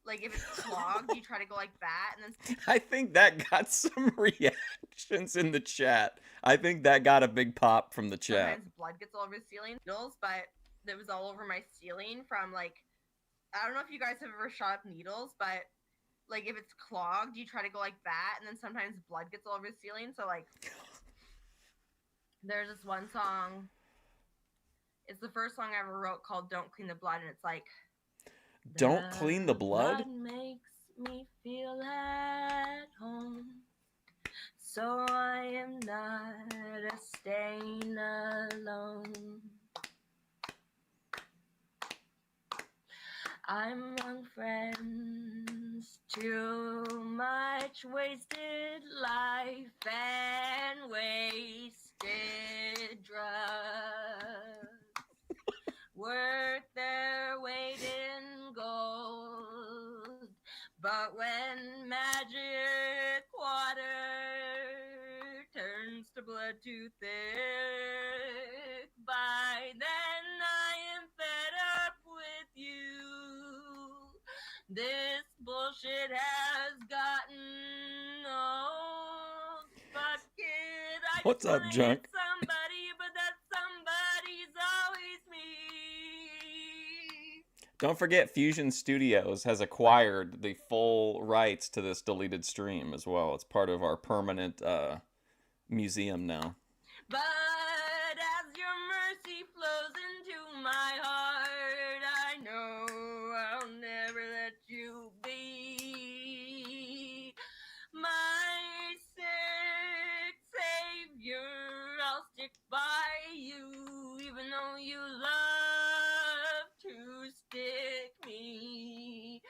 like, if it's clogged, you try to go like that, and then... I think that got some reactions in the chat. I think that got a big pop from the chat. Sometimes blood gets all over the ceiling. Needles, but that was all over my ceiling from, like, I don't know if you guys have ever shot up needles, but, like, if it's clogged, you try to go like that, and then sometimes blood gets all over the ceiling, so, like, there's this one song, it's the first song I ever wrote called Don't Clean the Blood, and it's like, Don't clean the blood? makes me feel at home, so I am not a stain alone. I'm among friends, too much wasted life and wasted drugs. Worth their weight in gold, but when magic water turns to blood too thick, by then I am fed up with you. This bullshit has gotten old, but kid, I What's just up, wanna Junk? hit somebody, but that somebody's always me. Don't forget, Fusion Studios has acquired the full rights to this deleted stream as well. It's part of our permanent museum now. But as your mercy flows into my heart, by you, even though you love to stick me.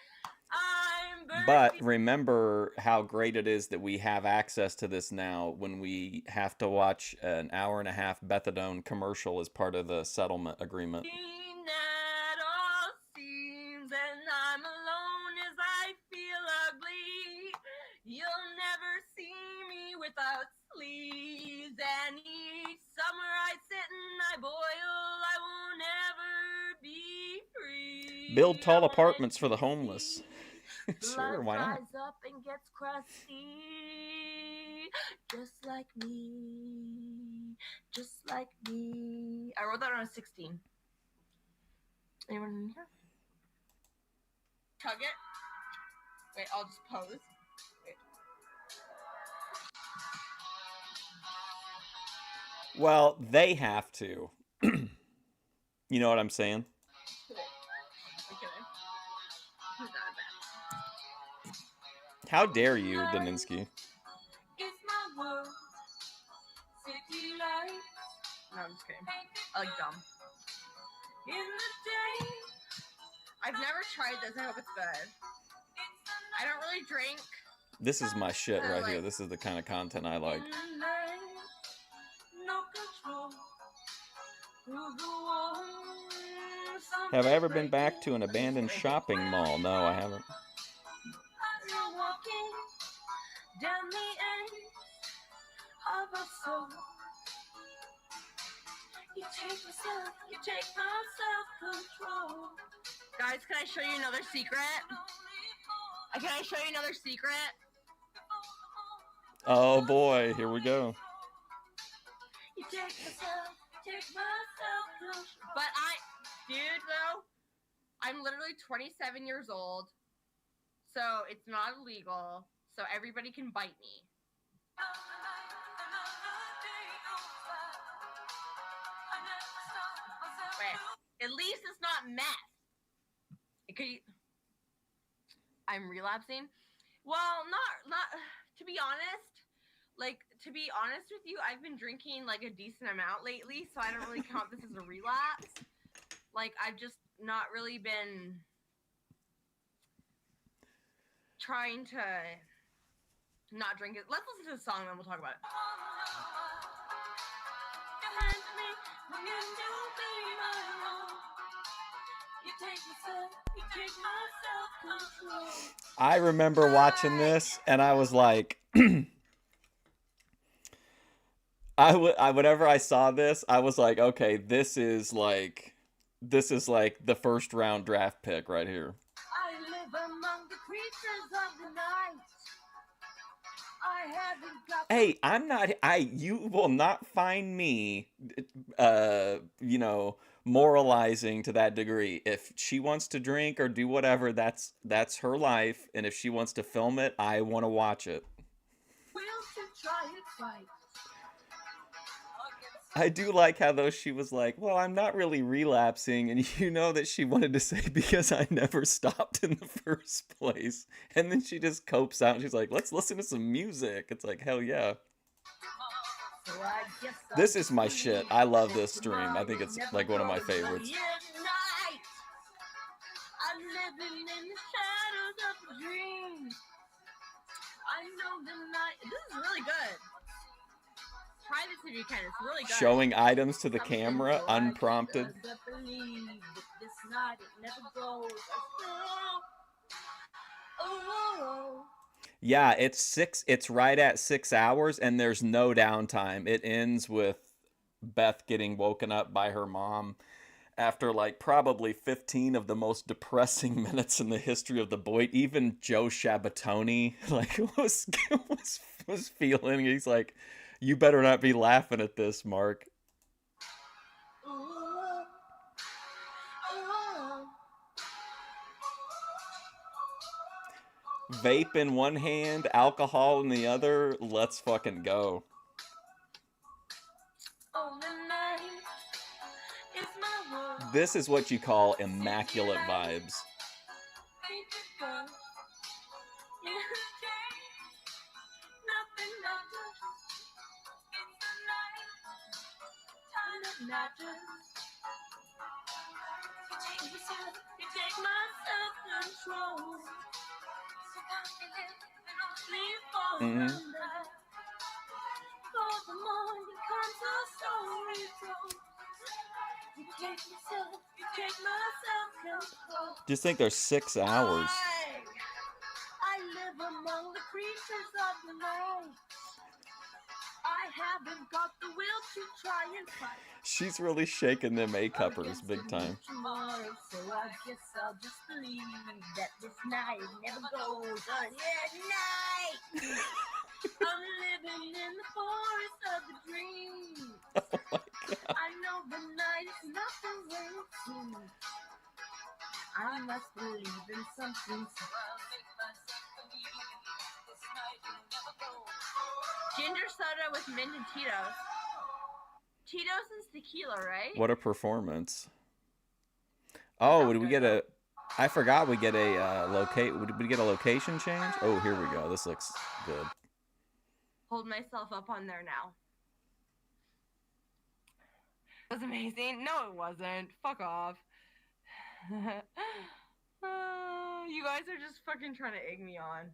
I'm But bursting. remember how great it is that we have access to this now when we have to watch an hour and a half methadone commercial as part of the settlement agreement. At all seems, and I'm alone as I feel ugly. You'll never see me without sleeves, and each summer I sit and I boil. I won't ever be free. Build tall I wanna apartments for the homeless. Sure, blood why not? dries up and gets crusty, just like me, just like me. I wrote that when I was 16. Anyone in here? Tug it. Wait, I'll just pose. Wait. Well, they have to. You know what I'm saying? Okay. Who's that bad? How dare you, Daninsky? It's my world. City lights. No, I'm just kidding. I like dumb. In the day. I've never tried this. I hope it's good. I don't really drink. This is my shit So, right like, here. This is the kind of content I like. in the night, no control. Through the walls, Have I ever been back to an abandoned shopping mall? No, I haven't. you're walking down the edge of a soul. You take my self-control. Guys, can I show you another secret? Can I show you another secret? Oh boy, here we go. You take my self-control. But dude, though, I'm literally 27 years old, so it's not illegal, so everybody can bite me. Wait, at least it's not meth. It could. I'm relapsing. Well, not. To be honest, with you, I've been drinking like a decent amount lately, so I don't really count this as a relapse. Like, I've just not really been trying to not drink it. Let's listen to the song and then we'll talk about it. I remember watching this and I was like, whenever I saw this, I was like, okay, this is like the first round draft pick right here. I live among the creatures of the night. I haven't got. Hey, you will not find me, moralizing to that degree. If she wants to drink or do whatever, that's her life. And if she wants to film it, I want to watch it. Will to try and fight. I do like how though she was like, well, I'm not really relapsing. And you know that she wanted to say because I never stopped in the first place. And then she just copes out. And she's like, let's listen to some music. It's like, hell yeah. So I guess This is my shit. I love this stream. I think it's like one of my favorites. I'm living in the shadows of a dream. I know the night. This is really good. Try this if you can. It's really good. Showing items to the camera unprompted. Yeah, it's right at 6 hours and there's no downtime. It ends with Beth getting woken up by her mom after like probably 15 of the most depressing minutes in the history of the BOYT. Even Joe Shabatoni like was feeling. He's like, you better not be laughing at this, Mark. Vape in one hand, alcohol in the other. Let's fucking go. This is what you call immaculate vibes. snatches. You take yourself, you take my self-control. So confident and I'll sleep for under. For the morning comes a story told. You take yourself, you take my self-control. Just think there's 6 hours. I live among the creatures of the night. I haven't got the will to try and fight. She's really shaking them A-cuppers big time. Tomorrow, so I guess I'll just believe that this night never goes night. I'm living in the forest of the dreams. I know the night is nothing very soon. I must believe in something, so I'll make myself believe this night will never go. Ginger soda with mint and Tito's. Tito's is tequila, right? What a performance. Oh, did we get a... I forgot we get a Would we get a location change? Oh, here we go. This looks good. Hold myself up on there now. It was amazing. No, it wasn't. Fuck off. You guys are just fucking trying to egg me on.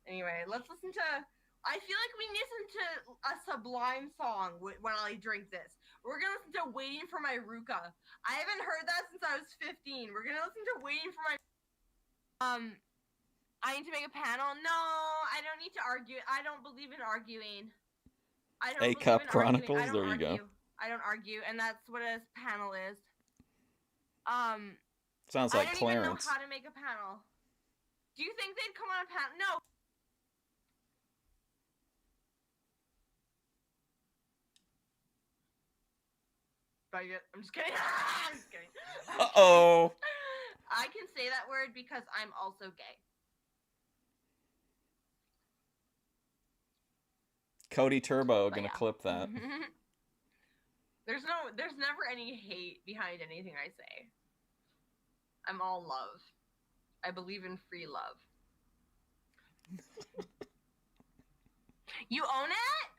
Anyway, let's listen to... I feel like we need to listen to a Sublime song when I drink this. We're gonna listen to Waiting for My Ruka. I haven't heard that since I was 15. We're gonna listen to Waiting for My... I need to make a panel. No, I don't need to argue. I don't believe in arguing. I don't A-Cup believe in Chronicles, arguing. there you go. I don't argue, and that's what a panel is. Sounds like I don't Clarence. even know how to make a panel. Do you think they'd come on a panel? No. I'm just kidding. I'm just kidding. Uh-oh. I can say that word because I'm also gay. Cody Turbo But gonna yeah. clip that. There's never any hate behind anything I say. I'm all love. I believe in free love. You own it?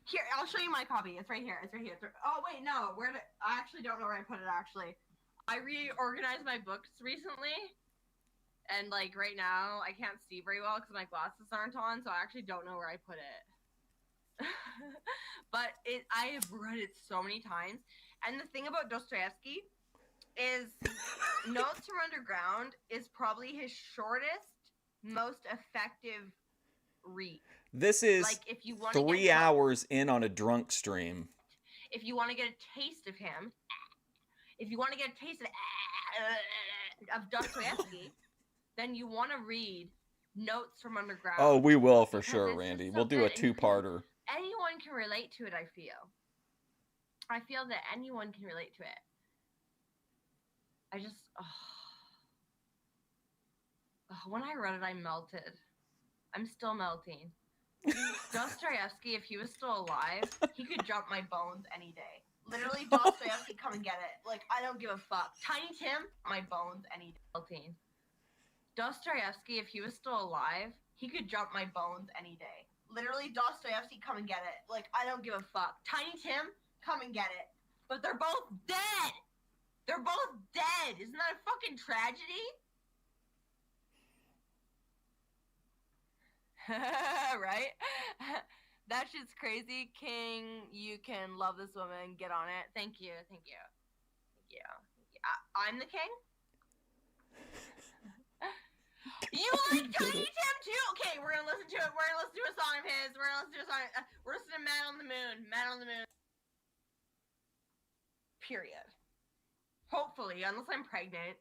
Here, I'll show you my copy. It's right here. Oh, wait, no. I actually don't know where I put it, actually. I reorganized my books recently. And, like, right now, I can't see very well because my glasses aren't on, so I actually don't know where I put it. But I have read it so many times. And the thing about Dostoevsky is Notes from Underground is probably his shortest, most effective read. This is like, if you want 3 hours in on a drunk stream. If you want to get a taste of him, if you want to get a taste of Dostoevsky, then you want to read Notes from Underground. Oh, we will for because sure, it's Randy. just We'll do a something- two-parter. Anyone can relate to it, I feel. I feel that anyone can relate to it. I just... when I read it, I melted. I'm still melting. Dostoevsky, if he was still alive, he could jump my bones any day. Literally, Dostoevsky, come and get it. Like, I don't give a fuck. Tiny Tim, my bones any day. Melting. Dostoevsky, if he was still alive, he could jump my bones any day. Literally, Dostoevsky, come and get it. Like, I don't give a fuck. Tiny Tim, come and get it. But they're both dead! They're both dead! Isn't that a fucking tragedy? Right? That shit's crazy. King, you can love this woman. Get on it. Thank you. I'm the king? You like Tiny Tim too? Okay, we're gonna listen to it. We're gonna listen to a song of his. We're listening to Man on the Moon. Period. Hopefully, unless I'm pregnant.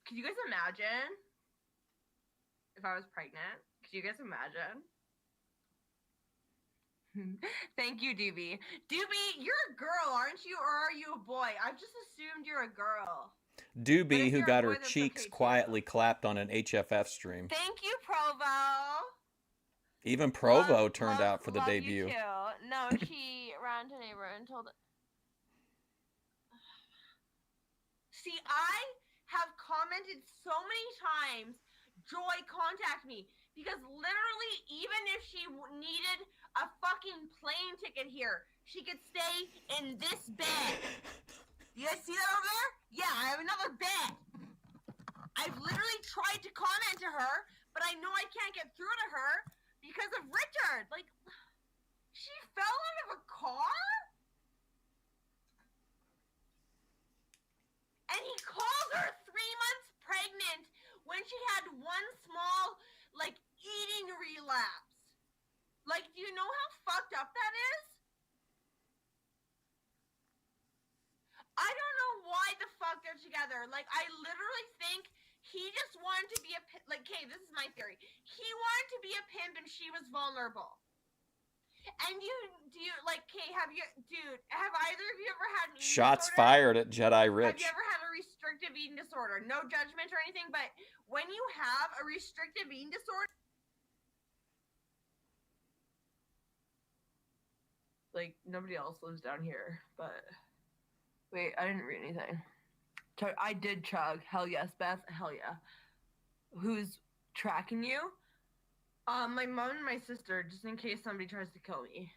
Could you guys imagine if I was pregnant? Could you guys imagine? Thank you, Doobie. Doobie, you're a girl, aren't you? Or are you a boy? I've just assumed you're a girl. Doobie, who you're a got boy, her that's cheeks okay, too. quietly clapped on an HFF stream. Thank you, Provo. Even Provo Love- turned love- out for the love debut. You too. No, she ran to neighbor and told... See, I have commented so many times, Joy, contact me. Because literally, even if she needed a fucking plane ticket here, she could stay in this bed. You guys see that over there? Yeah, I have another bed. I've literally tried to comment to her, but I know I can't get through to her because of Richard. Like, she fell out of a car? And he called her 3 months pregnant when she had one small, like, eating relapse. Like, do you know how fucked up that is? I don't know why the fuck they're together. Like, I literally think he just wanted to be a like, okay, this is my theory. He wanted to be a pimp and she was vulnerable. And have either of you ever had an eating Shots disorder? fired at Jedi Have Rich. you ever had a restrictive eating disorder? No judgment or anything, but when you have a restrictive eating disorder, like, nobody else lives down here, but wait, I didn't read anything. I did chug. Hell yes, Beth. Hell yeah. Who's tracking you? My mom and my sister, just in case somebody tries to kill me.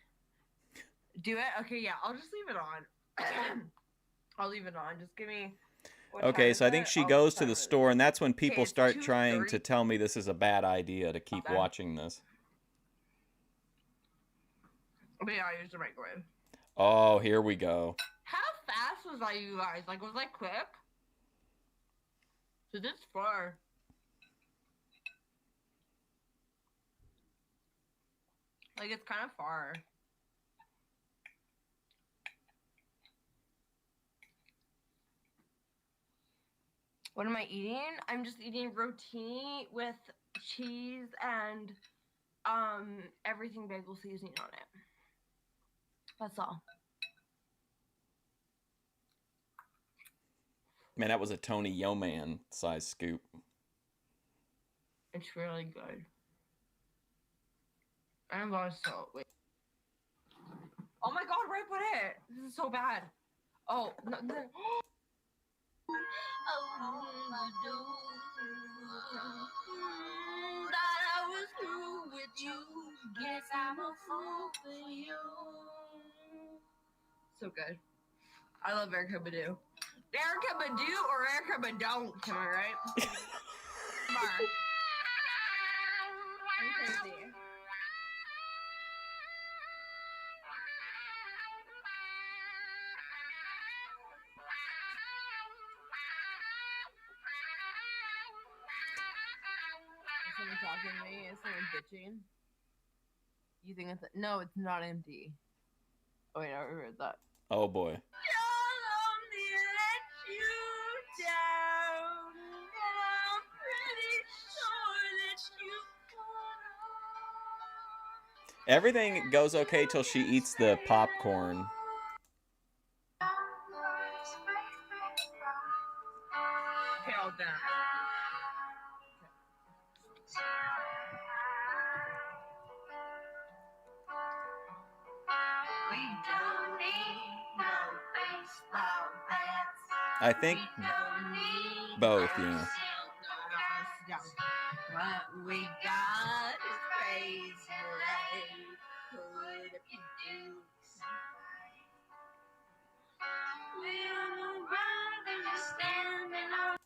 Do it? Okay, yeah. I'll just leave it on. I'll leave it on. Just give me... Okay, so I think she goes to the store, and that's when people it's start trying 2:30. to tell me this is a bad idea to keep watching this. But yeah, I used the microwave. Oh, here we go. How fast was I, you guys? Like, was I quick? So this far. Like, it's kind of far. What am I eating? I'm just eating roti with cheese and everything bagel seasoning on it. That's all. Man, that was a Tony Yeoman size scoop. It's really good. And a lot of salt. Wait. Oh my god, where I put it? This is so bad. Oh, no. Thought I was through with you. Guess I'm a fool for you. So good. I love Erica Badu. Erica Badu or Erica Badon't, am I right? Come on. I'm crazy. Is someone talking to me? Is someone bitching? You think it's... No, it's not empty. Oh wait, I already read that. Oh boy. Everything goes okay till she eats the popcorn. Hell down. We don't need no baseball bats. I think both, yeah. What we got is crazy life. Put up your dukes. We'll rather just standing on.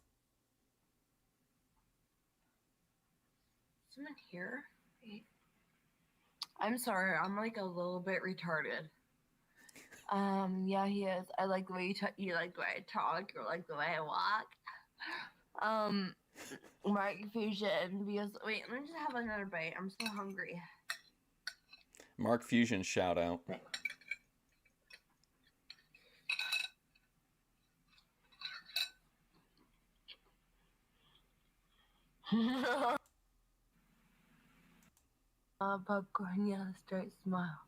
Someone here? Wait. I'm sorry, I'm like a little bit retarded. Yeah, he is. I like the way you like the way I talk, or like the way I walk. Mark Fusion, because wait, let me just have another bite. I'm so hungry. Mark Fusion shout out. Popcorn, yeah, straight smile.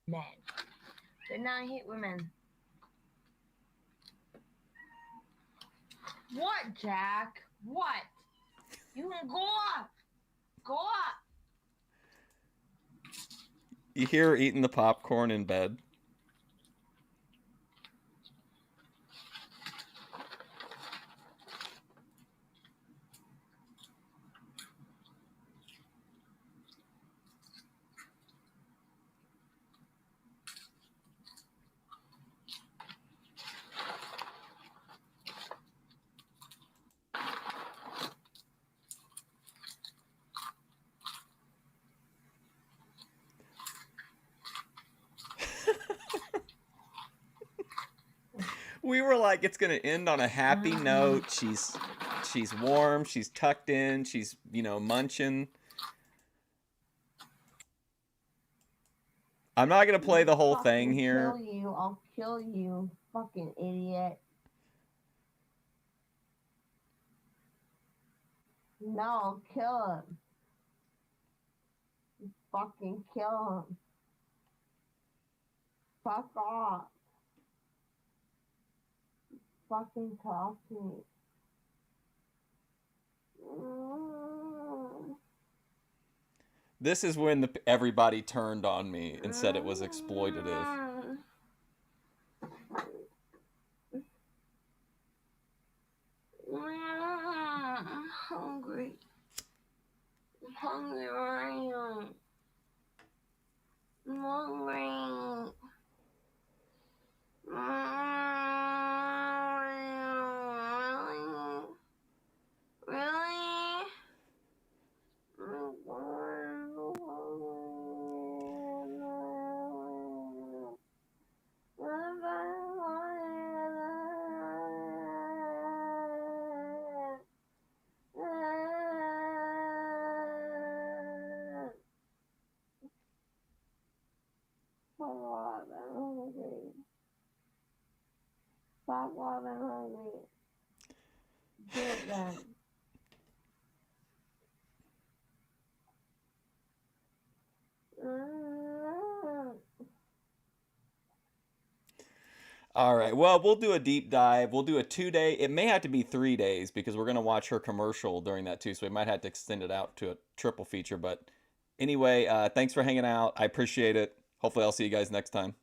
Men. Did not hate women. What, Jack? What? You can go up. Go up. You hear her eating the popcorn in bed. We were like, it's gonna end on a happy note. She's warm. She's tucked in. She's, you know, munching. I'm not gonna play the whole thing Fucking here. kill you. I'll kill you, fucking idiot. No, I'll kill him. Fucking kill him. Fuck off. Fucking talk to me. This is when everybody turned on me and said it was exploitative. I'm hungry. I'm hungry right now. I'm hungry. Really? Stop while I'm hungry. Do it then. All right. Well, we'll do a deep dive. We'll do a 2-day. It may have to be 3 days because we're gonna watch her commercial during that too. So we might have to extend it out to a triple feature. But anyway, thanks for hanging out. I appreciate it. Hopefully, I'll see you guys next time.